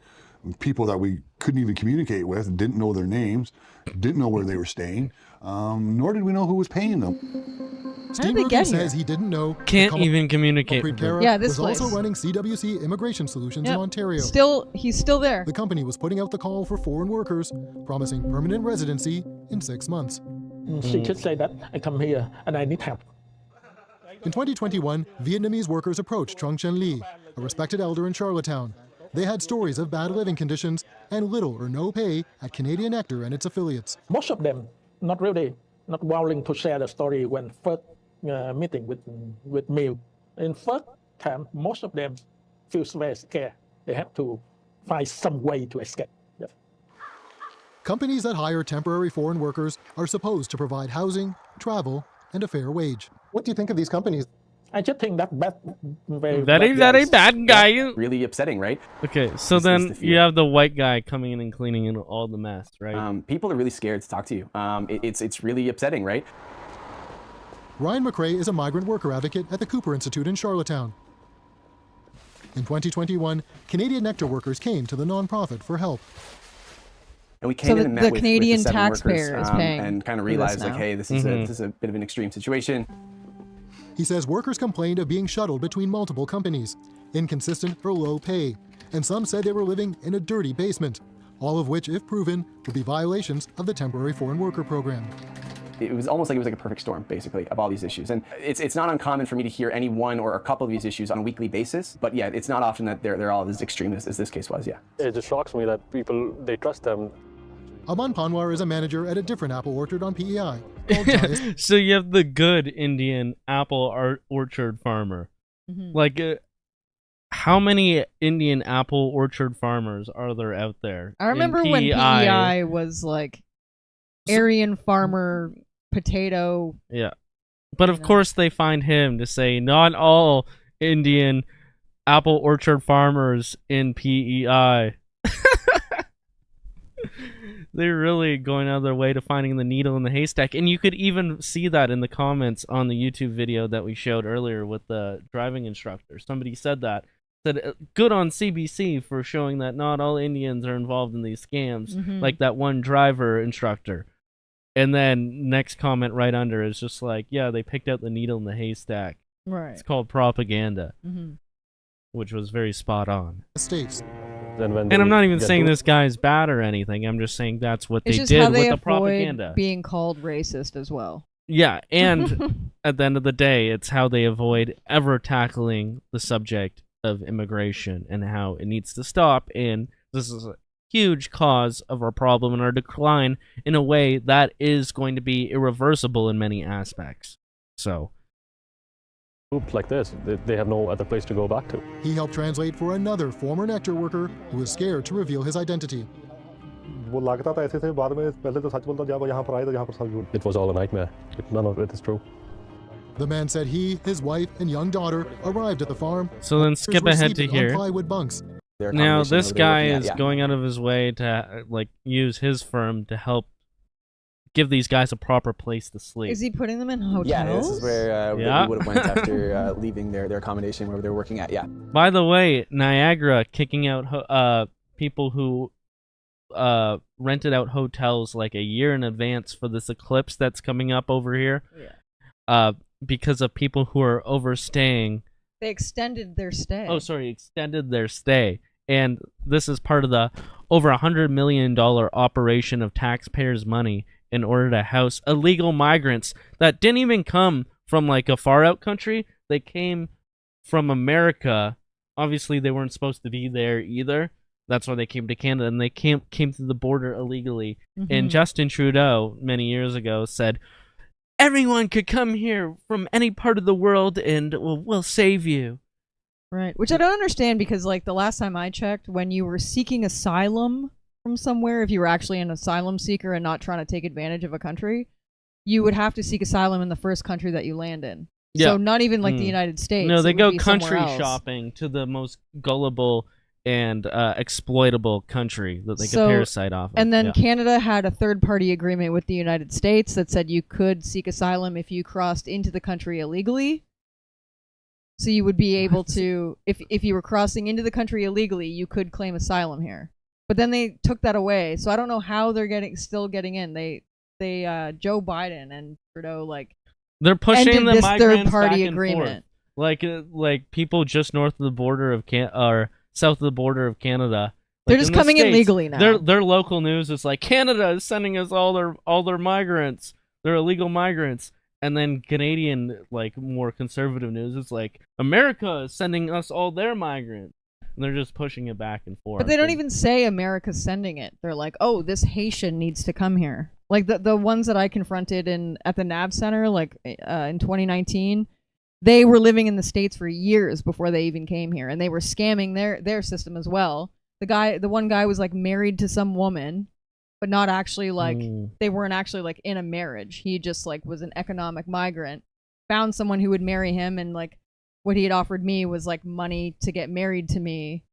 people that we couldn't even communicate with, didn't know their names, didn't know where they were staying, nor did we know who was paying them. Steenbruggen says he didn't know. Can't even communicate with them. Yeah, this was also place. running CWC Immigration Solutions in Yep. Ontario. He's still there. The company was putting out the call for foreign workers, promising permanent residency in 6 months. She just said that I come here and I need help. In 2021, Vietnamese workers approached Trung Chen Ly, a respected elder in Charlottetown. They had stories of bad living conditions and little or no pay at Canadian Nectar and its affiliates. Most of them not willing to share the story when first meeting with me. In first time, most of them feel very scared. They have to find some way to escape. Yeah. Companies that hire temporary foreign workers are supposed to provide housing, travel, and a fair wage. What do you think of these companies? I just think that very bad guy. Really upsetting, right? Okay, so then you have the white guy coming in and cleaning in all the mess, right? People are really scared to talk to you. It's really upsetting, right? Ryan McRae is a migrant worker advocate at the Cooper Institute in Charlottetown. In 2021, Canadian nectar workers came to the nonprofit for help. And we came in and met with Canadian the 7 taxpayer workers, is paying and kind of realized, like, hey, this is a bit of an extreme situation. He says workers complained of being shuttled between multiple companies, inconsistent or low pay, and some said they were living in a dirty basement, all of which, if proven, would be violations of the temporary foreign worker program. It was almost like it was like a perfect storm, basically, of all these issues. And it's not uncommon for me to hear any one or a couple of these issues on a weekly basis. But yeah, it's not often that they're all as extreme as this case was, yeah. It just shocks me that people, they trust them. Aman Panwar is a manager at a different apple orchard on PEI. So you have the good Indian apple orchard farmer. Like, how many Indian apple orchard farmers are there out there? I remember when PEI was like Aryan farmer potato. Yeah. But of course they find him to say not all Indian apple orchard farmers in PEI. They're really going out of their way to finding the needle in the haystack. And you could even see that in the comments on the YouTube video that we showed earlier with the driving instructor. Somebody said that. Said, good on CBC for showing that not all Indians are involved in these scams, like that one driver instructor. And then next comment right under is just like, yeah, they picked out the needle in the haystack. Right. It's called propaganda, which was very spot on. States. And I'm not even saying this guy's bad or anything. I'm just saying that's what It's they just did how they with the avoid propaganda. being called racist as well. Yeah, and at the end of the day, it's how they avoid ever tackling the subject of immigration and how it needs to stop. And this is a huge cause of our problem and our decline in a way that is going to be irreversible in many aspects. So, Groups like this, they have no other place to go back to. He helped translate for another former nectar worker who was scared to reveal his identity. It was all a nightmare. None of it is true. The man said he, his wife, and young daughter arrived at the farm. So then skip ahead to here. Plywood bunks. Now this guy is going out of his way to like use his firm to help give these guys a proper place to sleep. Is he putting them in hotels? Yeah, this is where we would have went after leaving their accommodation where they were working at, yeah. By the way, Niagara kicking out people who rented out hotels like a year in advance for this eclipse that's coming up over here. Yeah. Because of people who are overstaying. They extended their stay. Oh, sorry, extended their stay. And this is part of the over $100 million operation of taxpayers' money in order to house illegal migrants that didn't even come from like a far out country. They came from America. Obviously, they weren't supposed to be there either. That's why they came to Canada, and they came through the border illegally. And Justin Trudeau, many years ago, said, everyone could come here from any part of the world, and we'll save you. Right, which I don't understand because, like, the last time I checked, when you were seeking asylum from somewhere, if you were actually an asylum seeker and not trying to take advantage of a country, you would have to seek asylum in the first country that you land in. Yeah. So not even like the United States. No, they it would go be country somewhere else. shopping to the most gullible and exploitable country that they could parasite off of. And then Canada had a third-party agreement with the United States that said you could seek asylum if you crossed into the country illegally. So you would be able to, if you were crossing into the country illegally, you could claim asylum here. But then they took that away, so I don't know how they're still getting in. They Joe Biden and Trudeau they're pushing the this migrants third-party back and agreement. Forth. Like people just north of the border of or south of the border of Canada. They're just coming in legally now. Their local news is like Canada is sending us all their migrants. They're illegal migrants. And then Canadian, like, more conservative news is like, America is sending us all their migrants. And they're just pushing it back and forth. But they don't even say America's sending it. They're like, oh, this Haitian needs to come here. Like the ones that I confronted at the NAB Center, like in 2019, they were living in the States for years before they even came here, and they were scamming their system as well. The one guy was like married to some woman, but not actually like they weren't actually like in a marriage. He just like was an economic migrant, found someone who would marry him, and like what he had offered me was like money to get married to me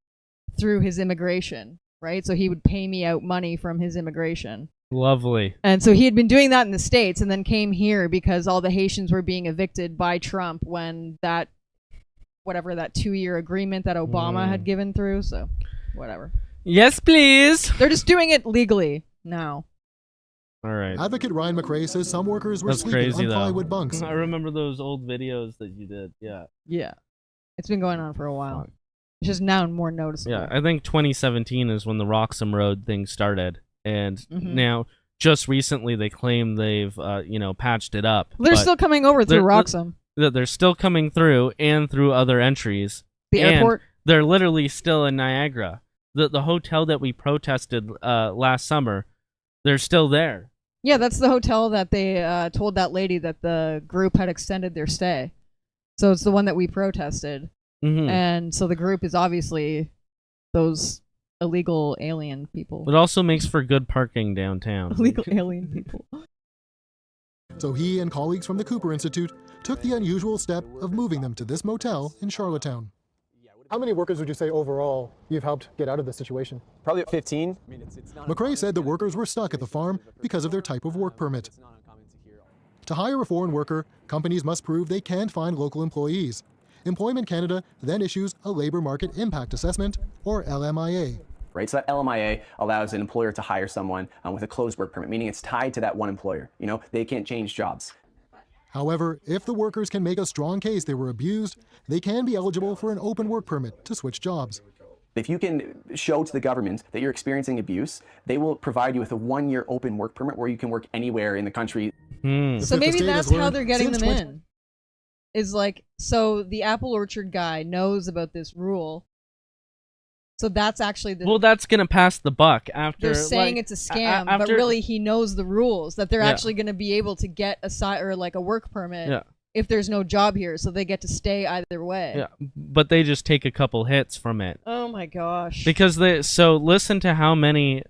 through his immigration, right? So he would pay me out money from his immigration. Lovely. And so he had been doing that in the States and then came here because all the Haitians were being evicted by Trump when that 2-year agreement that Obama had given through. So whatever. Yes, please. They're just doing it legally now. All right. Advocate Ryan McRae says some workers were sleeping on plywood bunks. I remember those old videos that you did. Yeah. Yeah. It's been going on for a while. It's just now more noticeable. Yeah, I think 2017 is when the Roxham Road thing started. And now, just recently, they claim they've, patched it up. They're still coming over through Roxham. They're still coming through and through other entries. The airport? They're literally still in Niagara. The hotel that we protested last summer, they're still there. Yeah, that's the hotel that they told that lady that the group had extended their stay. So it's the one that we protested. And so the group is obviously those illegal alien people. It also makes for good parking downtown. Illegal alien people. So he and colleagues from the Cooper Institute took the unusual step of moving them to this motel in Charlottetown. How many workers would you say overall you've helped get out of this situation? Probably 15. McRae said the workers were stuck at the farm because of their type of work permit. To hire a foreign worker, companies must prove they can't find local employees. Employment Canada then issues a Labour Market Impact Assessment, or LMIA. Right, so that LMIA allows an employer to hire someone with a closed work permit, meaning it's tied to that one employer. They can't change jobs. However, if the workers can make a strong case they were abused, they can be eligible for an open work permit to switch jobs. If you can show to the government that you're experiencing abuse, they will provide you with a 1-year open work permit where you can work anywhere in the country. So maybe that's how they're getting them in. Is like, so the apple orchard guy knows about this rule. So that's actually the... Well, that's going to pass the buck after... They're saying it's a scam, but really he knows the rules, that they're actually going to be able to get a work permit if there's no job here, so they get to stay either way. Yeah, but they just take a couple hits from it. Oh my gosh. Because so listen to how many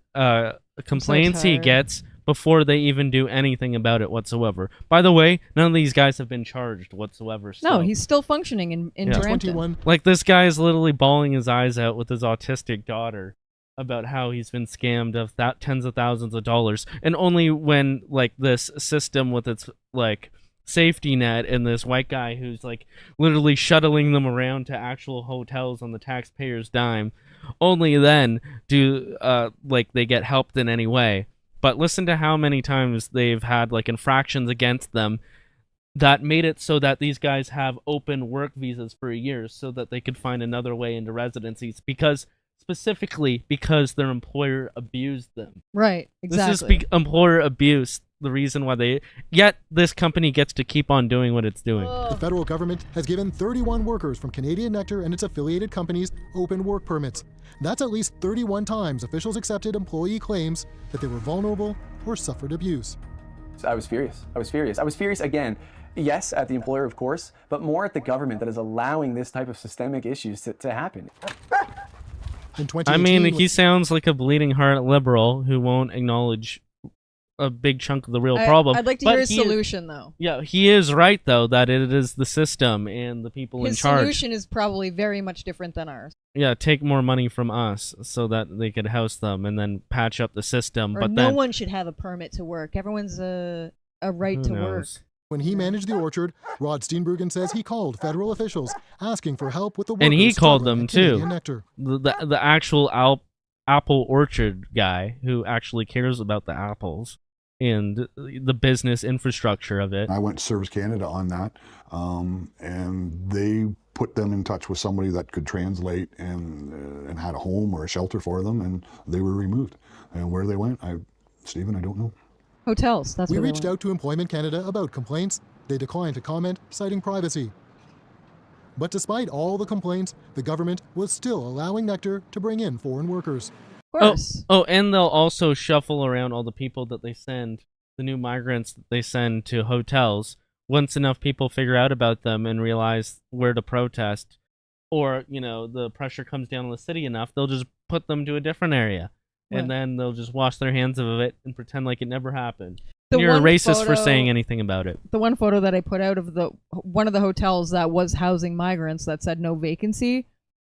complaints he gets before they even do anything about it whatsoever. By the way, none of these guys have been charged whatsoever. No, he's still functioning in Brampton. Like, this guy is literally bawling his eyes out with his autistic daughter about how he's been scammed of tens of thousands of dollars. And only when, like, this system with its, like, safety net and this white guy who's, like, literally shuttling them around to actual hotels on the taxpayer's dime, only then do, they get helped in any way. But listen to how many times they've had, like, infractions against them that made it so that these guys have open work visas for years so that they could find another way into residencies specifically because their employer abused them. Right, exactly. This is employer abuse, the reason why yet this company gets to keep on doing what it's doing. The federal government has given 31 workers from Canadian Nectar and its affiliated companies open work permits. That's at least 31 times officials accepted employee claims that they were vulnerable or suffered abuse. I was furious. I was furious again. Yes, at the employer, of course, but more at the government that is allowing this type of systemic issues to happen. In 2018, I mean, he sounds like a bleeding heart liberal who won't acknowledge a big chunk of the real problem. I'd like to hear his solution, though. Yeah, he is right, though, that it is the system and the people in charge. His solution is probably very much different than ours. Yeah, take more money from us so that they could house them and then patch up the system. Or but no one should have a permit to work. Everyone's a right to work. When he managed the orchard, Rod Steenbruggen says he called federal officials asking for help with the workers. And he called them, too. Nectar. The actual apple orchard guy who actually cares about the apples and the business infrastructure of it. I went to Service Canada on that, and they put them in touch with somebody that could translate and had a home or a shelter for them, and they were removed. And where they went, Stephen, I don't know. Hotels, that's We where they reached out to Employment Canada about complaints. They declined to comment, citing privacy. But despite all the complaints, the government was still allowing Nectar to bring in foreign workers. Of course. Oh, and they'll also shuffle around all the people that they send, the new migrants that they send to hotels. Once enough people figure out about them and realize where to protest, or, you know, the pressure comes down on the city enough, they'll just put them to a different area. Right. And then they'll just wash their hands of it and pretend like it never happened. The You're a one racist for photo- saying anything about it. The one photo that I put out of one of the hotels that was housing migrants that said no vacancy,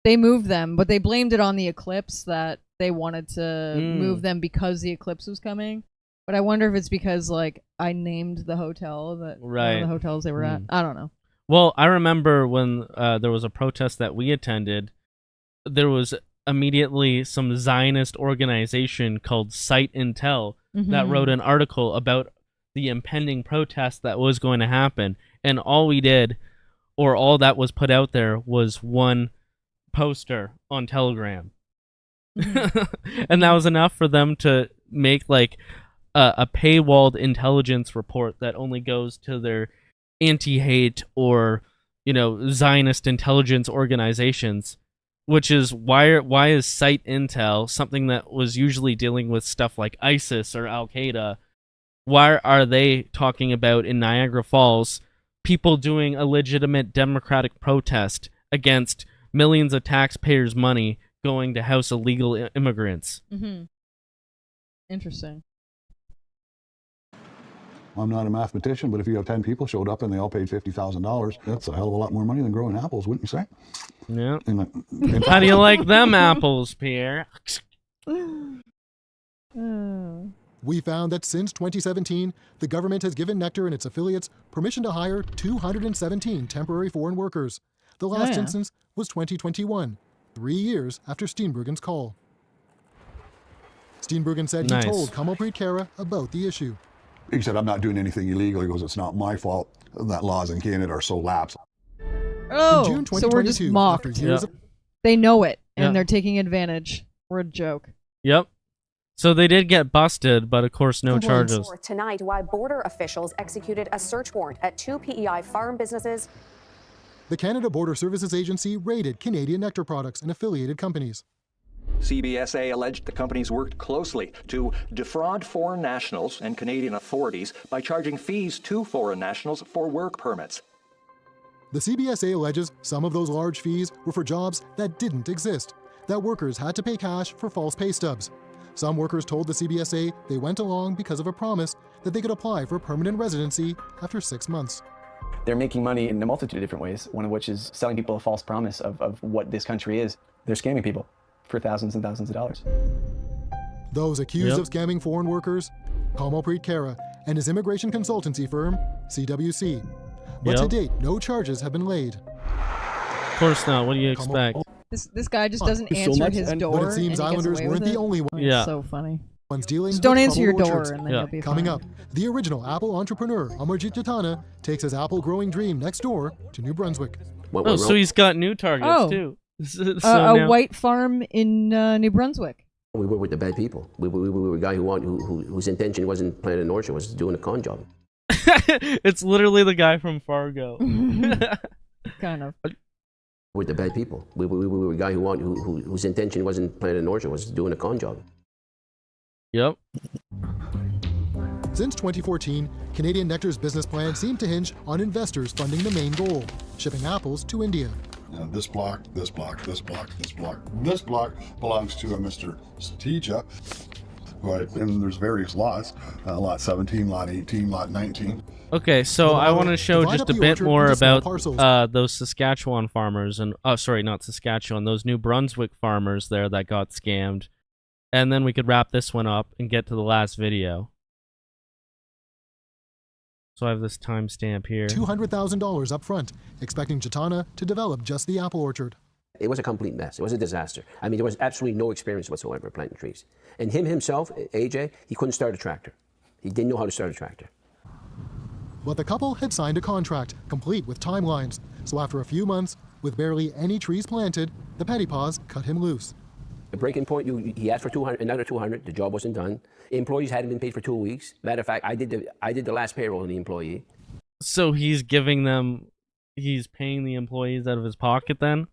they moved them, but they blamed it on the eclipse, that they wanted to move them because the eclipse was coming. But I wonder if it's because, like, I named the hotel that one of the hotels they were at. I don't know. Well, I remember when there was a protest that we attended, there was immediately some Zionist organization called Cite Intel that wrote an article about the impending protest that was going to happen. And all we did, or all that was put out there, was one poster on Telegram. And that was enough for them to make, like, a paywalled intelligence report that only goes to their anti-hate or, you know, Zionist intelligence organizations. Which is why is Cite Intel, something that was usually dealing with stuff like ISIS or Al Qaeda, why are they talking about in Niagara Falls people doing a legitimate democratic protest against millions of taxpayers' money going to house illegal immigrants? Interesting. I'm not a mathematician, but if you have 10 people showed up and they all paid $50,000, that's a hell of a lot more money than growing apples, wouldn't you say? Yeah. How do you like them apples, Pierre? We found that since 2017, the government has given Nectar and its affiliates permission to hire 217 temporary foreign workers. The last instance was 2021, 3 years after Steenbruggen's call. Steenbruggen said he told Kamalpreet Kaura about the issue. He said, I'm not doing anything illegal. He goes, it's not my fault that laws in Canada are so lax. Oh, In June so we're just 2022, mocked. after years of They know it, and Yeah. they're taking advantage. We're a joke. Yep. So they did get busted, but of course no charges. Tonight, why border officials executed a search warrant at 2 PEI farm businesses. The Canada Border Services Agency raided Canadian Nectar products and affiliated companies. CBSA alleged the companies worked closely to defraud foreign nationals and Canadian authorities by charging fees to foreign nationals for work permits. The CBSA alleges some of those large fees were for jobs that didn't exist, that workers had to pay cash for false pay stubs. Some workers told the CBSA they went along because of a promise that they could apply for permanent residency after 6 months. They're making money in a multitude of different ways, one of which is selling people a false promise of what this country is. They're scamming people for thousands and thousands of dollars. Those accused of scamming foreign workers, Kamalpreet Kaura and his immigration consultancy firm, CWC. But to date, no charges have been laid. Of course not. What do you expect? This guy just doesn't answer his door. But it seems and he gets Islanders away weren't with the it. only ones. Yeah. So funny. Dealing Just don't with answer your troubled door orchards. and then you'll be Coming fine. up, the original apple entrepreneur Amarjit Jatana takes his apple growing dream next door to New Brunswick. Oh, so he's got new targets too. So a now- white farm in New Brunswick. We were with the bad people. We were a guy whose intention wasn't planting an orchard, was doing a con job. It's literally the guy from Fargo. Kind of. With the bad people. We were a guy whose intention wasn't planting an orchard, was doing a con job. Yep. Since 2014, Canadian Nectar's business plan seemed to hinge on investors funding the main goal, shipping apples to India. This block, this block, this block, this block, this block belongs to a Mr. Satija. Right, and there's various lots, lot 17, lot 18, lot 19. Okay, so I want to show divide just up a the bit orchard more into small about parcels. those Saskatchewan farmers and sorry, not Saskatchewan, those New Brunswick farmers there that got scammed, and then we could wrap this one up and get to the last video. So I have this timestamp here. $200,000 up front, expecting Jatana to develop just the apple orchard. It was a complete mess. It was a disaster. I mean, there was absolutely no experience whatsoever planting trees. And himself, AJ, he couldn't start a tractor. He didn't know how to start a tractor. But the couple had signed a contract, complete with timelines. So after a few months, with barely any trees planted, the Pettypaws cut him loose. The breaking point, he asked for 200, another 200. The job wasn't done. Employees hadn't been paid for 2 weeks. Matter of fact, I did the last payroll on the employee. So he's giving them he's paying the employees out of his pocket then?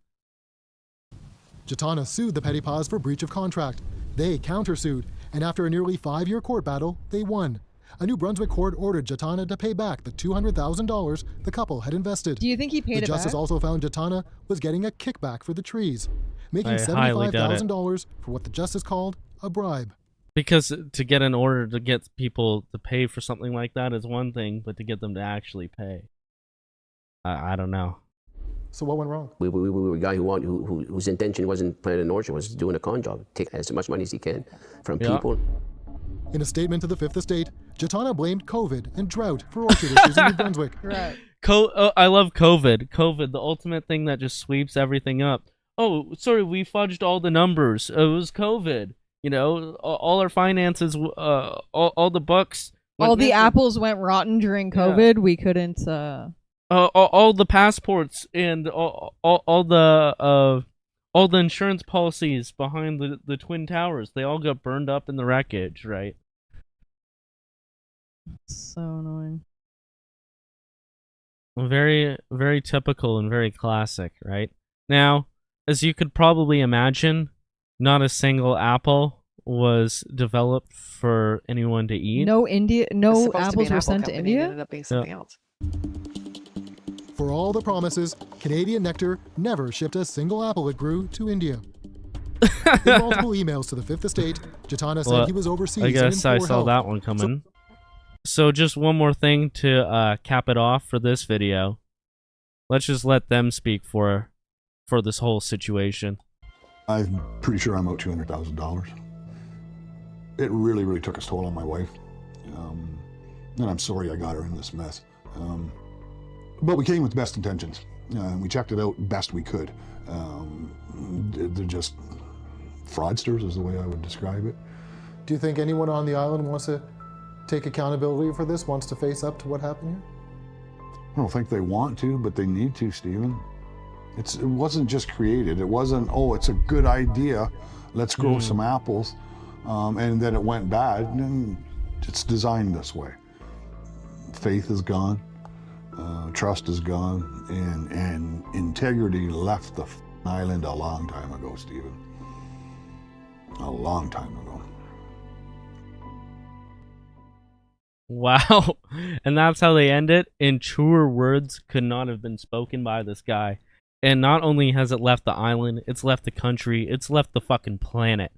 Jatana sued the Petty Paws for breach of contract. They countersued, and after a nearly 5-year court battle, they won. A New Brunswick court ordered Jatana to pay back the $200,000 the couple had invested. Do you think he paid it The justice back? also found Jatana was getting a kickback for the trees, making I highly doubt it. $75,000 for what the justice called a bribe. Because to get an order to get people to pay for something like that is one thing, but to get them to actually pay, I don't know. So what went wrong? We were a guy whose intention wasn't planting an orchard, was doing a con job, take as much money as he can from people. In a statement to the Fifth Estate, Jatana blamed COVID and drought for orchard issues in New Brunswick. Right. I love COVID. COVID, the ultimate thing that just sweeps everything up. Oh, sorry, we fudged all the numbers. It was COVID. You know, all our finances, all the books. All the apples went rotten during COVID. We couldn't. All the passports and all the insurance policies behind the Twin Towers, they all got burned up in the wreckage, right? So annoying. Very, very typical and very classic, right? Now, as you could probably imagine, not a single apple was developed for anyone to eat. No Supposed to be apples an were apple sent to company, and it India? ended up being something else. For all the promises, Canadian Nectar never shipped a single apple it grew to India. In multiple emails to the Fifth Estate, Jatana said he was overseas. I guess and in I poor saw health. that one coming. So just one more thing to cap it off for this video. Let's just let them speak for this whole situation. I'm pretty sure I'm out $200,000. It really, really took its toll on my wife. And I'm sorry I got her in this mess. But we came with best intentions. And we checked it out best we could. They're just fraudsters is the way I would describe it. Do you think anyone on the island wants to take accountability for this, wants to face up to what happened here? I don't think they want to, but they need to, Stephen. It wasn't just created. It wasn't, oh, it's a good idea. Let's grow some apples. And then it went bad. And it's designed this way. Faith is gone. Trust is gone. And integrity left the island a long time ago, Stephen. A long time ago. Wow. And that's how they end it. And truer words could not have been spoken by this guy. And not only has it left the island, it's left the country, it's left the fucking planet.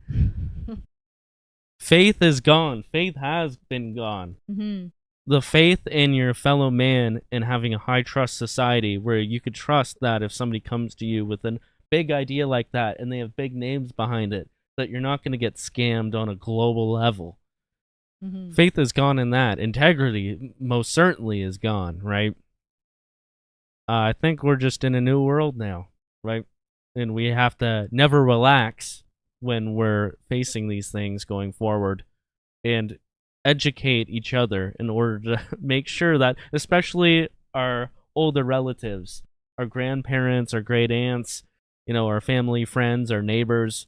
Faith is gone. Faith has been gone. Mm-hmm. The faith in your fellow man and having a high trust society where you could trust that if somebody comes to you with a big idea like that and they have big names behind it, that you're not going to get scammed on a global level. Mm-hmm. Faith is gone in that. Integrity most certainly is gone, right? I think we're just in a new world now, right? And we have to never relax when we're facing these things going forward and educate each other in order to make sure that, especially our older relatives, our grandparents, our great aunts, you know, our family, friends, our neighbors,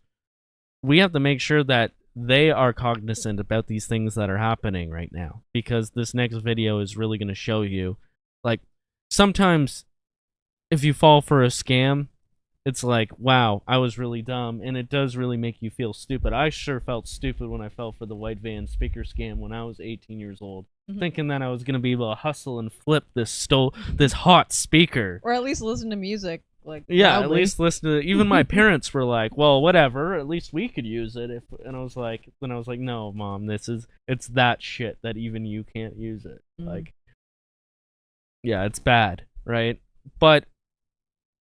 we have to make sure that they are cognizant about these things that are happening right now, because this next video is really going to show you, like, sometimes if you fall for a scam, it's like, wow, I was really dumb, and it does really make you feel stupid. I sure felt stupid when I fell for the white van speaker scam when I was 18 years old, thinking that I was going to be able to hustle and flip this hot speaker. Or at least listen to music. Like, yeah, loudly. at least listen to it. Even my parents were like, well, whatever, at least we could use it. And I was like, no, Mom, it's that shit that even you can't use it. Like, yeah, it's bad, right? But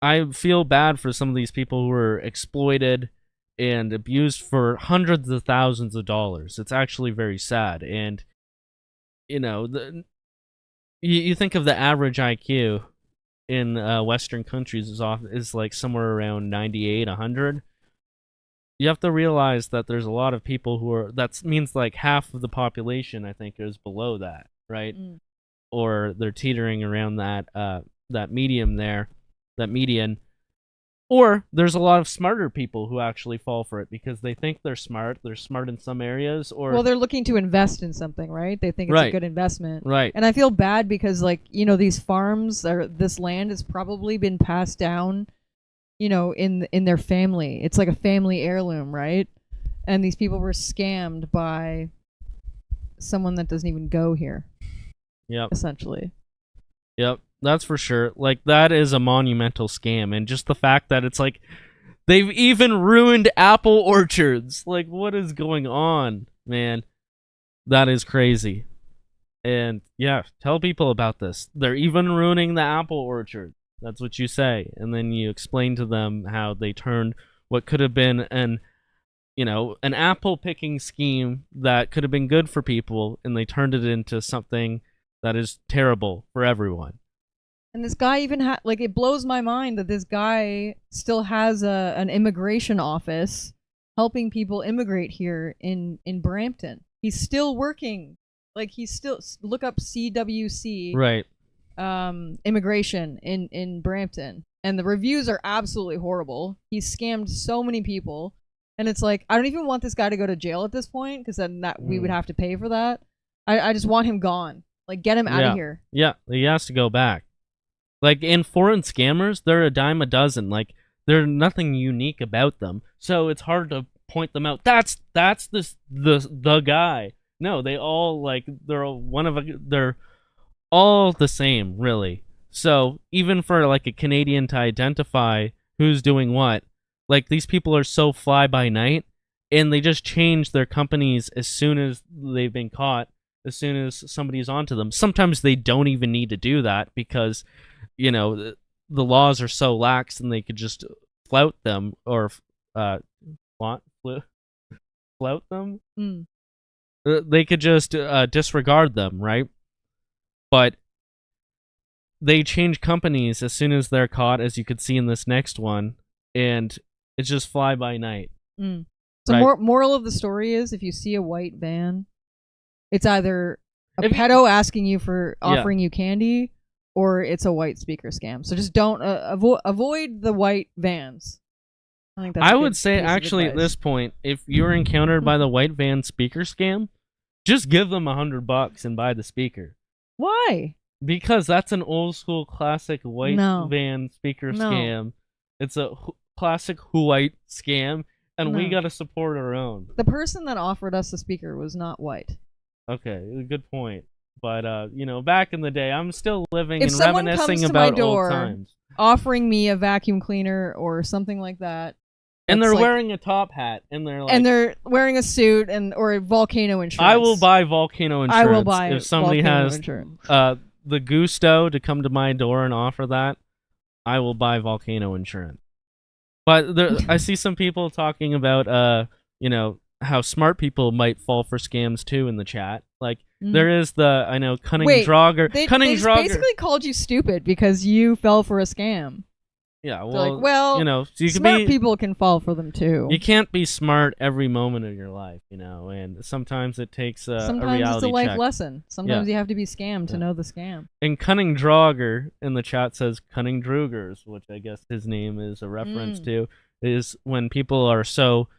I feel bad for some of these people who are exploited and abused for hundreds of thousands of dollars. It's actually very sad. And, you know, you think of the average IQ in Western countries is like somewhere around 98, 100. You have to realize that there's a lot of people who are, that means like half of the population, I think, is below that, right? Or they're teetering around that medium there, that median. Or there's a lot of smarter people who actually fall for it because they think they're smart. They're smart in some areas, or well, they're looking to invest in something, right? They think it's a good investment, right? And I feel bad because, like, you know, these farms or this land has probably been passed down, you know, in their family. It's like a family heirloom, right? And these people were scammed by someone that doesn't even go here. Yep. Essentially. Yep, that's for sure. Like, that is a monumental scam, and just the fact that it's like they've even ruined apple orchards. Like, what is going on, man? That is crazy. And yeah, tell people about this. They're even ruining the apple orchard. That's what you say, and then you explain to them how they turned what could have been an apple picking scheme that could have been good for people, and they turned it into something that is terrible for everyone. And this guy even like, it blows my mind that this guy still has an immigration office helping people immigrate here in Brampton. He's still working. Like, he's still, look up CWC. Right. Immigration in Brampton. And the reviews are absolutely horrible. He's scammed so many people. And it's like, I don't even want this guy to go to jail at this point, because then we would have to pay for that. I just want him gone. Like, get him out of here. Yeah, he has to go back. Like, in foreign scammers, they're a dime a dozen. Like, there's nothing unique about them, so it's hard to point them out. That's the guy. No, they all, like, they're all the same, really. So even for, like, a Canadian to identify who's doing what, like, these people are so fly by night, and they just change their companies as soon as they've been caught. As soon as somebody's onto them. Sometimes they don't even need to do that because, you know, the laws are so lax, and they could just flout them or flout them. They could just disregard them, right? But they change companies as soon as they're caught, as you could see in this next one, and it's just fly by night. So right? Moral of the story is, if you see a white van, it's either a pedo asking you for offering you candy, or it's a white speaker scam. So just don't avoid the white vans. I think that's I would say, actually, at this point, if you're encountered by the white van speaker scam, just give them $100 and buy the speaker. Why? Because that's an old school classic white van speaker scam. It's a classic white scam, and we gotta support our own. The person that offered us the speaker was not white. Okay, good point. But you know, back in the day, I'm still living and reminiscing about old times. Offering me a vacuum cleaner or something like that, and they're wearing a top hat, and they're wearing a suit or volcano insurance. I will buy volcano insurance. I will buy if somebody has the gusto to come to my door and offer that. I will buy volcano insurance. But I see some people talking about you know, how smart people might fall for scams too in the chat. Like, there is cunning Drogger. They Drogger basically called you stupid because you fell for a scam. Yeah, well, you know, so smart people can fall for them too. You can't be smart every moment of your life, you know, and sometimes it takes a reality it's a life check. lesson. Sometimes you have to be scammed to know the scam. And Cunning Drogger in the chat says Cunning Drugers, which I guess his name is a reference to, is when people are so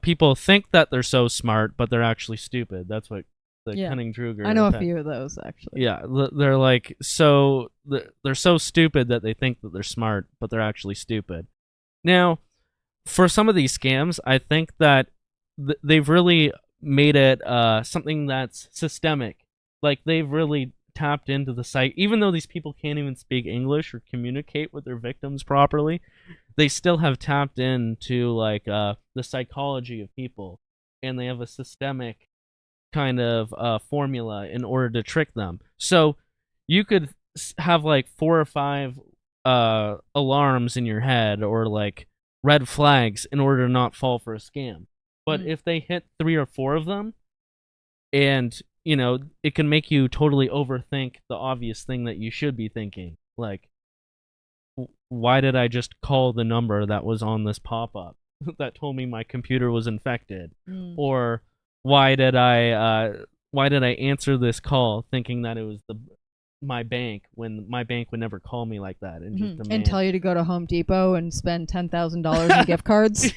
people think that they're so smart, but they're actually stupid. That's what the Cunning Druger. I know a few of those, actually. Yeah, they're like they're so stupid that they think that they're smart, but they're actually stupid. Now, for some of these scams, I think that they've really made it something that's systemic. Like, they've really tapped into the site, even though these people can't even speak English or communicate with their victims properly. They still have tapped into like the psychology of people, and they have a systemic kind of formula in order to trick them. So you could have like 4 or 5 alarms in your head, or like red flags, in order to not fall for a scam. But if they hit 3 or 4 of them, and you know, it can make you totally overthink the obvious thing that you should be thinking, like, why did I just call the number that was on this pop-up that told me my computer was infected? Or why did I answer this call thinking that it was my bank when my bank would never call me like that and just demand. And tell you to go to Home Depot and spend $10,000 in gift cards.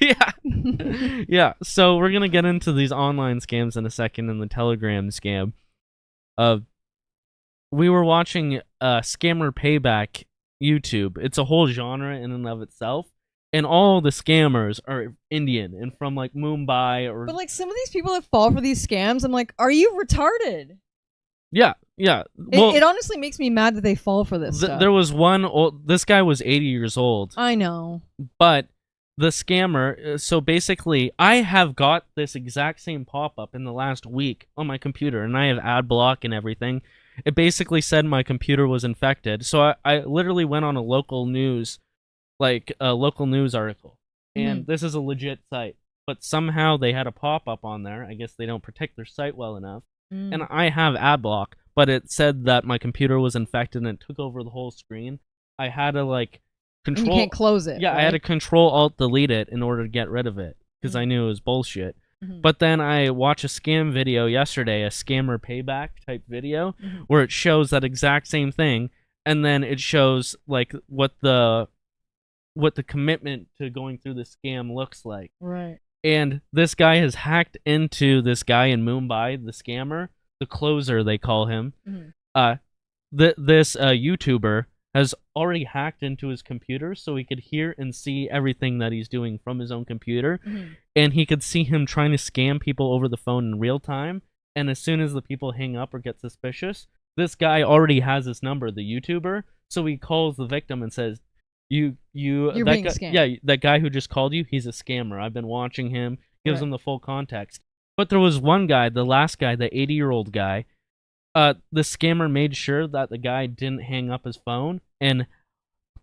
Yeah, so we're gonna get into these online scams in a second, and the Telegram scam. We were watching Scammer Payback YouTube. It's a whole genre in and of itself, and all the scammers are Indian and from like Mumbai or. But like some of these people that fall for these scams, I'm like, are you retarded? Yeah. Well, it honestly makes me mad that they fall for this stuff. There was one. This guy was 80 years old. I know. But the scammer. So basically, I have got this exact same pop-up in the last week on my computer, and I have ad block and everything. It basically said my computer was infected. So I literally went on a local news, like a local news article, and this is a legit site. But somehow they had a pop-up on there. I guess they don't protect their site well enough. And I have ad block, but it said that my computer was infected and it took over the whole screen. I had to like control. And you can't close it. Yeah, right? I had to Control Alt Delete it in order to get rid of it because I knew it was bullshit. But then I watched a scam video yesterday, a scammer payback type video, where it shows that exact same thing, and then it shows like what the commitment to going through the scam looks like. Right. And this guy has hacked into this guy in Mumbai, the scammer, the closer they call him. This YouTuber has already hacked into his computer so he could hear and see everything that he's doing from his own computer. And he could see him trying to scam people over the phone in real time. And as soon as the people hang up or get suspicious, this guy already has his number, the YouTuber. So he calls the victim and says, You're being guy, scammed. yeah, that guy who just called you, he's a scammer. I've been watching him. Gives him the full context. But there was one guy, the last guy, the 80-year-old guy. The scammer made sure that the guy didn't hang up his phone and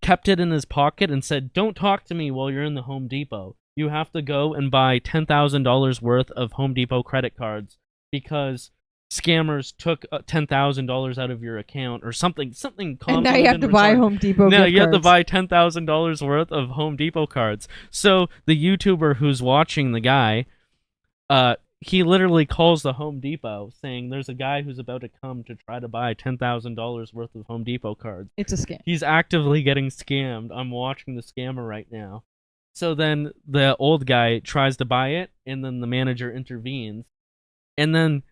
kept it in his pocket and said, "Don't talk to me while you're in the Home Depot. You have to go and buy $10,000 worth of Home Depot credit cards because scammers took $10,000 out of your account or something. And now you have to buy Home Depot. Now gift you have to cards. buy $10,000 worth of Home Depot cards. So the YouTuber who's watching the guy, he literally calls the Home Depot saying, "There's a guy who's about to come to try to buy $10,000 worth of Home Depot cards." It's a scam. He's actively getting scammed. I'm watching the scammer right now. So then the old guy tries to buy it, and then the manager intervenes, and then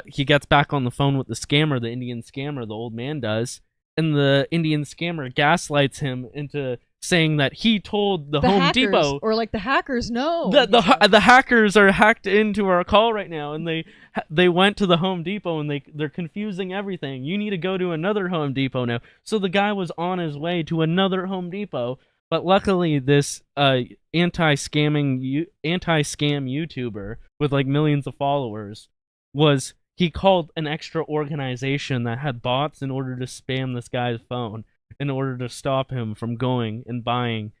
he gets back on the phone with the scammer, the Indian scammer, the old man does, and the Indian scammer gaslights him into saying that he told the Home hackers, Depot, or like the hackers know that the hackers are hacked into our call right now, and they went to the Home Depot and they're confusing everything. You need to go to another Home Depot now. So the guy was on his way to another Home Depot, but luckily this anti-scam YouTuber with like millions of followers he called an extra organization that had bots in order to spam this guy's phone in order to stop him from going and buying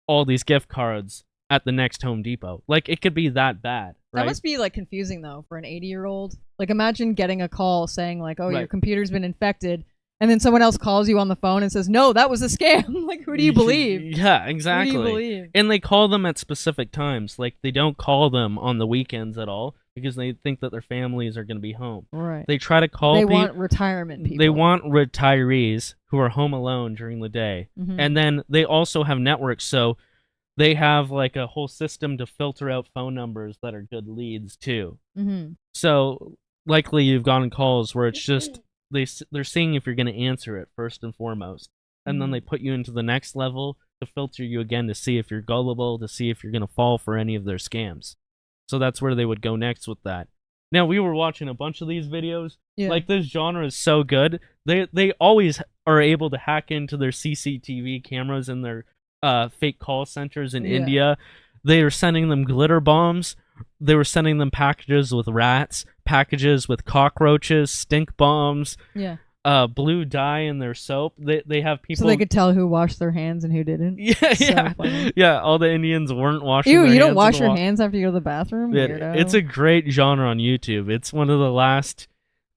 all these gift cards at the next Home Depot. Like, it could be that bad, right? That must be like confusing though for an 80-year-old. Like, imagine getting a call saying like, "Oh, your computer's been infected," and then someone else calls you on the phone and says, "No, that was a scam." Like, who do you believe? Yeah, exactly. Who do you believe? And they call them at specific times. Like, they don't call them on the weekends at all because they think that their families are going to be home. Right. They try to call They people. want retirement people. They want retirees who are home alone during the day. And then they also have networks, so they have like a whole system to filter out phone numbers that are good leads too. So likely you've gotten calls where it's just they're seeing if you're going to answer it first and foremost, and then they put you into the next level to filter you again to see if you're gullible, to see if you're going to fall for any of their scams. So that's where they would go next with that. Now, we were watching a bunch of these videos. Yeah. Like, this genre is so good. They always are able to hack into their CCTV cameras in their fake call centers in India. They are sending them glitter bombs. They were sending them packages with rats, packages with cockroaches, stink bombs, blue dye in their soap. They have people... So they could tell who washed their hands and who didn't. Yeah, all the Indians weren't washing Ew, their hands. you don't wash your hands after you go to the bathroom? Weirdo. It's a great genre on YouTube. It's one of the last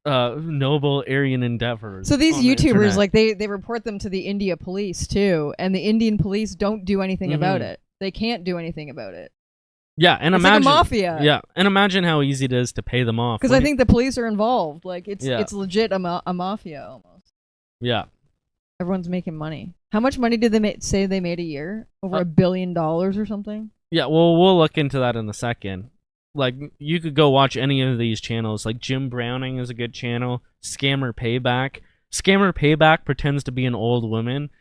noble Aryan endeavors. So these on the YouTubers, internet. like, they report them to the India police, too, and the Indian police don't do anything about it. They can't do anything about it. Yeah, and It's imagine like a mafia. Yeah, and imagine how easy it is to pay them off. Because I think the police are involved. Like, it's Yeah. legit a mafia almost. Yeah. Everyone's making money. How much money did they say they made a year? Over $1 billion or something? Yeah, well, we'll look into that in a second. Like, you could go watch any of these channels. Like, Jim Browning is a good channel. Scammer Payback. Scammer Payback pretends to be an old woman,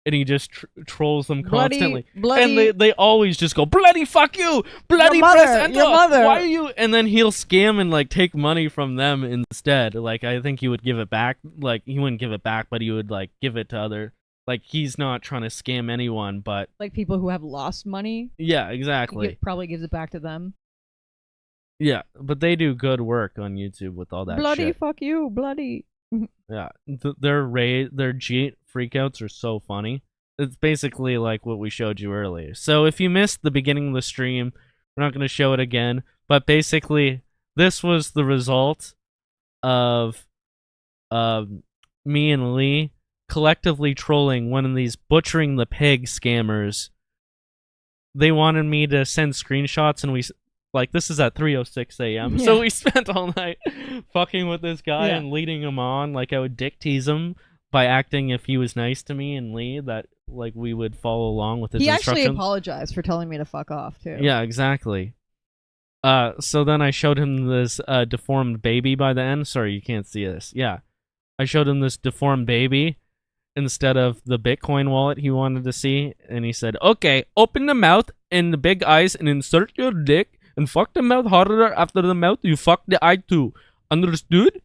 and he just trolls them constantly. Bloody. And they always just go, bloody fuck you! Bloody Your press mother, enter! your mother. Why are you? And then he'll scam and, like, take money from them instead. Like, I think he would give it back. Like, he wouldn't give it back, but he would, like, give it to other... Like, he's not trying to scam anyone, but... Like people who have lost money? Yeah, exactly. He probably gives it back to them. Yeah, but they do good work on YouTube with all that Bloody shit. fuck you, bloody. Yeah, their Jeet freakouts are so funny. It's basically like what we showed you earlier. So if you missed the beginning of the stream, we're not going to show it again. But basically, this was the result of me and Lee collectively trolling one of these butchering the pig scammers. They wanted me to send screenshots, and this is at 3:06 a.m. Yeah. So we spent all night fucking with this guy Yeah. and leading him on. Like, I would dick tease him by acting if he was nice to me and Lee, that like we would follow along with his He actually instructions. apologized for telling me to fuck off, too. Yeah, exactly. So then I showed him this deformed baby by the end. Sorry, you can't see this. Yeah. I showed him this deformed baby instead of the Bitcoin wallet he wanted to see, and he said, okay, open the mouth and the big eyes and insert your dick and fuck the mouth harder after the mouth, you fuck the eye too. Understood?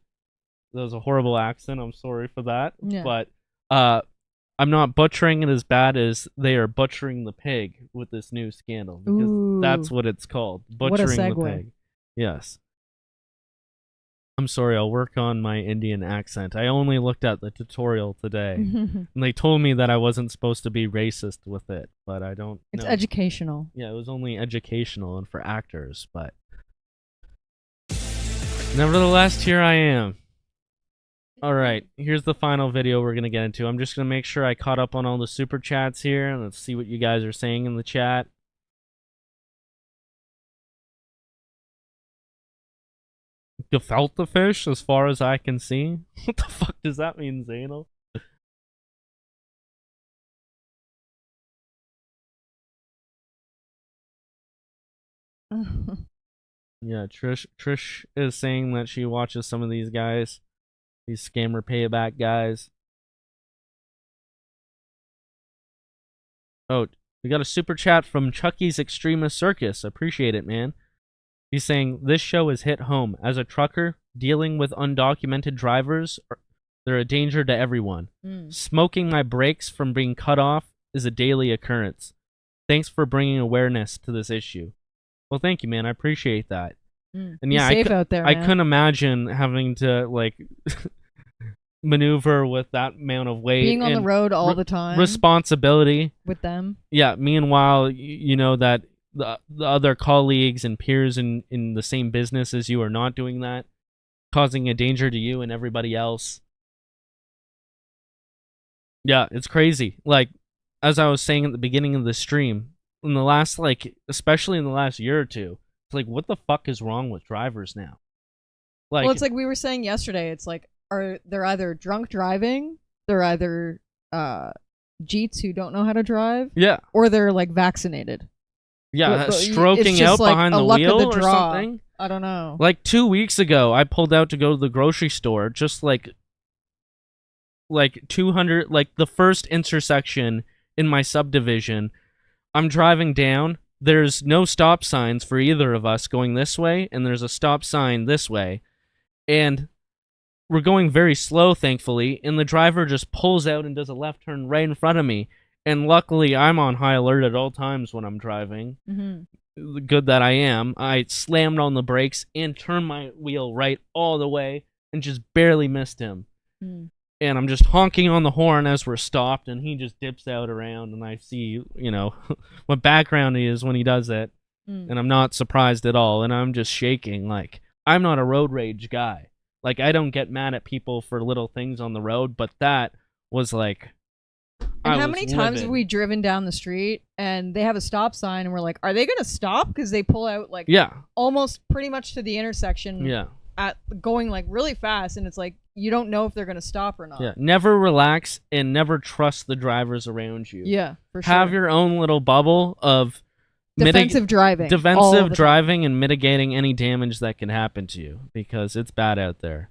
That was a horrible accent, I'm sorry for that. Yeah. But I'm not butchering it as bad as they are butchering the pig with this new scandal, because Ooh. that's what it's called. What a Butchering the segue. pig. Yes. I'm sorry, I'll work on my Indian accent. I only looked at the tutorial today, and they told me that I wasn't supposed to be racist with it, but I don't It's know. educational. Yeah, it was only educational and for actors, but... Nevertheless, here I am. Alright, here's the final video we're going to get into. I'm just going to make sure I caught up on all the super chats here, and let's see what you guys are saying in the chat. Gefilte fish, as far as I can see. What the fuck does that mean, Zainal? Yeah, Trish is saying that she watches some of these guys, these scammer payback guys. Oh, we got a super chat from Chucky's Extremist Circus. Appreciate it, man. He's saying, this show is hit home. As a trucker, dealing with undocumented drivers, they're a danger to everyone. Smoking my brakes from being cut off is a daily occurrence. Thanks for bringing awareness to this issue. Well, thank you, man. I appreciate that. And Be yeah, safe out there, I man. couldn't imagine having to, like, maneuver with that amount of weight. Being on the and road all the time. Responsibility. With them. Yeah, meanwhile, you know that the other colleagues and peers in the same business as you are not doing that, causing a danger to you and everybody else. Yeah, it's crazy. Like, as I was saying at the beginning of the stream, in the last, like, especially in the last year or two, it's like, what the fuck is wrong with drivers now? Like, Well, it's like we were saying yesterday. It's like, they're either drunk driving, they're either Jeets who don't know how to drive, yeah, or they're like vaccinated. yeah, But stroking it's just out like behind a the luck of wheel the or draw. something. I don't know. Like 2 weeks ago, I pulled out to go to the grocery store, just like 200, like the first intersection in my subdivision. I'm driving down. There's no stop signs for either of us going this way, and there's a stop sign this way. And we're going very slow, thankfully, and the driver just pulls out and does a left turn right in front of me. And luckily, I'm on high alert at all times when I'm driving. Mm-hmm. Good that I am. I slammed on the brakes and turned my wheel right all the way and just barely missed him. And I'm just honking on the horn as we're stopped, and he just dips out around, and I see, you know, what background he is when he does it. And I'm not surprised at all, and I'm just shaking. Like, I'm not a road rage guy. Like, I don't get mad at people for little things on the road, but that was like... And how many times have we driven down the street and they have a stop sign and we're like, are they going to stop? Because they pull out like yeah, almost pretty much to the intersection yeah, at going like really fast, and it's like, you don't know if they're gonna stop or not. Yeah, never relax and never trust the drivers around you. Yeah, for sure. Have your own little bubble of Defensive driving. all of defensive the driving, and mitigating any damage that can happen to you, because it's bad out there.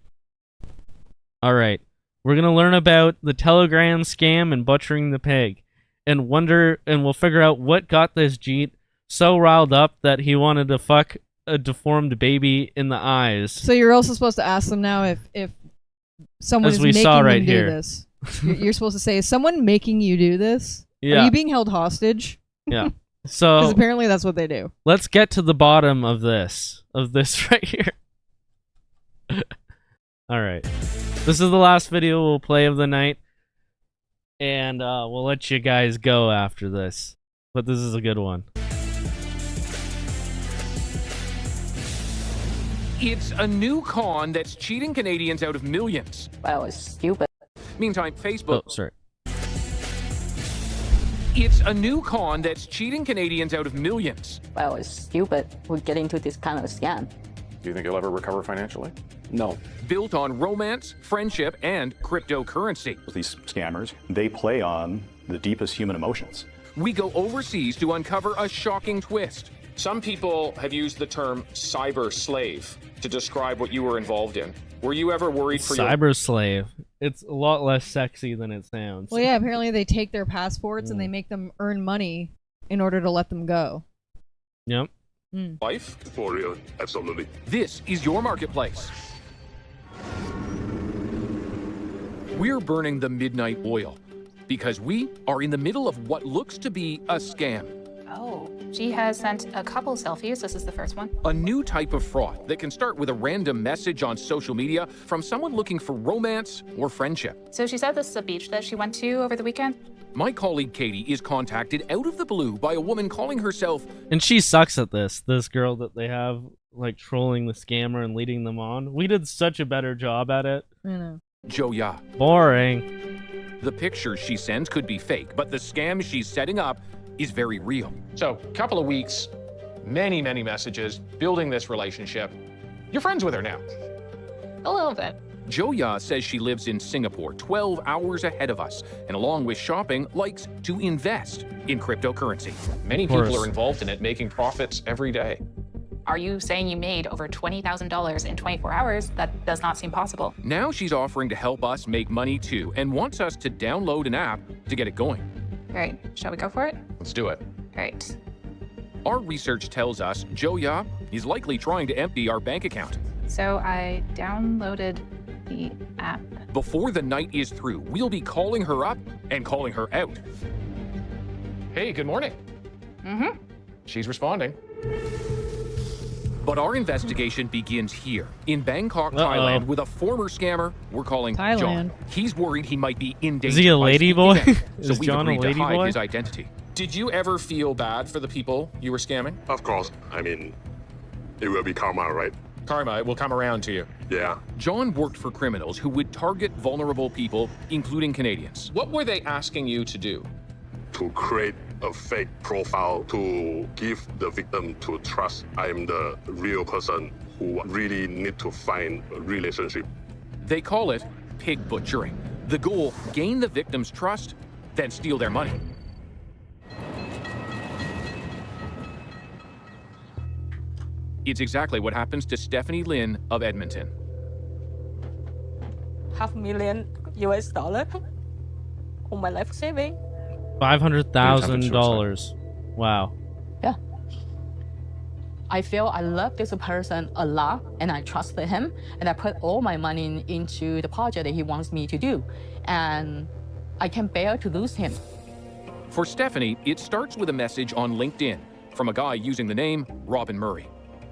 All right, we're gonna learn about the Telegram scam and butchering the pig, and we'll figure out what got this Jeet so riled up that he wanted to fuck a deformed baby in the eyes. So you're also supposed to ask them now if someone As is we making saw right them do here. this. You're supposed to say, "Is someone making you do this? Yeah. Are you being held hostage?" Yeah. Because So apparently that's what they do. let's get to the bottom of this right here. All right, this is the last video we'll play of the night, and we'll let you guys go after this. But this is a good one. It's a new con that's cheating Canadians out of millions. Well, it's stupid. Meantime, Facebook. Oh, sorry. It's a new con that's cheating Canadians out of millions. Well, it's stupid. We get into this kind of scam. Do you think you'll ever recover financially? No. Built on romance, friendship, and cryptocurrency. These scammers, they play on the deepest human emotions. We go overseas to uncover a shocking twist. Some people have used the term cyber slave to describe what you were involved in. Were you ever worried for your... Cyber slave. It's a lot less sexy than it sounds. Well, yeah. Apparently they take their passports and they make them earn money in order to let them go. Yep. Life? For real, absolutely. This is your marketplace. We're burning the midnight oil because we are in the middle of what looks to be a scam. Oh, she has sent a couple selfies. This is the first one. A new type of fraud that can start with a random message on social media from someone looking for romance or friendship. So she said this is a beach that she went to over the weekend. My colleague Katie is contacted out of the blue by a woman calling herself... And she sucks at this girl that they have, like, trolling the scammer and leading them on. We did such a better job at it. I know. Joya. Boring. The pictures she sends could be fake, but the scam she's setting up is very real. So, couple of weeks, many messages, building this relationship. You're friends with her now. A little bit. Joya says she lives in Singapore, 12 hours ahead of us, and along with shopping, likes to invest in cryptocurrency. Many people are involved in it, making profits every day. Are you saying you made over $20,000 in 24 hours? That does not seem possible. Now she's offering to help us make money too, and wants us to download an app to get it going. Great. Shall we go for it? Let's do it. Great. Our research tells us Joya is likely trying to empty our bank account. So I downloaded the app. Before the night is through, we'll be calling her up and calling her out. Hey, good morning. Mm-hmm. She's responding. But our investigation begins here, in Bangkok, Thailand, with a former scammer we're calling Thailand. John. He's worried he might be in danger. Is he a by lady sneaking boy? in, so Is we've John a agreed lady to hide boy? his identity. Did you ever feel bad for the people you were scamming? Of course. I mean, it will be karma, right? Karma, it will come around to you. Yeah. John worked for criminals who would target vulnerable people, including Canadians. What were they asking you to do? To create a fake profile to give the victim to trust I am the real person who really need to find a relationship. They call it pig butchering. The goal, gain the victim's trust, then steal their money. It's exactly what happens to Stephanie Lynn of Edmonton. $500,000 US on my life saving. $500,000. Wow. Yeah. I feel I love this person a lot and I trusted him and I put all my money into the project that he wants me to do. And I can't bear to lose him. For Stephanie, it starts with a message on LinkedIn from a guy using the name Robin Murray.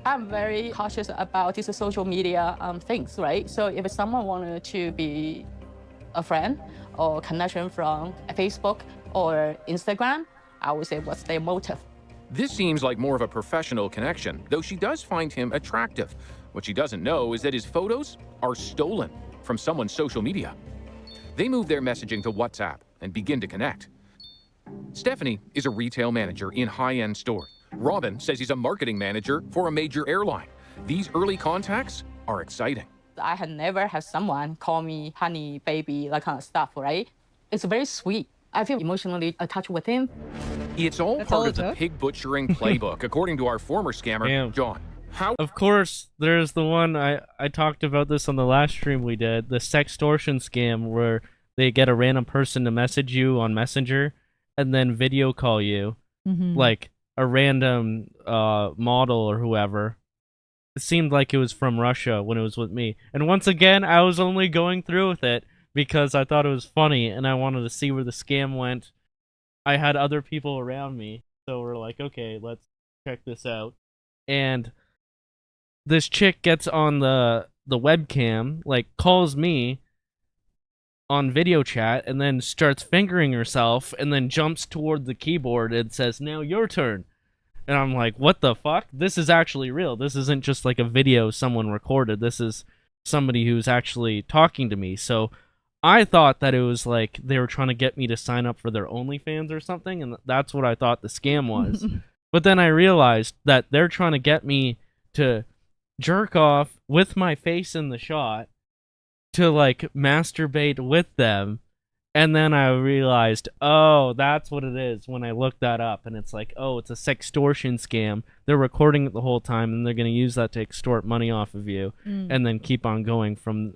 I'm very cautious about these social media things, right? So if someone wanted to be a friend or connection from Facebook or Instagram, I would say what's their motive? This seems like more of a professional connection, though she does find him attractive. What she doesn't know is that his photos are stolen from someone's social media. They move their messaging to WhatsApp and begin to connect. Stephanie is a retail manager in high-end stores. Robin says he's a marketing manager for a major airline. These early contacts are exciting. I had never had someone call me honey, baby, that kind of stuff, right? It's very sweet. I feel emotionally attached with him. It's all part of the pig butchering playbook, according to our former scammer, John. Of course, there's the one I talked about this on the last stream we did, the sextortion scam where they get a random person to message you on Messenger and then video call you, like a random model or whoever. It seemed like it was from Russia when it was with me. And once again, I was only going through with it because I thought it was funny and I wanted to see where the scam went. I had other people around me, so we're like, okay, let's check this out. And this chick gets on the webcam, like calls me on video chat, and then starts fingering herself, and then jumps toward the keyboard and says, "Now your turn." And I'm like, what the fuck? This is actually real. This isn't just like a video someone recorded. This is somebody who's actually talking to me. So I thought that it was like they were trying to get me to sign up for their OnlyFans or something, and that's what I thought the scam was. But then I realized that they're trying to get me to jerk off with my face in the shot, to like masturbate with them. And then I realized, oh, that's what it is when I looked that up. And it's like, oh, it's a sextortion scam. They're recording it the whole time, and they're going to use that to extort money off of you, and then keep on going from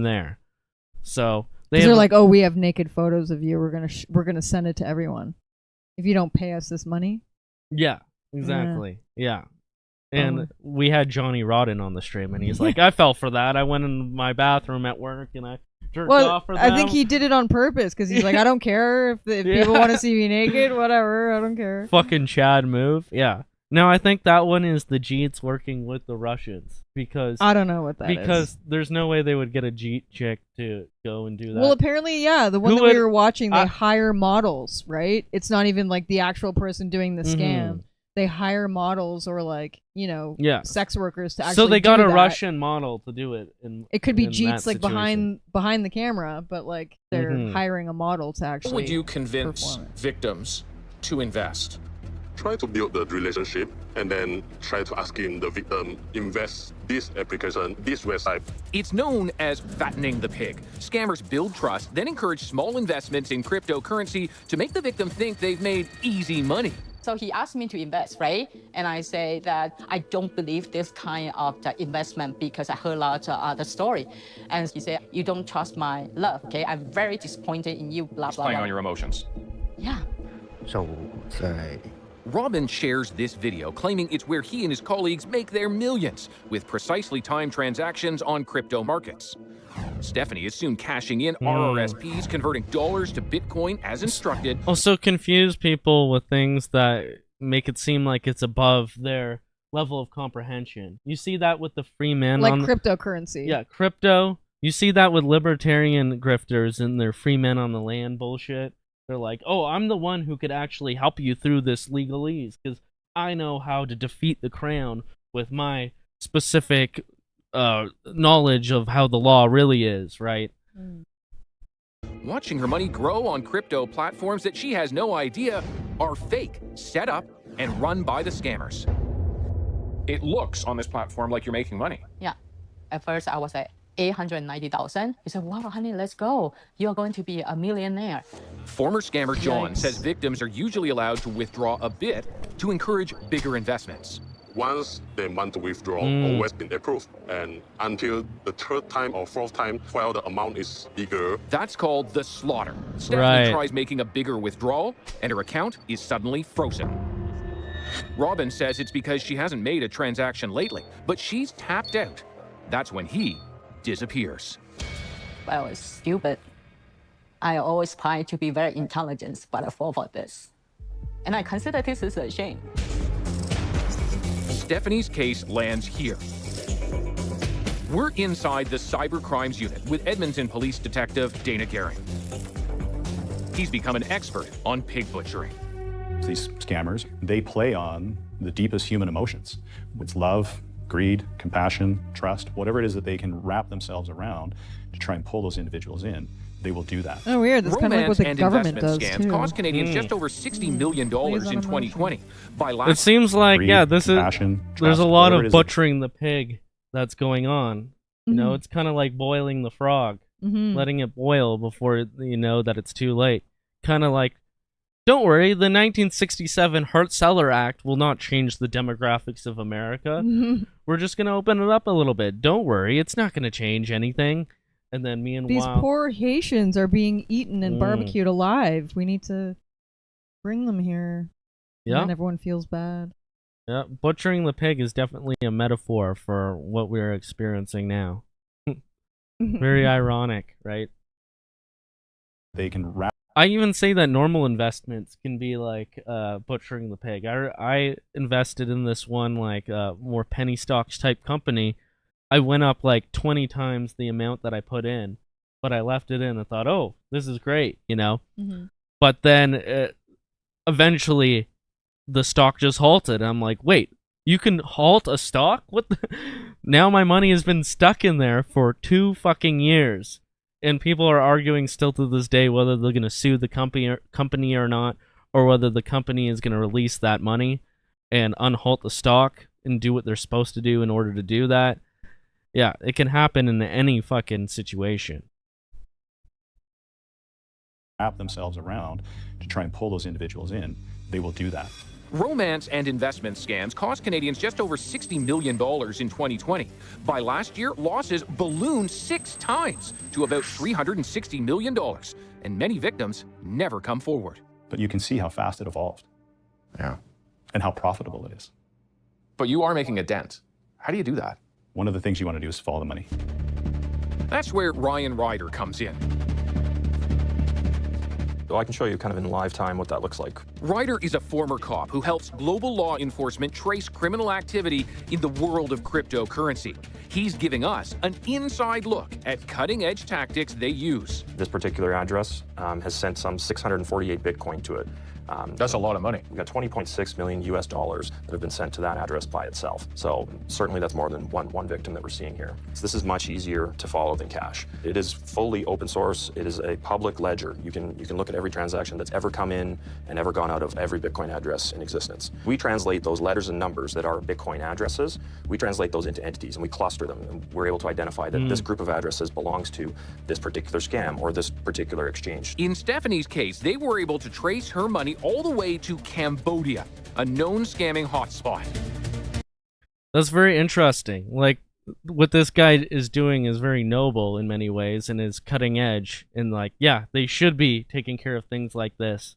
there. So they're like, oh, we have naked photos of you. We're gonna send it to everyone if you don't pay us this money. Yeah, exactly. Yeah. And we had Johnny Rodden on the stream, and he's like, I fell for that. I went in my bathroom at work, and I jerked off for them. I think he did it on purpose, because he's like, I don't care if people want to see me naked, whatever, I don't care. Fucking Chad move. Yeah. No, I think that one is the Jeets working with the Russians, because I don't know what that is. Because there's no way they would get a Jeet chick to go and do that. Well, apparently, yeah, the one that we were watching, they hire models, right? It's not even like the actual person doing the scam. They hire models or like, sex workers to actually So they got do a that. Russian model to do it. It could be Jeets like behind the camera, but like they're hiring a model to actually. How would you convince victims to invest? Try to build the relationship and then try to asking the victim invest this application, this website. It's known as fattening the pig. Scammers build trust, then encourage small investments in cryptocurrency to make the victim think they've made easy money. So he asked me to invest, right? And I say that I don't believe this kind of the investment because I heard a lot of other story. And he said, you don't trust my love, okay? I'm very disappointed in you, blah, blah, Playing blah. on your emotions. Yeah. Robin shares this video, claiming it's where he and his colleagues make their millions with precisely timed transactions on crypto markets. Stephanie is soon cashing in RRSPs, converting dollars to Bitcoin as instructed. Also confuse people with things that make it seem like it's above their level of comprehension. You see that with the free men like on cryptocurrency. Yeah, crypto. You see that with libertarian grifters and their free men on the land bullshit. They're like, oh, I'm the one who could actually help you through this legalese because I know how to defeat the crown with my specific knowledge of how the law really is, right? Watching her money grow on crypto platforms that she has no idea are fake, set up, and run by the scammers. It looks on this platform like you're making money. Yeah. At first, I was at 890,000. He said, wow, honey, let's go. You're going to be a millionaire. Former scammer John says victims are usually allowed to withdraw a bit to encourage bigger investments. Once they want to withdraw, always been approved. And until the third time or fourth time, while the amount is bigger. That's called the slaughter. Stephanie tries making a bigger withdrawal, and her account is suddenly frozen. Robin says it's because she hasn't made a transaction lately, but she's tapped out. That's when he disappears. I was stupid. I always try to be very intelligent, but I fall for this. And I consider this is a shame. Stephanie's case lands here. We're inside the cyber crimes unit with Edmonton Police Detective Dana Gehring. He's become an expert on pig butchering. These scammers, they play on the deepest human emotions. It's love, greed, compassion, trust, whatever it is that they can wrap themselves around to try and pull those individuals in. They will do that. Oh, weird. That's kind of like what the government does, scams too. cost Canadians just over $60 million in 2020. By last It seems like, Greed, yeah, this is... compassion, There's trust, a lot whatever of it is butchering the pig that's going on. You know, it's kind of like boiling the frog, letting it boil before you know that it's too late. Kind of like, don't worry, the 1967 Hart-Celler Act will not change the demographics of America. We're just going to open it up a little bit. Don't worry, it's not going to change anything. And then meanwhile... These poor Haitians are being eaten and barbecued alive. We need to bring them here. Yeah. And everyone feels bad. Yeah, butchering the pig is definitely a metaphor for what we're experiencing now. Very ironic, right? They can wrap. I even say that normal investments can be like butchering the pig. I invested in this one like more penny stocks type company. I went up like 20 times the amount that I put in, but I left it in and thought, oh, this is great, you know? But then eventually the stock just halted. I'm like, wait, you can halt a stock? What the? Now my money has been stuck in there for 2 fucking years. And people are arguing still to this day whether they're going to sue the company or not, or whether the company is going to release that money and unhalt the stock and do what they're supposed to do in order to do that. Yeah, it can happen in any fucking situation. Wrap themselves around to try and pull those individuals in, they will do that. Romance and investment scams cost Canadians just over $60 million in 2020. By last year, losses ballooned 6 times to about $360 million, and many victims never come forward. But you can see how fast it evolved. Yeah. And how profitable it is. But you are making a dent. How do you do that? One of the things you want to do is follow the money. That's where Ryan Ryder comes in. So I can show you kind of in live time what that looks like. Ryder is a former cop who helps global law enforcement trace criminal activity in the world of cryptocurrency. He's giving us an inside look at cutting-edge tactics they use. This particular address has sent some 648 Bitcoin to it. That's a lot of money. We've got 20.6 million US dollars that have been sent to that address by itself. So certainly that's more than one victim that we're seeing here. So this is much easier to follow than cash. It is fully open source. It is a public ledger. You can look at every transaction that's ever come in and ever gone out of every Bitcoin address in existence. We translate those letters and numbers that are Bitcoin addresses, we translate those into entities and we cluster them. And we're able to identify that this group of addresses belongs to this particular scam or this particular exchange. In Stephanie's case, they were able to trace her money all the way to Cambodia, a known scamming hotspot. That's very interesting. Like, what this guy is doing is very noble in many ways and is cutting edge. And like, yeah, they should be taking care of things like this.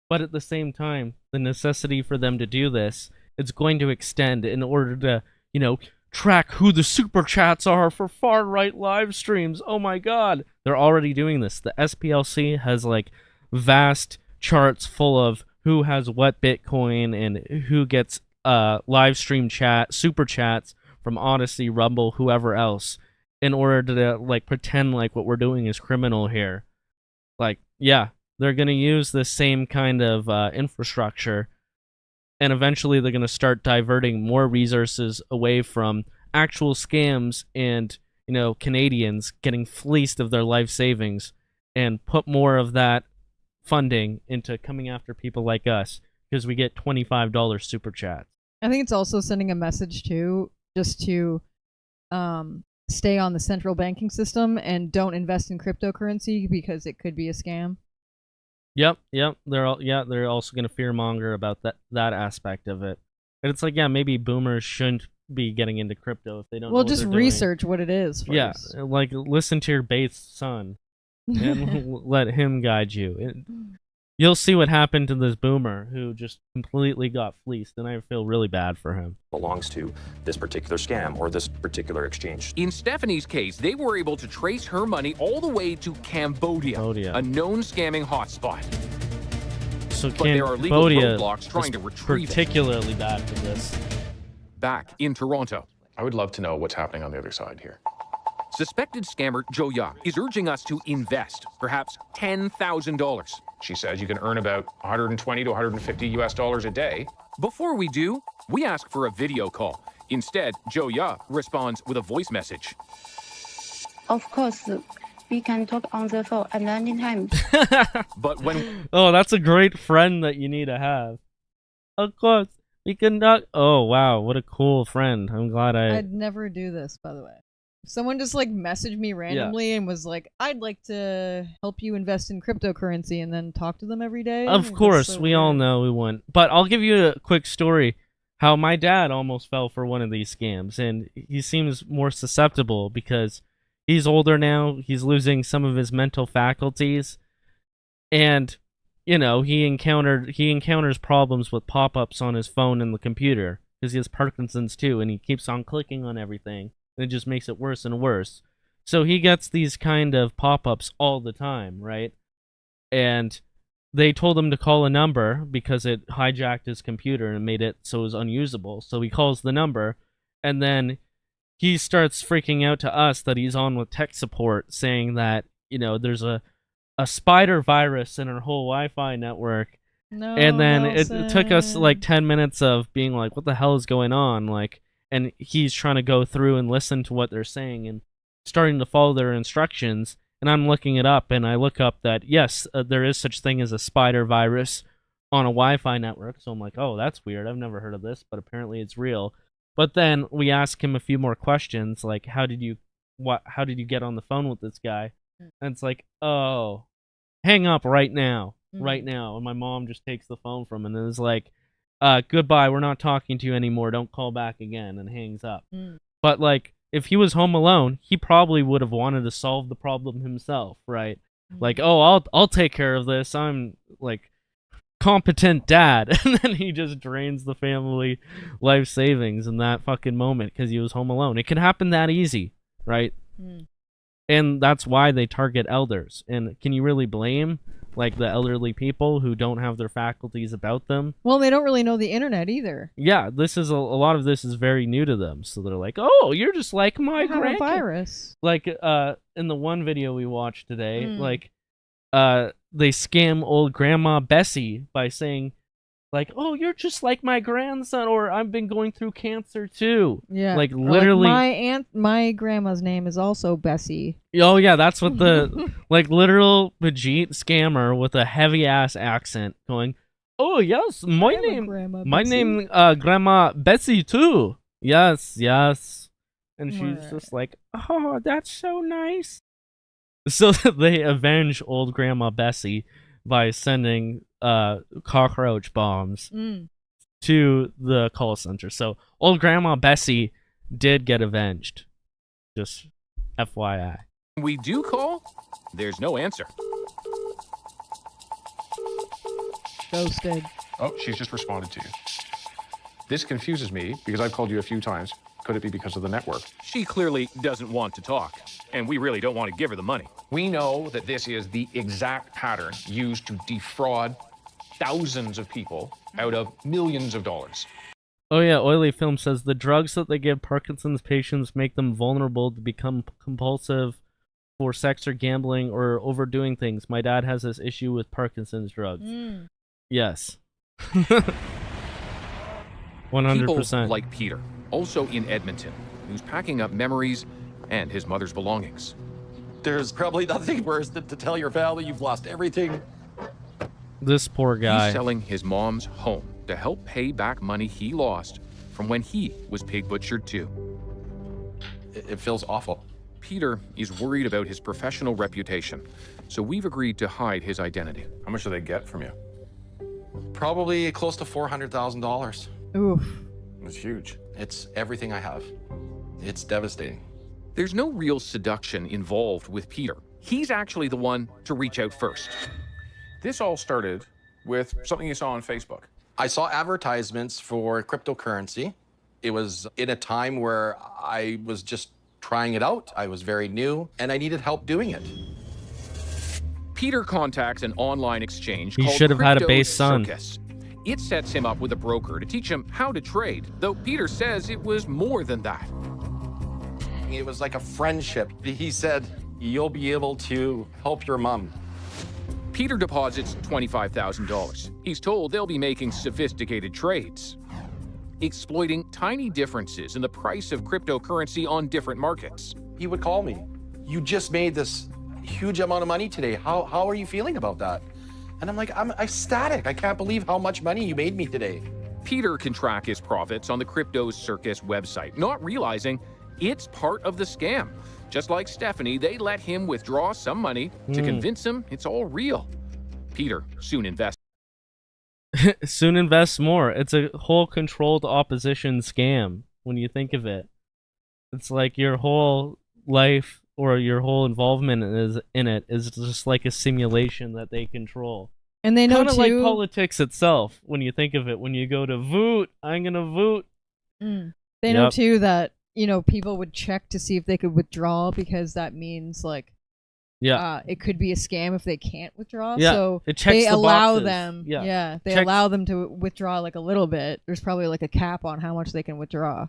But at the same time, the necessity for them to do this, it's going to extend in order to, you know, track who the super chats are for far-right live streams. Oh my god. They're already doing this. The SPLC has like vast charts full of who has what Bitcoin and who gets live stream chat, super chats from Odyssey, Rumble, whoever else, in order to like pretend like what we're doing is criminal here. Like, yeah, they're gonna use the same kind of infrastructure, and eventually they're gonna start diverting more resources away from actual scams and, you know, Canadians getting fleeced of their life savings, and put more of that funding into coming after people like us because we get $25 super chats. I think it's also sending a message too, just to stay on the central banking system and don't invest in cryptocurrency because it could be a scam. Yep. They're also going to fearmonger about that aspect of it. And it's like, yeah, maybe boomers shouldn't be getting into crypto if they don't know what just they're research doing. what it is first. Yeah, like listen to your base son and let him guide you. You'll see what happened to this boomer who just completely got fleeced, and I feel really bad for him. Belongs to this particular scam or this particular exchange. In Stephanie's case, they were able to trace her money all the way to Cambodia, a known scamming hotspot. So but there are legal Cambodia roadblocks trying to retrieve particularly bad for this. Back in Toronto. I would love to know what's happening on the other side here. Suspected scammer Joe Ya is urging us to invest, perhaps $10,000. She says you can earn about 120 to 150 US dollars a day. Before we do, we ask for a video call. Instead, Joe Ya responds with a voice message. Of course, we can talk on the phone at any time. But when... Oh, that's a great friend that you need to have. Of course, we can talk... Oh, wow, what a cool friend. I'm glad I'd never do this, by the way. Someone just like messaged me randomly and was like, "I'd like to help you invest in cryptocurrency," and then talk to them every day. Of course, we all know we wouldn't. But I'll give you a quick story how my dad almost fell for one of these scams, and he seems more susceptible because he's older now. He's losing some of his mental faculties, and you know he encounters problems with pop-ups on his phone and the computer because he has Parkinson's too, and he keeps on clicking on everything. It just makes it worse and worse. So he gets these kind of pop-ups all the time, right? And they told him to call a number because it hijacked his computer and made it so it was unusable. So he calls the number, and then he starts freaking out to us that he's on with tech support, saying that, you know, there's a spider virus in our whole Wi-Fi network. No, and then it Nelson. took us like 10 minutes of being like, what the hell is going on? Like, and he's trying to go through and listen to what they're saying and starting to follow their instructions. And I'm looking it up, and I look up that, yes, there is such thing as a spider virus on a Wi-Fi network. So I'm like, oh, that's weird. I've never heard of this, but apparently it's real. But then we ask him a few more questions, like, how did you get on the phone with this guy? And it's like, oh, hang up right now. Right now. And my mom just takes the phone from him and is like, goodbye, we're not talking to you anymore, don't call back again, and hangs up. But like, if he was home alone, he probably would have wanted to solve the problem himself, right? Like, oh, I'll take care of this, I'm like competent dad. And then he just drains the family life savings in that fucking moment because he was home alone. It can happen that easy, right? And that's why they target elders. And can you really blame like the elderly people who don't have their faculties about them? Well, they don't really know the internet either. Yeah, this is a lot of this is very new to them. So they're like, "Oh, you're just like my have a grandkid." virus. Like in the one video we watched today, like they scam old grandma Bessie by saying like, "Oh, you're just like my grandson," or "I've been going through cancer too." Yeah. Like Or literally my grandma's name is also Bessie. Oh yeah, that's what the like literal Vegete scammer with a heavy ass accent going, "Oh yes, my name Grandma Bessie too. Yes, yes." And she's just like, "Oh, that's so nice." So they avenge old Grandma Bessie by sending cockroach bombs to the call center. So old Grandma Bessie did get avenged. Just FYI. We do call, there's no answer. Ghosted. Oh, she's just responded to you. This confuses me because I've called you a few times. Could it be because of the network? She clearly doesn't want to talk, and we really don't want to give her the money. We know that this is the exact pattern used to defraud thousands of people out of millions of dollars. Oh yeah, Oily Film says the drugs that they give Parkinson's patients make them vulnerable to become compulsive for sex or gambling or overdoing things. My dad has this issue with Parkinson's drugs. Yes. 100%. People like Peter, also in Edmonton, who's packing up memories and his mother's belongings. There's probably nothing worse than to tell your family you've lost everything. This poor guy. He's selling his mom's home to help pay back money he lost from when he was pig butchered too. It feels awful. Peter is worried about his professional reputation, so we've agreed to hide his identity. How much do they get from you? Probably close to $400,000. Oof. It's huge. It's everything I have. It's devastating. There's no real seduction involved with Peter. He's actually the one to reach out first. This all started with something you saw on Facebook. I saw advertisements for cryptocurrency. It was in a time where I was just trying it out. I was very new, and I needed help doing it. Peter contacts an online exchange He called should have had a Crypto base son. Circus. It sets him up with a broker to teach him how to trade, though Peter says it was more than that. It was like a friendship. He said, "You'll be able to help your mom." Peter deposits $25,000. He's told they'll be making sophisticated trades, exploiting tiny differences in the price of cryptocurrency on different markets. He would call me. "You just made this huge amount of money today. How are you feeling about that?" And I'm like, I'm ecstatic. I can't believe how much money you made me today. Peter can track his profits on the Crypto Circus website, not realizing It's part of the scam. Just like Stephanie, they let him withdraw some money to convince him it's all real. Peter soon invests. Soon invests more. It's a whole controlled opposition scam when you think of it. It's like your whole life or your whole involvement is just like a simulation that they control. And they know kind of like too- politics itself when you think of it. When you go to vote, I'm gonna vote. They know too that, you know, people would check to see if they could withdraw because that means like it could be a scam if they can't withdraw. Yeah, So it checks they the allow boxes. them Yeah. they Checks- allow them to withdraw like a little bit. There's probably like a cap on how much they can withdraw.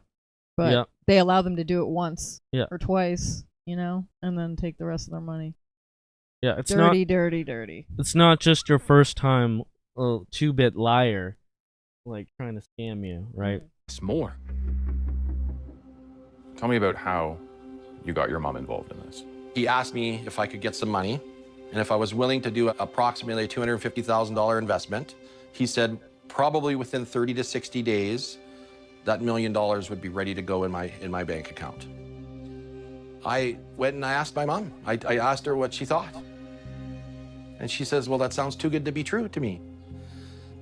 But Yeah. they allow them to do it once Yeah. or twice, you know, and then take the rest of their money. Yeah, it's dirty. It's not just your first time 2-bit liar, like trying to scam you, right? It's more. Tell me about how you got your mom involved in this. He asked me if I could get some money and if I was willing to do approximately a $250,000 investment. He said probably within 30 to 60 days, that $1 million would be ready to go in my bank account. I went and I asked my mom. I asked her what she thought. And she says, well, that sounds too good to be true to me.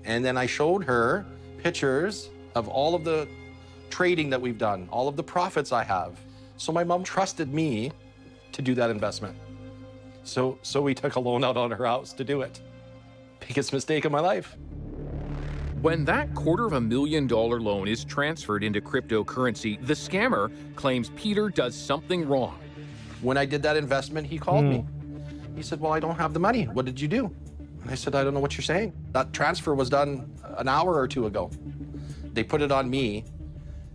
And then I showed her pictures of all of the trading that we've done, all of the profits I have. So my mom trusted me to do that investment. So we took a loan out on her house to do it. Biggest mistake of my life. When that $250,000 loan is transferred into cryptocurrency, the scammer claims Peter does something wrong. When I did that investment, he called me. He said, well, I don't have the money. What did you do? And I said, I don't know what you're saying. That transfer was done an hour or two ago. They put it on me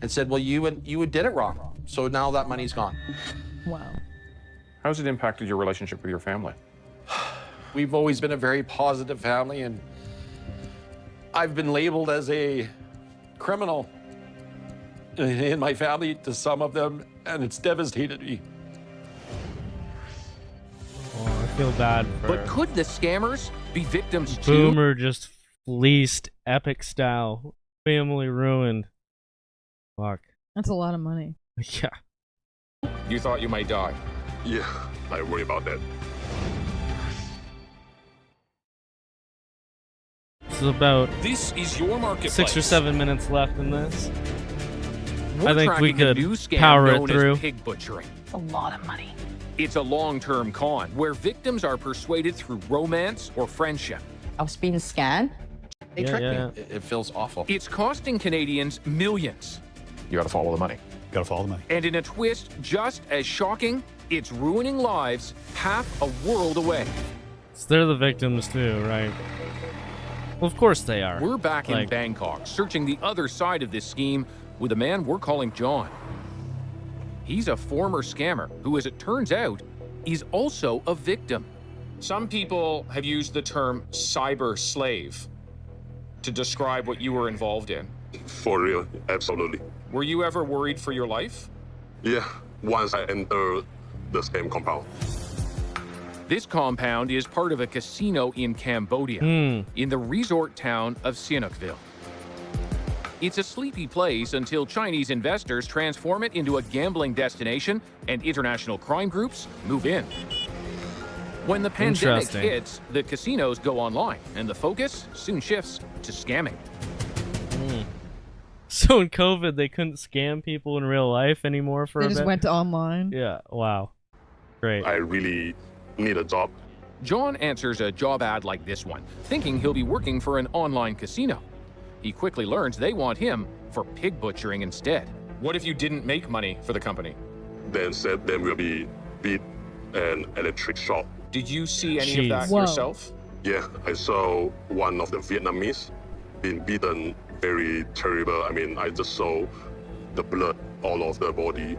and said, well, you did it wrong. So now that money's gone. Wow. How's it impacted your relationship with your family? We've always been a very positive family, and I've been labeled as a criminal in my family to some of them, and it's devastated me. Oh, I feel bad for But could the scammers be victims too? Boomer just fleeced epic style. Family ruined. Fuck. That's a lot of money. Yeah. You thought you might die. Yeah, I worry about that. This is about This is your marketplace. 6 or 7 minutes left in this. We're I think we tracking a could new scam power it known through. as pig butchering. It's a lot of money. It's a long-term con where victims are persuaded through romance or friendship. I was being scammed. They tricked me. It feels awful. It's costing Canadians millions. You gotta follow the money. Gotta follow the money. And in a twist just as shocking, it's ruining lives half a world away. So they're the victims too, right? Well, of course they are. We're back in Like- Bangkok, searching the other side of this scheme with a man we're calling John. He's a former scammer who, as it turns out, is also a victim. Some people have used the term cyber slave to describe what you were involved in. For real, absolutely. Were you ever worried for your life? Yeah, once I enter the scam compound. This compound is part of a casino in Cambodia, in the resort town of Sihanoukville. It's a sleepy place until Chinese investors transform it into a gambling destination and international crime groups move in. When the pandemic Interesting. hits, the casinos go online, and the focus soon shifts to scamming. So in COVID, they couldn't scam people in real life anymore for They a just bit? went to online. Yeah, wow. Great. I really need a job. John answers a job ad like this one, thinking he'll be working for an online casino. He quickly learns they want him for pig butchering instead. What if you didn't make money for the company? Then said there will be beat an electric shop. Did you see any of that Whoa. yourself? Yeah, I saw one of the Vietnamese being beaten very terrible. I mean, I just saw the blood all over the body.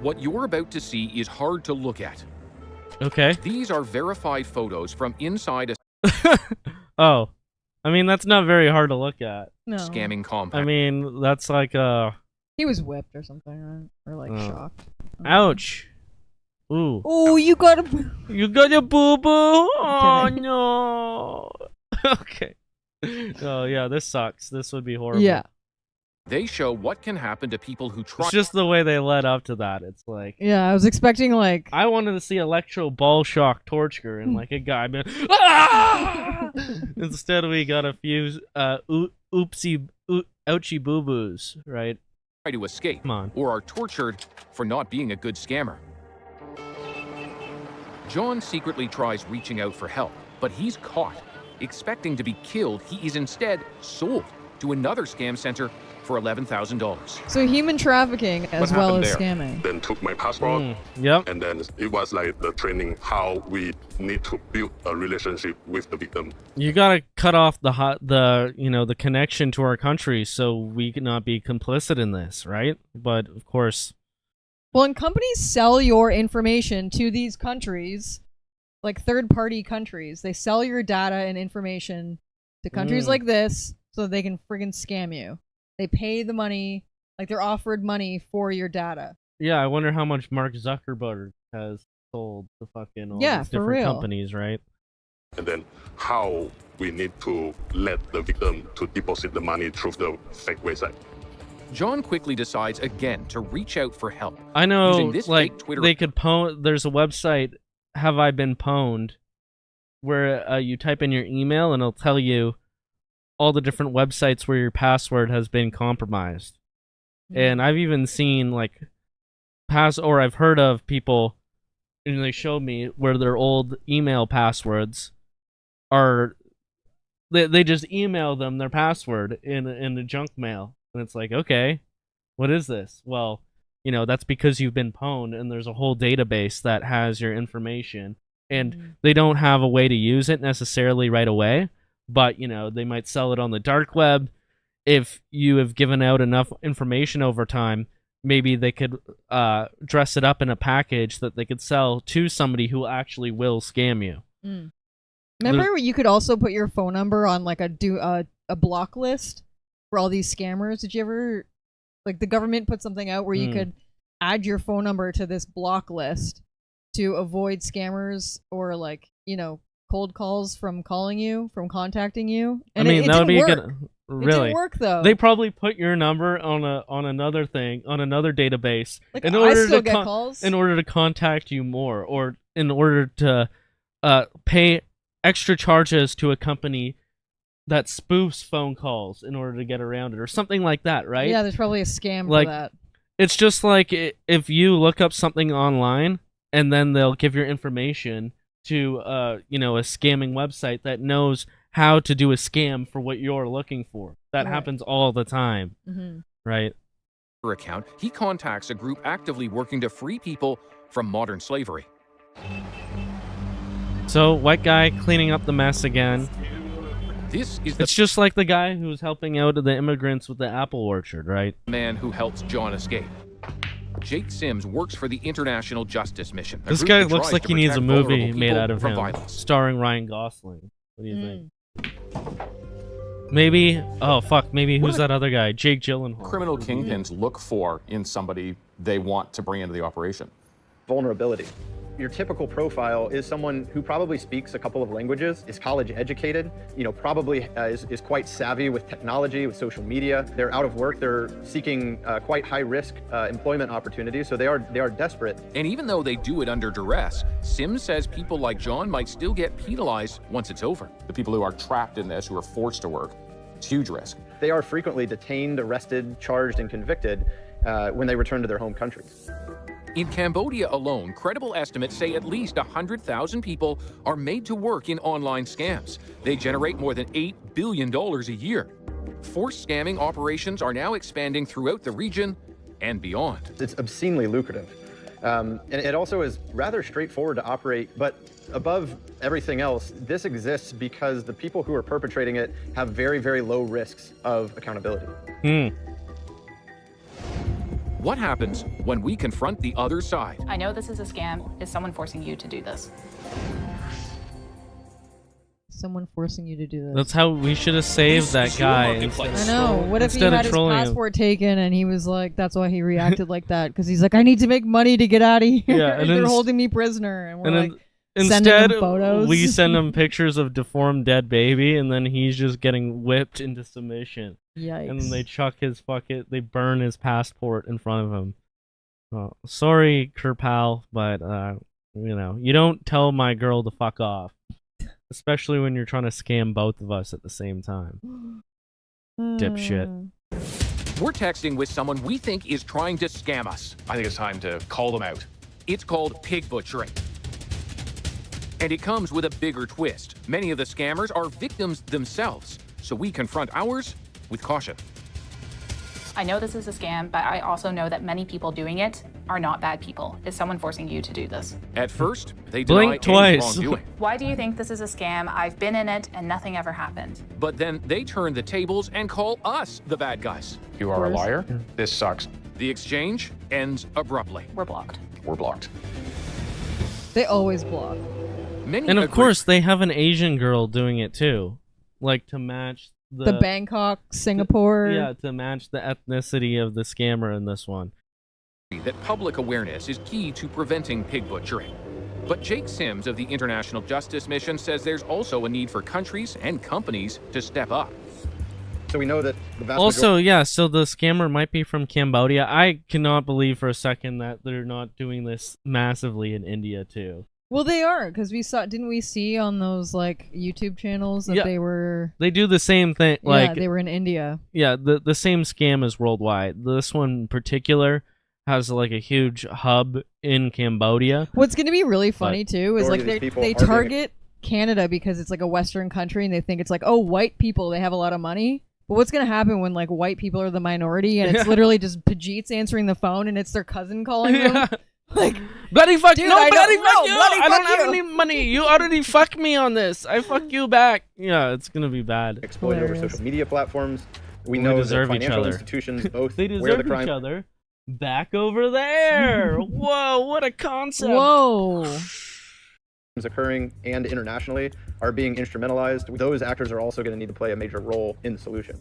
What you're about to see is hard to look at. Okay. These are verified photos from inside a Oh. I mean, that's not very hard to look at. No. scamming compound. I mean, that's like a... He was whipped or something, right? Or like Oh. shocked. Ouch. Ooh. Oh, you got a... You got a boo-boo? Oh, kidding. no. Okay. Oh, yeah, this sucks. This would be horrible. Yeah. They show what can happen to people who try. It's just the way they led up to that. It's like, Yeah, I was expecting like I wanted to see electro ball shock torture and like a guy being, ah! Instead we got a few ouchie boo boos, right? Try to escape Come on. or are tortured for not being a good scammer. John secretly tries reaching out for help, but he's caught. Expecting to be killed, he is instead sold to another scam center for $11,000. so human trafficking as well happened as there? scamming. Then took my passport. Yep. And then it was like the training how we need to build a relationship with the victim. You gotta cut off the connection to our country so we cannot be complicit in this, right? But of course, Well, and companies sell your information to these countries, like third-party countries. They sell your data and information to countries like this so they can friggin' scam you. They pay the money, like they're offered money for your data. yeah, I wonder how much Mark Zuckerberg has sold to fucking all Yeah, these for different real. companies, right? And then how we need to let the victim to deposit the money through the fake website. John quickly decides again to reach out for help. I know, Using this like, fake Twitter they could pwn. There's a website, Have I Been Pwned, where you type in your email and it'll tell you all the different websites where your password has been compromised. And I've even seen, like, or I've heard of people, and they showed me where their old email passwords are, they just email them their password in the junk mail. And it's like, okay, what is this? Well, that's because you've been pwned, and there's a whole database that has your information, and they don't have a way to use it necessarily right away, but they might sell it on the dark web. If you have given out enough information over time, maybe they could dress it up in a package that they could sell to somebody who actually will scam you. Remember, you could also put your phone number on like a block list for all these scammers. Did you ever, like, the government put something out where you could add your phone number to this block list to avoid scammers or, like, cold calls from calling you, from contacting you? And I mean, it that would be didn't a work. good. It Really? didn't work though. They probably put your number on another thing, on another database, Like, in I order still to get calls. in order to contact you more, or in order to pay extra charges to a company that spoofs phone calls in order to get around it, or something like that, right? Yeah, there's probably a scam Like, for that. it's just like if you look up something online and then they'll give your information to a scamming website that knows how to do a scam for what you're looking for. That happens all the time, right? account, he contacts a group actively working to free people from modern slavery. So, white guy cleaning up the mess again. This is It's just like the guy who was helping out the immigrants with the apple orchard, right? man who helps John escape. Jake Sims works for the International Justice Mission. This guy looks like he needs a movie made out of him, starring Ryan Gosling. What do you think? Maybe, oh fuck, maybe who's that other guy? Jake Gyllenhaal. Criminal kingpins look for in somebody they want to bring into the operation. Vulnerability. Your typical profile is someone who probably speaks a couple of languages, is college educated, probably is quite savvy with technology, with social media. They're out of work, they're seeking quite high risk employment opportunities, so they are desperate. And even though they do it under duress, Sims says people like John might still get penalized once it's over. The people who are trapped in this, who are forced to work, it's huge risk. They are frequently detained, arrested, charged, and convicted when they return to their home countries. In Cambodia alone, credible estimates say at least 100,000 people are made to work in online scams. They generate more than $8 billion a year. Forced scamming operations are now expanding throughout the region and beyond. It's obscenely lucrative. And it also is rather straightforward to operate, but above everything else, this exists because the people who are perpetrating it have very, very low risks of accountability. What happens when we confront the other side? I know this is a scam. Is someone forcing you to do this? Someone forcing you to do this. That's how we should have saved that guy. I know. What if he instead had of his trolling him. passport taken and he was like, that's why he reacted like that? Because he's like, I need to make money to get out of here. Yeah, and They're then holding me prisoner. And we're and like, then Instead, him photos. we send him pictures of deformed dead baby, and then he's just getting whipped into submission. Yikes. And then they chuck his they burn his passport in front of him. Well, sorry, Kerpal, but you don't tell my girl to fuck off, especially when you're trying to scam both of us at the same time. Dipshit. We're texting with someone we think is trying to scam us. I think it's time to call them out. It's called pig butchering. And it comes with a bigger twist. Many of the scammers are victims themselves, so we confront ours with caution. I know this is a scam, but I also know that many people doing it are not bad people. Is someone forcing you to do this? At first, they deny Blink any twice. wrongdoing. Why do you think this is a scam? I've been in it and nothing ever happened. But then they turn the tables and call us the bad guys. You are a liar. This sucks. The exchange ends abruptly. We're blocked. We're blocked. They always block. Many And of agree. course, they have an Asian girl doing it too, like to match The Bangkok, Singapore. Yeah, to match the ethnicity of the scammer in this one. That public awareness is key to preventing pig butchering. But Jake Sims of the International Justice Mission says there's also a need for countries and companies to step up. So we know that the vast Also, yeah, so the scammer might be from Cambodia. I cannot believe for a second that they're not doing this massively in India too. Well, they are, because didn't we see on those like YouTube channels that Yeah. they do the same thing. Yeah, they were in India. Yeah, the same scam is worldwide. This one in particular has like a huge hub in Cambodia. What's going to be really funny But- too is like they target Canada because it's like a Western country and they think it's like, oh, white people, they have a lot of money. But what's going to happen when like white people are the minority and it's literally just Pajeets answering the phone and it's their cousin calling them? Like, bloody fuck, dude, no, I bloody don't fuck know, you! bloody I don't fuck have you. any money. You already fucked me on this. I fuck you back. Yeah, it's gonna be bad. exploited over social media platforms. We We know that deserve each financial other. institutions both They where the deserve crime. each other. Back over there. Whoa, what a concept. Whoa. Is occurring and internationally are being instrumentalized. Those actors are also going to need to play a major role in the solution.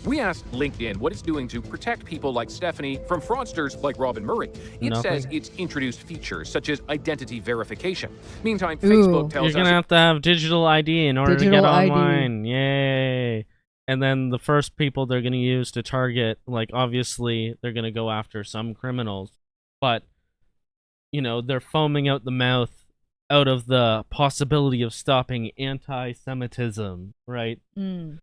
We asked LinkedIn what it's doing to protect people like Stephanie from fraudsters like Robin Murray. It Nothing. says it's introduced features such as identity verification. Meantime, Ooh. Facebook tells You're us gonna have to have digital ID in order to Digital get ID. online. Yay. And then the first people they're gonna use to target, like obviously they're gonna go after some criminals, but they're foaming out the mouth out of the possibility of stopping anti-Semitism, right? Mm.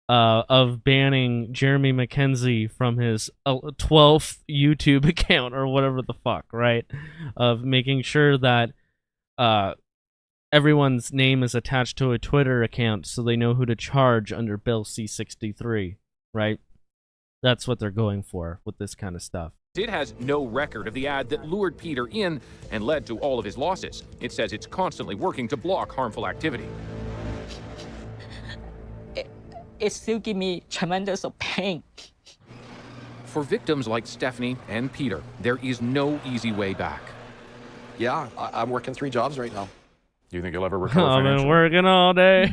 Of banning Jeremy McKenzie from his 12th YouTube account or whatever the fuck, right? Of making sure that everyone's name is attached to a Twitter account so they know who to charge under Bill C-63, right? That's what they're going for with this kind of stuff. it has no record of the ad that lured Peter in and led to all of his losses. It says it's constantly working to block harmful activity. It still gives me tremendous of pain. For victims like Stephanie and Peter, there is no easy way back. Yeah, I'm working 3 jobs right now. Do you think you'll ever recover I've been financially? working all day.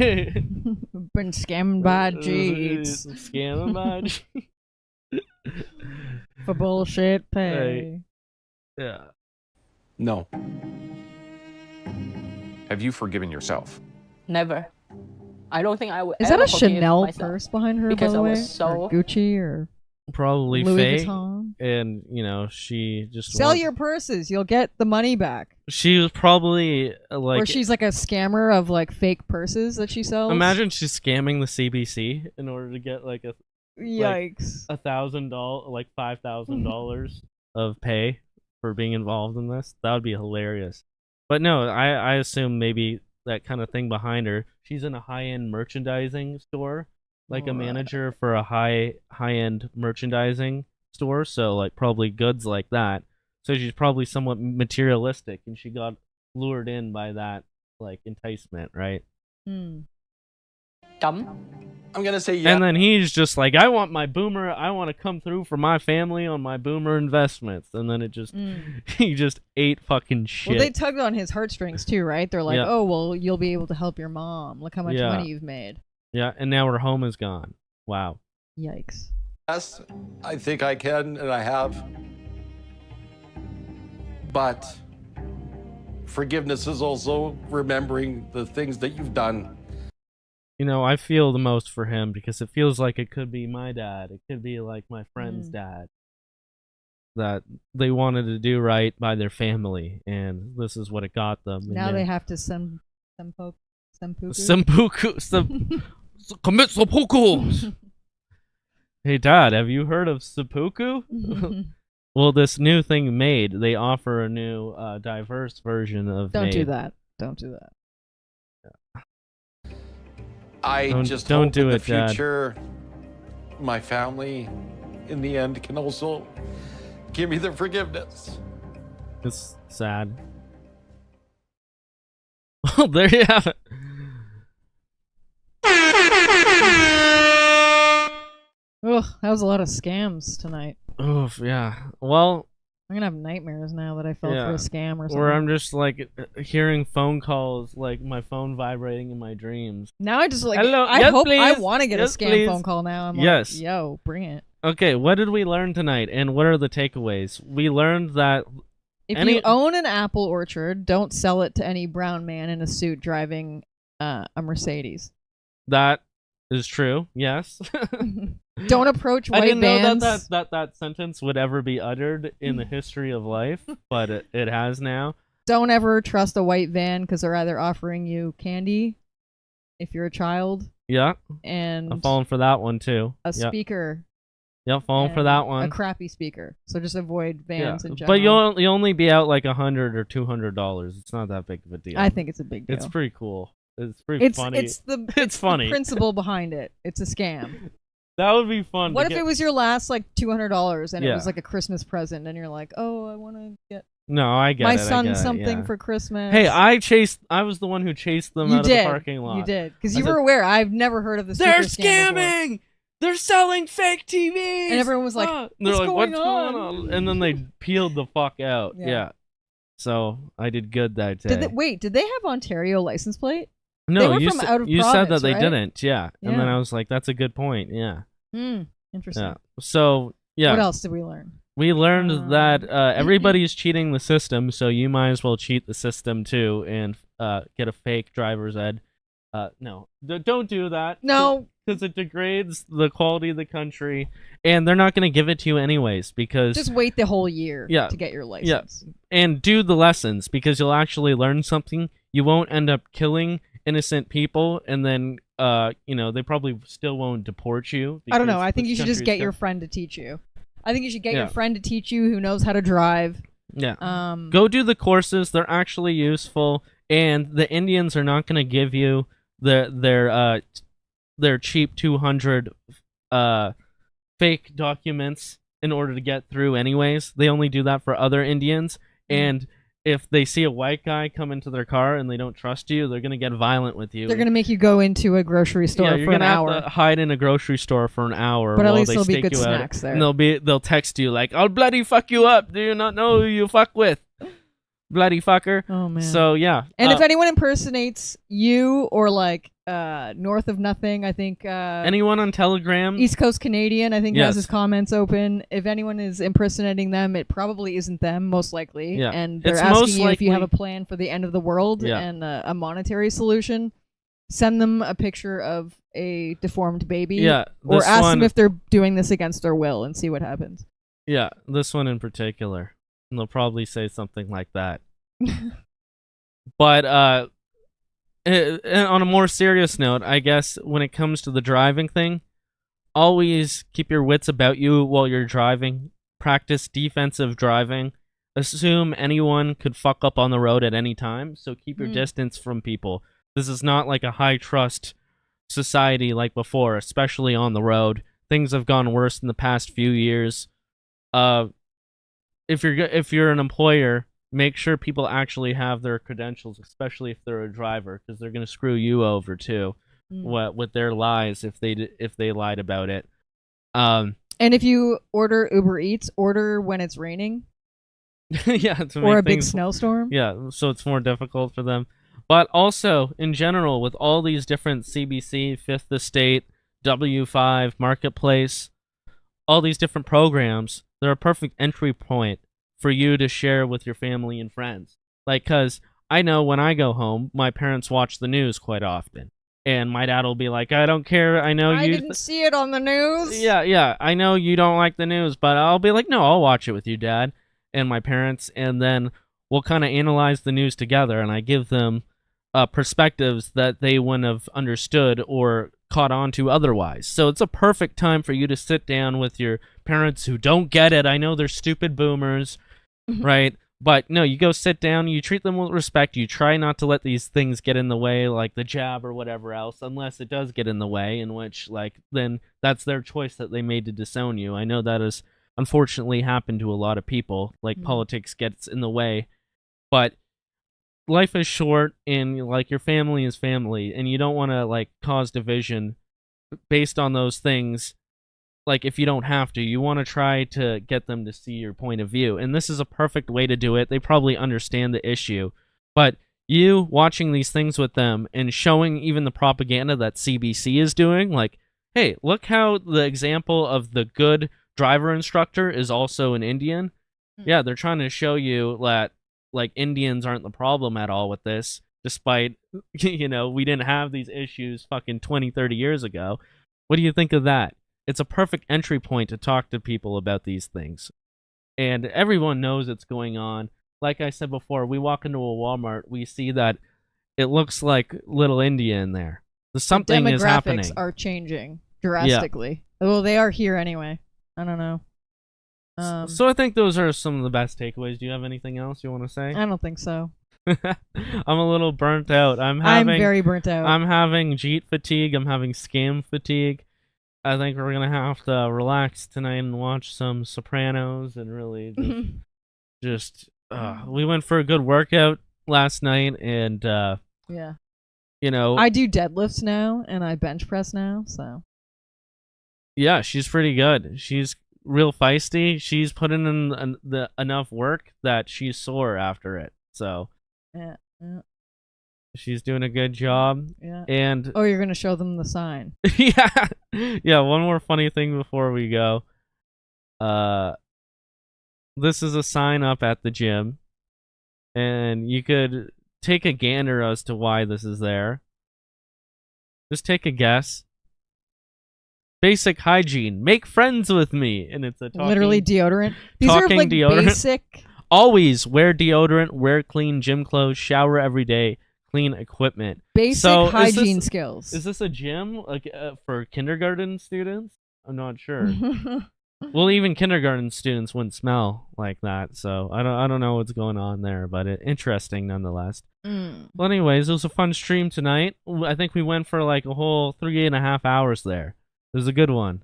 Been scammed by Jeets. Scamming by Jeets. For bullshit pay. Yeah. No. Have you forgiven yourself? Never. I don't think I would. Is that ever a forgive Chanel myself purse behind her, because by the I way? was so Or Gucci or Probably Louis fake. Vuitton? And, she just Sell your purses. You'll get the money back. She was probably like... Or she's like a scammer of like fake purses that she sells. Imagine she's scamming the CBC in order to get like Yikes. $1,000, like $5,000 of pay for being involved in this. That would be hilarious. But no, I assume maybe that kind of thing behind her. She's in a high-end merchandising store, like a manager for a high-end merchandising store. So like probably goods like that. So she's probably somewhat materialistic, and she got lured in by that like enticement, right? Dumb. I'm gonna say yeah. And then he's just like, I want to come through for my family on my boomer investments. And then he just ate fucking shit. Well, they tugged on his heartstrings too, right? They're like, Yeah. oh, well, you'll be able to help your mom. Look how much Yeah. money you've made. Yeah, and now her home is gone. Wow. Yikes. Yes, I think I can, and I have. But forgiveness is also remembering the things that you've done. You know, I feel the most for him because it feels like it could be my dad. It could be like my friend's dad. That they wanted to do right by their family, and this is what it got them. Now and they have to seppuku. Commit seppuku. Hey, Dad, have you heard of seppuku? Well, this new thing Made, they offer a new diverse version of Don't do Made. that. Don't do that. I Don't just do hope in the it, Dad. future, my family, in the end, can also give me their forgiveness. It's sad. Well, there you have it. Ugh, that was a lot of scams tonight. Oof, yeah. Well, I'm gonna have nightmares now that I fell for a scam or something. Or I'm just like hearing phone calls, like my phone vibrating in my dreams. Now I just like, Hello, I yes, hope I please. want to get Yes, a scam please. phone call now. I'm Yes. like, yo, bring it. Okay, what did we learn tonight, and what are the takeaways? We learned that If you own an apple orchard, don't sell it to any brown man in a suit driving a Mercedes. that is true. Yes. Don't approach white I didn't vans. know that sentence would ever be uttered in the history of life, but it has now. Don't ever trust a white van because they're either offering you candy if you're a child. Yeah. And I'm falling for that one too. a Yep. speaker. Yep, falling for and that one. A crappy speaker. So just avoid vans in general. But you'll only be out like $100 or $200. It's not that big of a deal. I think it's a big deal. It's pretty cool. It's pretty funny. It's funny. The principle behind it. It's a scam. That would be fun. What if it was your last like $200 and it Yeah. was like a Christmas present and you're like, oh, I want to get No, I get my it. I son get it, something yeah. for Christmas. Hey, I was the one who chased them You out of did. the parking lot. You did because I you said, were aware. I've never heard of this. They're super scam before. scamming. They're selling fake TVs. And everyone was like, And they're "What's like, going what's going on? And then they peeled the fuck out. Yeah. Yeah. So I did good that day. Did they have Ontario license plate? No, they were you from said out of you said province, that they right? didn't. Yeah. And then Yeah. I was like, that's a good point. Yeah. Interesting. Yeah. So yeah. What else did we learn? We learned that everybody's cheating the system, so you might as well cheat the system too and get a fake driver's ed. No, don't do that. No, because it degrades the quality of the country, and they're not going to give it to you anyways. Because Just wait the whole year Yeah. to get your license. yeah, and do the lessons because you'll actually learn something. You won't end up killing innocent people, and then they probably still won't deport you. I don't know. because I think this you should just country is get your so- friend to teach you. I think you should get Yeah. your friend to teach you who knows how to drive. Yeah. Go do the courses. They're actually useful, and the Indians are not going to give you their cheap 200 fake documents in order to get through anyways. They only do that for other Indians, and if they see a white guy come into their car and they don't trust you, they're going to get violent with you. They're going to make you go into a grocery store Yeah, you're for an gonna have hour. to hide in a grocery store for an hour. But at while least they there'll be stake good you out, snacks there. and they'll text you like, "I'll bloody fuck you up. Do you not know who you fuck with, bloody fucker?" Oh man. So yeah. And if anyone impersonates you or like North of Nothing, I think anyone on Telegram, East Coast Canadian, I think has Yes. his comments open. If anyone is impersonating them, it probably isn't them, most likely. Yeah. And they're It's asking most you if you have a likely- plan for the end of the world Yeah. and a monetary solution. Send them a picture of a deformed baby. Yeah, Or this ask one- them if they're doing this against their will and see what happens. yeah, this one in particular, and they'll probably say something like that. But on a more serious note, I guess when it comes to the driving thing, always keep your wits about you while you're driving. Practice defensive driving. Assume anyone could fuck up on the road at any time, so keep your distance from people. This is not like a high trust society like before, especially on the road. Things have gone worse in the past few years. If you're an employer, make sure people actually have their credentials, especially if they're a driver, because they're gonna screw you over too, with their lies if they lied about it. And if you order Uber Eats, order when it's raining. Yeah, to Or make a big things- snowstorm. Yeah, so it's more difficult for them. But also, in general, with all these different CBC, Fifth Estate, W5, Marketplace, all these different programs, they're a perfect entry point for you to share with your family and friends. Like, because I know when I go home, my parents watch the news quite often. And my dad will be like, I don't care, I know I you... didn't see it on the news. Yeah, I know you don't like the news, but I'll be like, no, I'll watch it with you, Dad, and my parents, and then we'll kind of analyze the news together, and I give them perspectives that they wouldn't have understood or caught on to otherwise. So it's a perfect time for you to sit down with your parents who don't get it. I know they're stupid boomers, right? But no, you go sit down, you treat them with respect, you try not to let these things get in the way, like the jab or whatever else, unless it does get in the way, in which, like, then that's their choice that they made to disown you. I know that has unfortunately happened to a lot of people, like politics gets in the way, but life is short, and, like, your family is family, and you don't want to, like, cause division based on those things. Like, if you don't have to, you want to try to get them to see your point of view. And this is a perfect way to do it. They probably understand the issue. But you watching these things with them and showing even the propaganda that CBC is doing, like, hey, look how the example of the good driver instructor is also an Indian. Yeah, they're trying to show you that, like, Indians aren't the problem at all with this, despite, you know, we didn't have these issues fucking 20, 30 years ago. What do you think of that? It's a perfect entry point to talk to people about these things. And everyone knows it's going on. Like I said before, we walk into a Walmart, we see that it looks like Little India in there. Something is happening. Demographics are changing drastically. Yeah. Well, they are here anyway. I don't know. So I think those are some of the best takeaways. Do you have anything else you want to say? I don't think so. I'm a little burnt out. I'm very burnt out. I'm having Jeet fatigue. I'm having scam fatigue. I think we're going to have to relax tonight and watch some Sopranos and really we went for a good workout last night, and yeah, you know, I do deadlifts now and I bench press now, so yeah, she's pretty good. She's real feisty. She's putting in enough work that she's sore after it. So yeah. She's doing a good job. Yeah. And oh, you're gonna show them the sign. Yeah. One more funny thing before we go. This is a sign up at the gym, and you could take a gander as to why this is there. Just take a guess. Basic hygiene. Make friends with me, and it's a literally deodorant. These are like deodorant. Basic. Always wear deodorant. Wear clean gym clothes. Shower every day. Clean equipment. Basic hygiene skills. Is this a gym like for kindergarten students? I'm not sure. Well, even kindergarten students wouldn't smell like that, so I don't know what's going on there, but interesting nonetheless. Well, anyways, it was a fun stream tonight. I think we went for like a whole 3.5 hours there. It was a good one.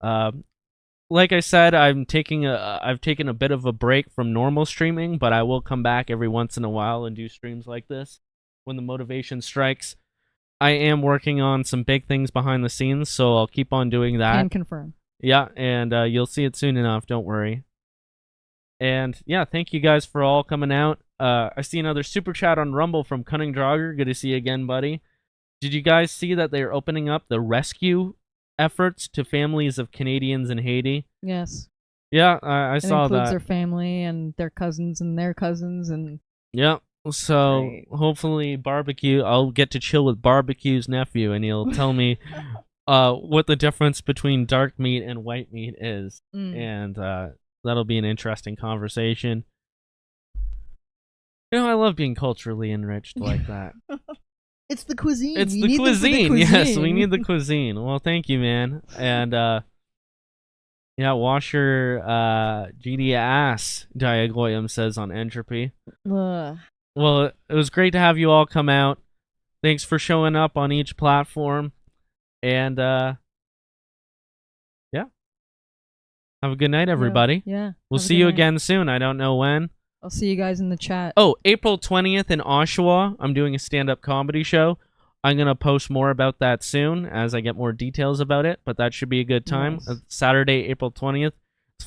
Like I said, I've taken a bit of a break from normal streaming, but I will come back every once in a while and do streams like this when the motivation strikes. I am working on some big things behind the scenes, so I'll keep on doing that. Can confirm. Yeah, and you'll see it soon enough, don't worry. And yeah, thank you guys for all coming out. I see another super chat on Rumble from Cunning Drogger. Good to see you again, buddy. Did you guys see that they're opening up the rescue efforts to families of Canadians in Haiti? Yes. Yeah, I saw that. It includes their family and their cousins and their cousins and... Yeah, so hopefully I'll get to chill with Barbecue's nephew, and he'll tell me what the difference between dark meat and white meat is. And that'll be an interesting conversation. You know, I love being culturally enriched like that. It's the cuisine. It's the cuisine. Yes, we need the cuisine. Well, thank you, man. And yeah, wash your GD ass, Diagoyam says on Entropy. Well, it was great to have you all come out. Thanks for showing up on each platform. And yeah. Have a good night, everybody. Yeah. We'll see you again soon. I don't know when. I'll see you guys in the chat. Oh, April 20th in Oshawa, I'm doing a stand-up comedy show. I'm going to post more about that soon as I get more details about it, but that should be a good time. Nice. Saturday, April 20th.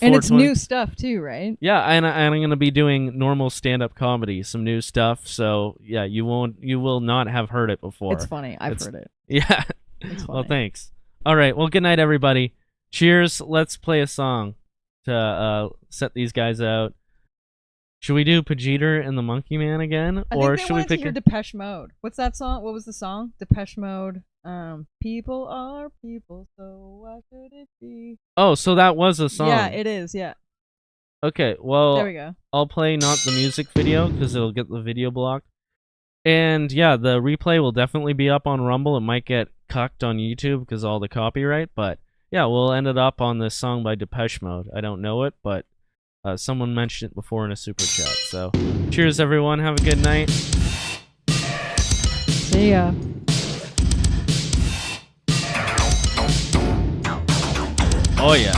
And it's new stuff too, right? Yeah, and I'm going to be doing normal stand-up comedy, some new stuff. So, yeah, you will not have heard it before. It's funny. I've heard it. Yeah. It's funny. Well, thanks. All right. Well, good night, everybody. Cheers. Let's play a song to set these guys out. Should we do Pajiter and the Monkey Man again, I or think they should we wanted to pick? hear Depeche Mode. What's that song? What was the song? Depeche Mode. People are people, so why should it be? Oh, so that was a song. Yeah, it is. Yeah. Okay, well, There we go. I'll play not the music video because it'll get the video blocked. And yeah, the replay will definitely be up on Rumble. It might get cucked on YouTube because of all the copyright, but yeah, we'll end it up on this song by Depeche Mode. I don't know it, but someone mentioned it before in a super chat. So, cheers, everyone. Have a good night. See ya. Oh yeah.